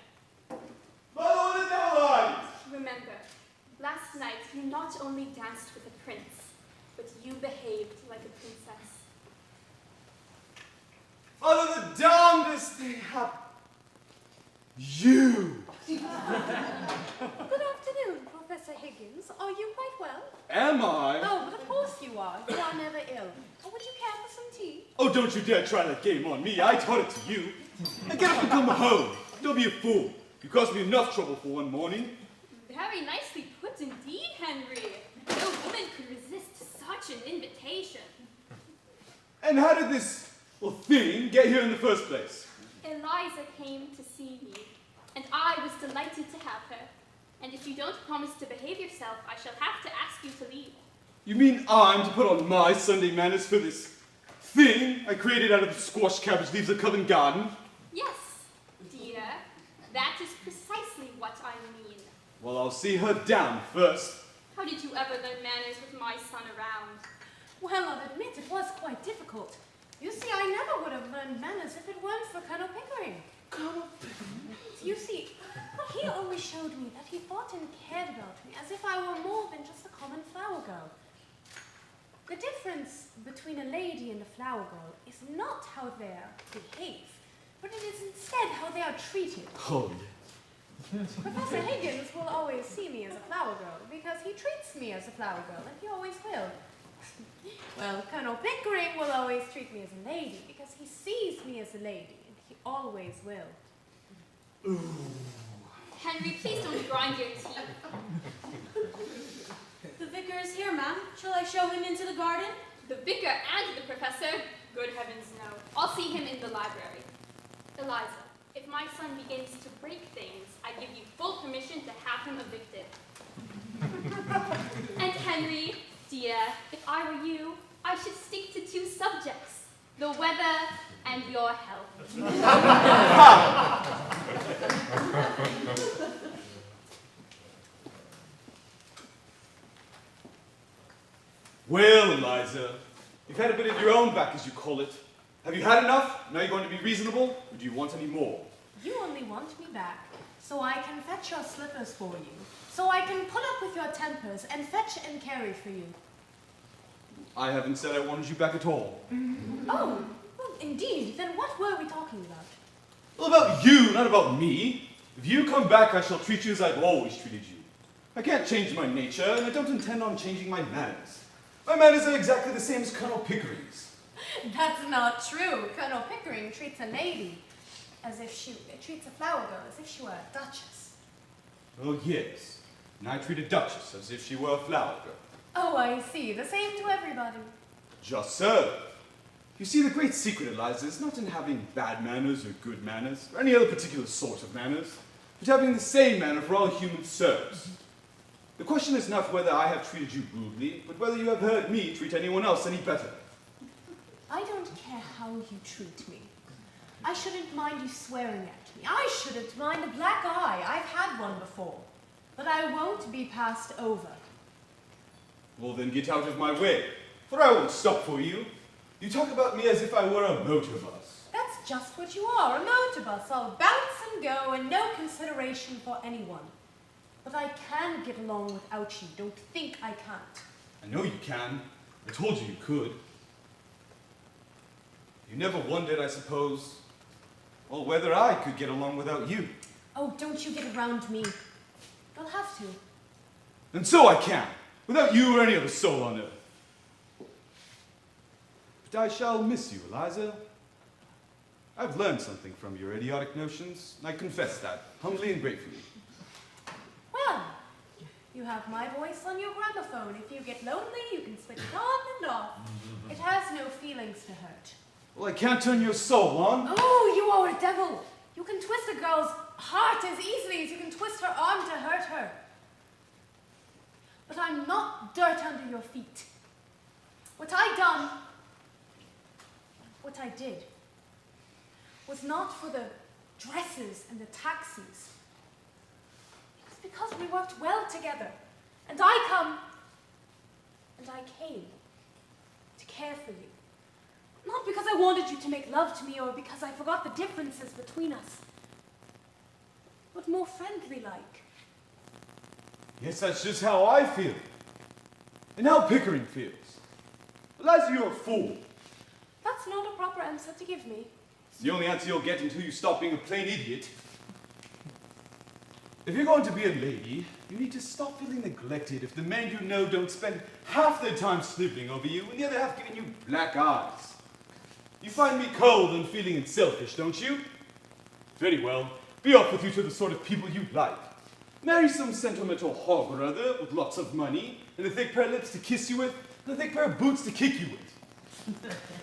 Mother, what is that like? Remember, last night you not only danced with a prince, but you beheld this thing happen? You! Good afternoon, Professor Higgins. Are you quite well? Am I? Oh, but of course you are. You are never ill. Oh, would you care for some tea? Oh, don't you dare try that game on me. I taught it to you. Now get up and come home. Don't be a fool. You caused me enough trouble for one morning. Very nicely put indeed, Henry. No woman could resist such an invitation. And how did this thing get here in the first place? Eliza came to see me, and I was delighted to have her. And if you don't promise to behave yourself, I shall have to ask you to leave. You mean I'm to put on my Sunday manners for this thing I created out of the squash cabbage leaves of Covent Garden? Yes, dear. That is precisely what I mean. Well, I'll see her down first. How did you ever learn manners with my son around? Well, I'll admit it was quite difficult. You see, I never would have learned manners if it weren't for Colonel Pickering. Colonel Pickering? You see, he always showed me that he thought and cared about me as if I were more than just a common flower girl. The difference between a lady and a flower girl is not how they behave, but it is instead how they are treated. Oh, Professor Higgins will always see me as a flower girl because he treats me as a flower girl, and he always will. Well, Colonel Pickering will always treat me as a lady because he sees me as a lady, and he always will. Ooh. Henry, please don't grind your teeth. The vicar is here, ma'am. Shall I show him into the garden? The vicar and the professor? Good heavens, no. I'll see him in the library. Eliza, if my son begins to break things, I give you full permission to have him evicted. And Henry, dear, if I were you, I should stick to 2 subjects, the weather and your health. Well, Eliza, you've had a bit of your own back, as you call it. Have you had enough? Now you're going to be reasonable? Or do you want any more? You only want me back so I can fetch your slippers for you, so I can put up with your tempers and fetch and carry for you. I haven't said I wanted you back at all. Oh, well, indeed. Then what were we talking about? Well, about you, not about me. If you come back, I shall treat you as I've always treated you. I can't change my nature, and I don't intend on changing my manners. My manners are exactly the same as Colonel Pickering's. That's not true. Colonel Pickering treats a lady as if she treats a flower girl as if she were a duchess. Oh, yes. And I treat a duchess as if she were a flower girl. Oh, I see. The same to everybody. Just so. You see, the great secret, Eliza, is not in having bad manners or good manners, or any other particular sort of manners, but having the same manner for all human serfs. The question is not whether I have treated you rudely, but whether you have heard me treat anyone else any better. I don't care how you treat me. I shouldn't mind you swearing at me. I shouldn't mind a black eye. I've had one before. But I won't be passed over. Well, then get out of my way, for I won't stop for you. You talk about me as if I were a motor bus. That's just what you are, a motor bus. I'll bounce and go and no consideration for anyone. But I can get along without you. Don't think I can't. I know you can. I told you you could. You never wondered, I suppose, well, whether I could get along without you. Oh, don't you get around me. You'll have to. And so I can, without you or any other soul on earth. But I shall miss you, Eliza. I've learned something from your idiotic notions, and I confess that, humbly and gratefully. Well, you have my voice on your gramophone. If you get lonely, you can switch it on and off. It has no feelings to hurt. Well, I can't turn your soul on. Oh, you are a devil. You can twist a girl's heart as easily as you can twist her arm to hurt her. But I'm not dirt under your feet. What I did, was not for the dresses and the taxis. It was because we worked well together. And I came to care for you. Not because I wanted you to make love to me or because I forgot the differences between us, but more friendly like. Yes, that's just how I feel. And how Pickering feels. Eliza, you're a fool. That's not a proper answer to give me. It's the only answer you'll get until you stop being a plain idiot. If you're going to be a lady, you need to stop feeling neglected if the men you know don't spend half their time sniveling over you and the other half giving you black eyes. You find me cold, unfeeling, and selfish, don't you? Very well. Be off with you to the sort of people you like. Marry some sentimental hog or other with lots of money, and a thick pair of lips to kiss you with, and a thick pair of boots to kick you with.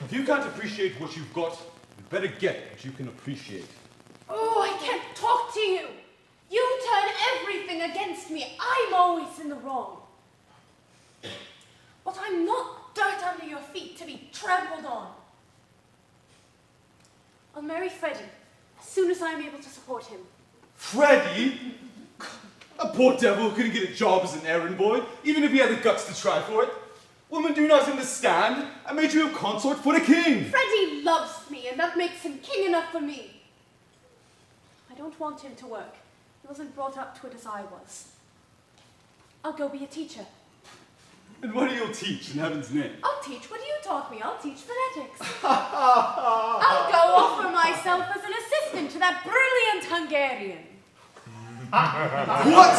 If you can't appreciate what you've got, you better get what you can appreciate. Oh, I can't talk to you. You turn everything against me. I'm always in the wrong. But I'm not dirt under your feet to be trampled on. I'll marry Freddie as soon as I'm able to support him. Freddie? A poor devil who couldn't get a job as an errand boy, even if he had the guts to try for it. Women do not understand. I made you a consort for the king. Freddie loves me, and that makes him king enough for me. I don't want him to work. He wasn't brought up to it as I was. I'll go be a teacher. And what do you teach, in heaven's name? I'll teach what you taught me. I'll teach phonetics. I'll go offer myself as an assistant to that brilliant Hungarian. What?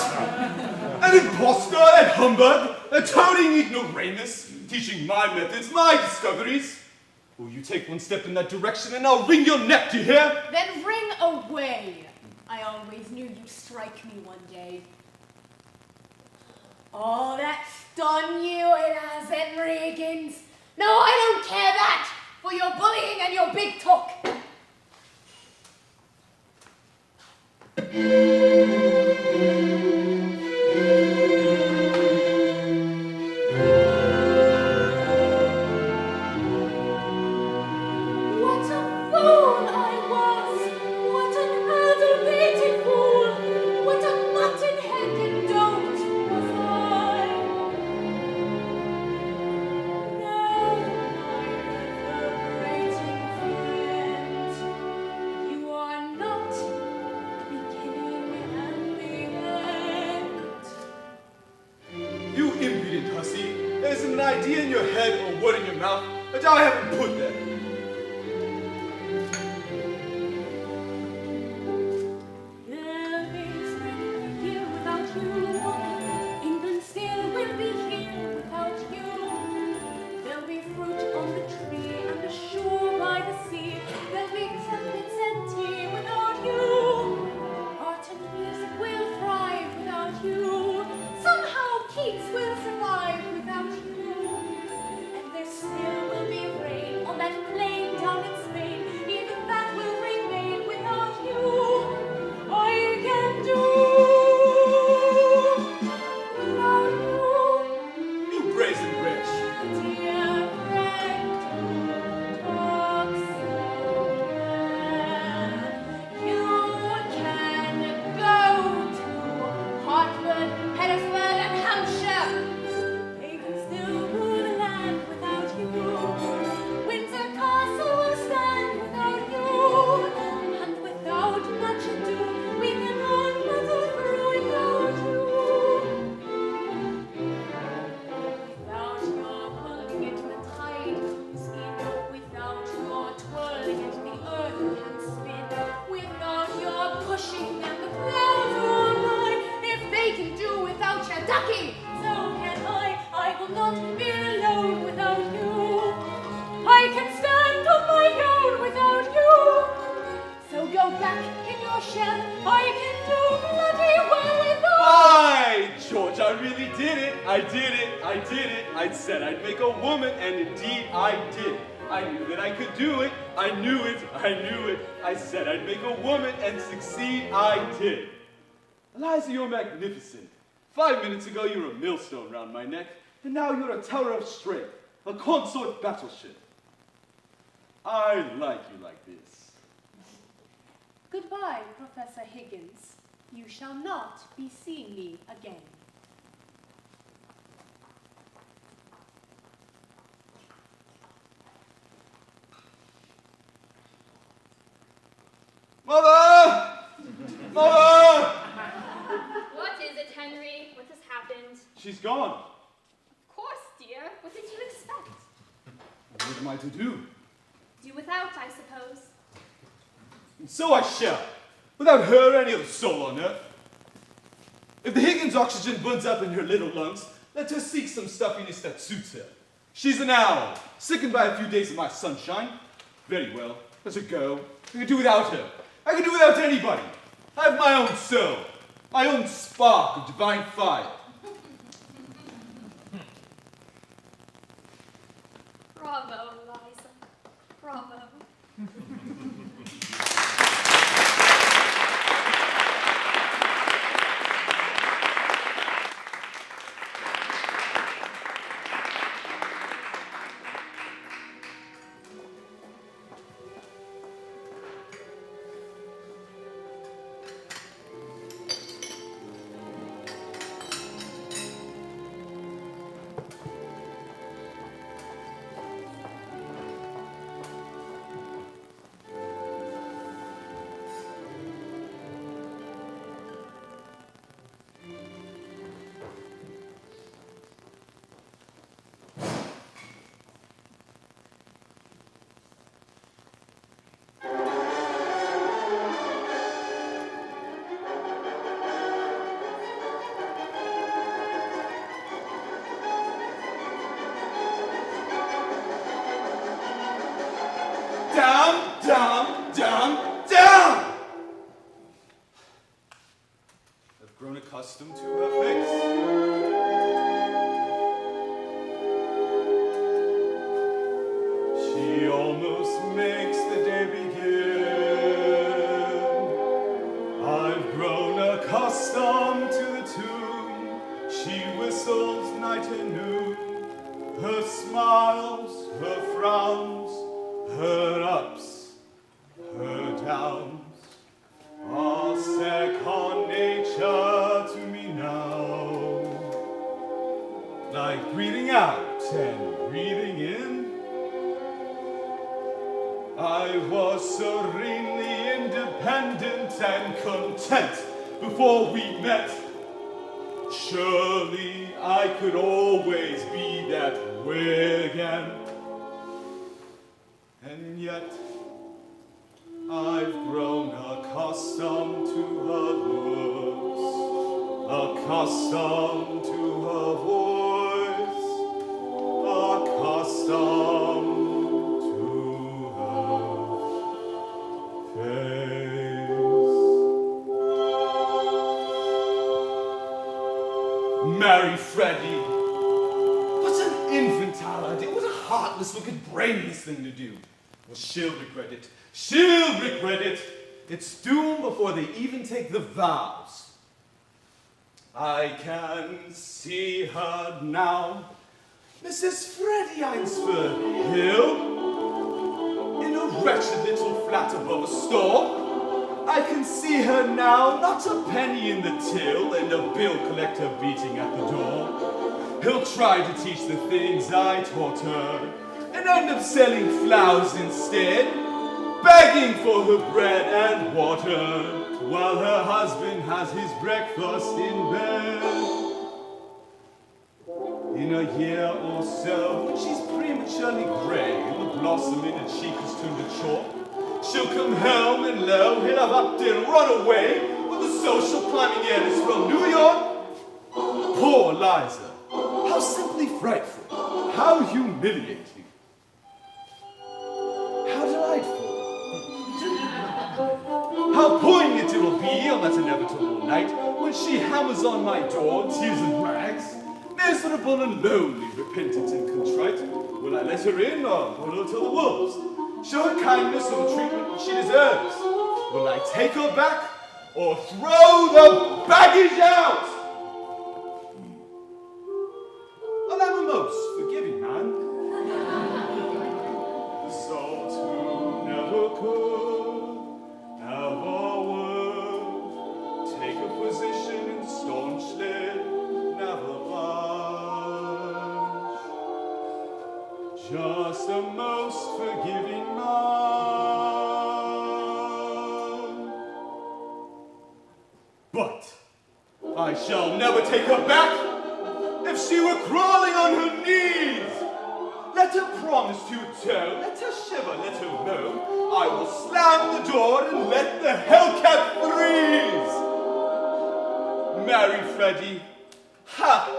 An impostor, a humbug, a toting ignoramus, teaching my methods, my discoveries. Oh, you take one step in that direction and I'll wring your neck, you hear? Then ring away. I always knew you'd strike me one day. Oh, that's done you, Eliza and Higgins. No, I don't care that for your bullying and your big talk. What a fool I was! What an aggravated fool! What a mutton-headed dolt was I! Now my liberating friend, you are not the beginning and the end. You impudent hussy. There isn't an idea in your head or a word in your mouth that I haven't put there. There'll be spring here without you. England still will be here without you. There'll be fruit on the tree and a shore by the sea. There'll be trumpets and tea without you. Art and music will thrive without you. Somehow Keats will survive without you. And there still will be rain on that plain down in Spain. Even that will remain without you. I can do without you. You brazen wretch. Dear friend, talk so well. You can go to Hartford, Petersburg, and Hampshire. They can still rule the land without you. Windsor Castle will stand without you. And without much ado, we can run battle through without you. Without your pulling it, the tide comes in. Without your twirling it, the earth can spin. Without your pushing and the clouds will lie. If they can do without your ducking, so can I. I will not be alone without you. I can stand on my own without you. So go back in your shell. I can do bloody well without. By George, I really did it. I did it. I did it. I said I'd make a woman, and indeed I did. I knew that I could do it. I knew it. I knew it. I said I'd make a woman and succeed. I did. Eliza, you're magnificent. 5 minutes ago, you were a millstone round my neck, and now you're a tower of strength, a consort battleship. I like you like this. Goodbye, Professor Higgins. You shall not be seeing me again. Mother! Mother! What is it, Henry? What has happened? She's gone. Of course, dear. What did you expect? What am I to do? Do without, I suppose. And so I shall. Without her, any other soul on earth. If the Higgins oxygen burns up in her little lungs, let her seek some stuffiness that suits her. She's an owl, sickened by a few days of my sunshine. Very well, let her go. I can do without her. I can do without anybody. I have my own soul, my own spark of divine fire. Bravo, Eliza. Bravo. Down, down, down, down! I've grown accustomed to her face. She almost makes the day begin. I've grown accustomed to the tune she whistles night and noon. Her smiles, her frowns, her ups, her downs are second nature to me now. Like breathing out and breathing in, I was serenely independent and content before we met. Surely I could always be that way again. And yet, I've grown accustomed to her looks, accustomed to her voice, accustomed to her face. Marry Freddie. What an infantile idea. What a heartless, wicked, brainless thing to do. Well, she'll regret it. She'll regret it. It's doomed before they even take the vows. I can see her now. Mrs. Freddie Ainsford Hill, in a wretched little flat above a store. I can see her now, not a penny in the till and a bill collector beating at the door. He'll try to teach the things I taught her and end up selling flowers instead, begging for her bread and water while her husband has his breakfast in bed. In a year or so, when she's prematurely grey and the blossom in her cheek has turned to chalk, she'll come home and lo, he'll have upped and run away with the social climbing editors from New York. Poor Eliza. How simply frightful. How humiliating. How delightful. How poignant it will be on that inevitable night when she hammers on my door, tears and rags, miserable and lonely, repentant and contrite. Will I let her in or will I tell the wolves? Show her kindness or the treatment she deserves. Will I take her back or throw the baggage out? Well, I'm a most forgiving man. The salt who never could, never would, take a position and staunchly never budge. Just a most forgiving man. But I shall never take her back. If she were crawling on her knees, let her promise to return, let her shiver, let her moan. I will slam the door and let the hellcat freeze. Marry Freddie. Ha!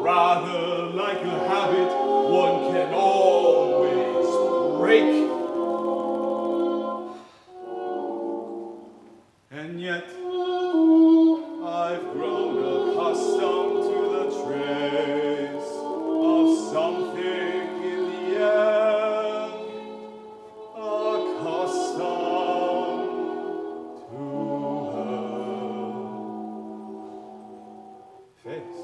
Rather like a habit one can always break. And yet, I've grown accustomed to the trace of something in the air, accustomed to her face.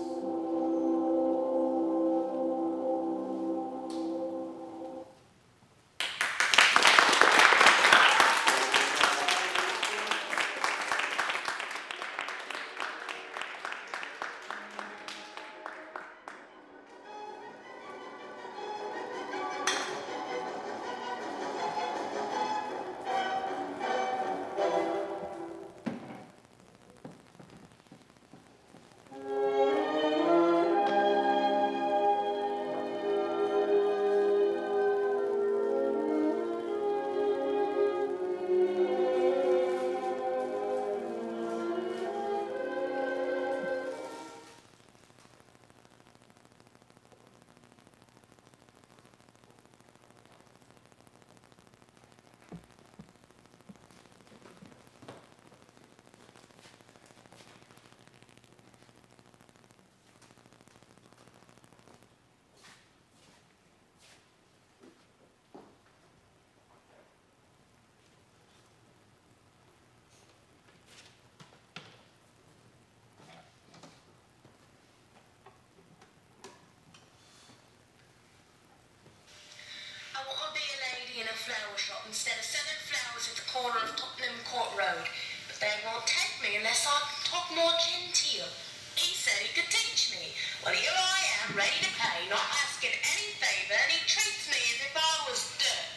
Flower shop instead of selling flowers at the corner of Tottenham Court Road. But they won't take me unless I can talk more genteel. He said he could teach me. Well, here I am, ready to pay, not asking any favour, and he treats me as if I was dirt.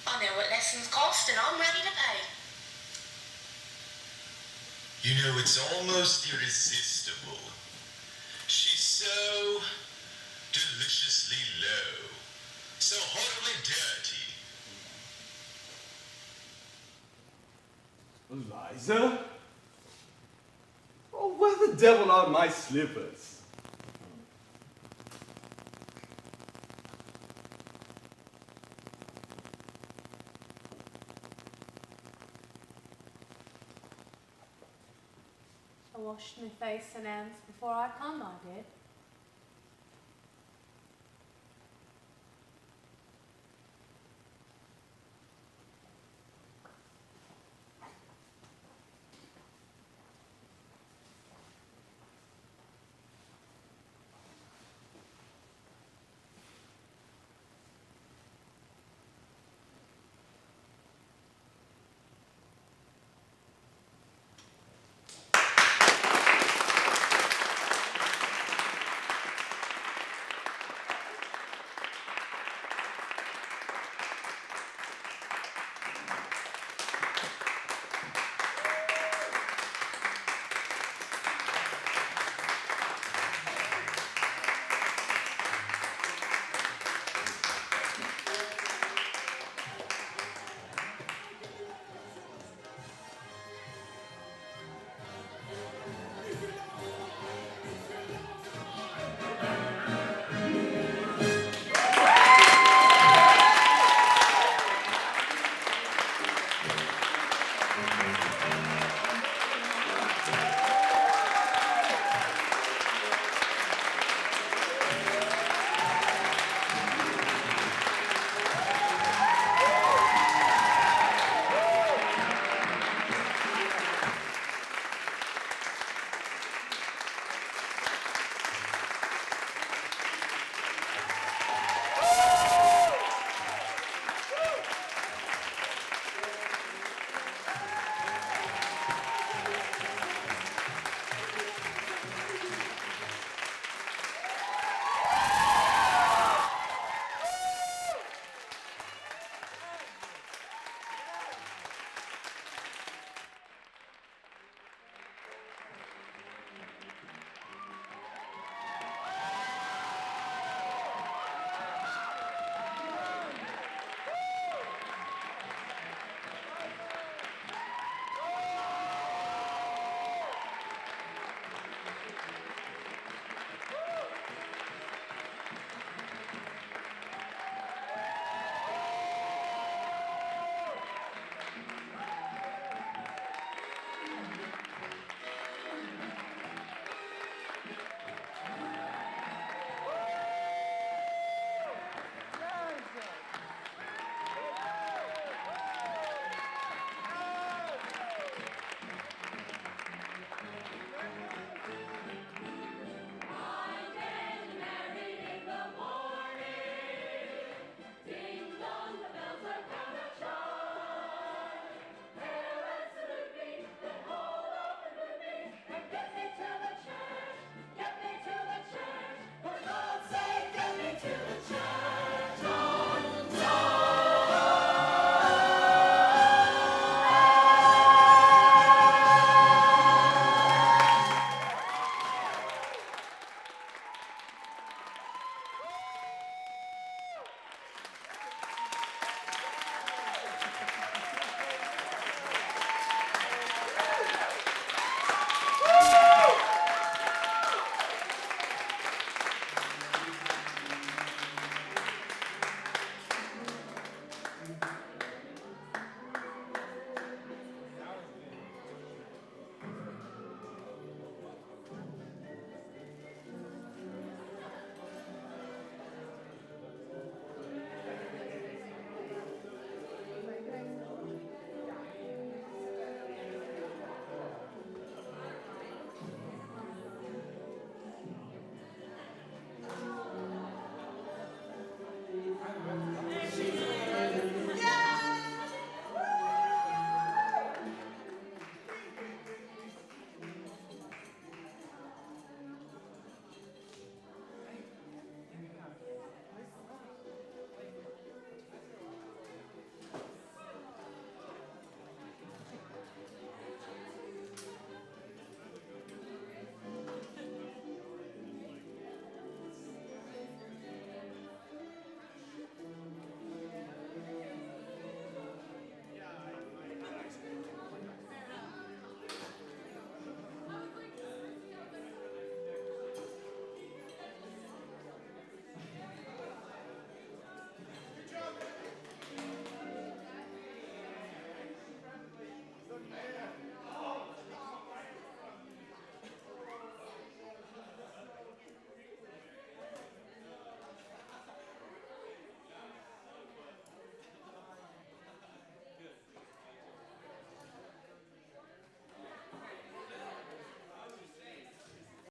I know what lessons cost, and I'm ready to pay. You know, it's almost irresistible. She's so deliciously low, so horribly dirty. Eliza? Oh, where the devil are my slippers? I washed my face and hands before I come, I did.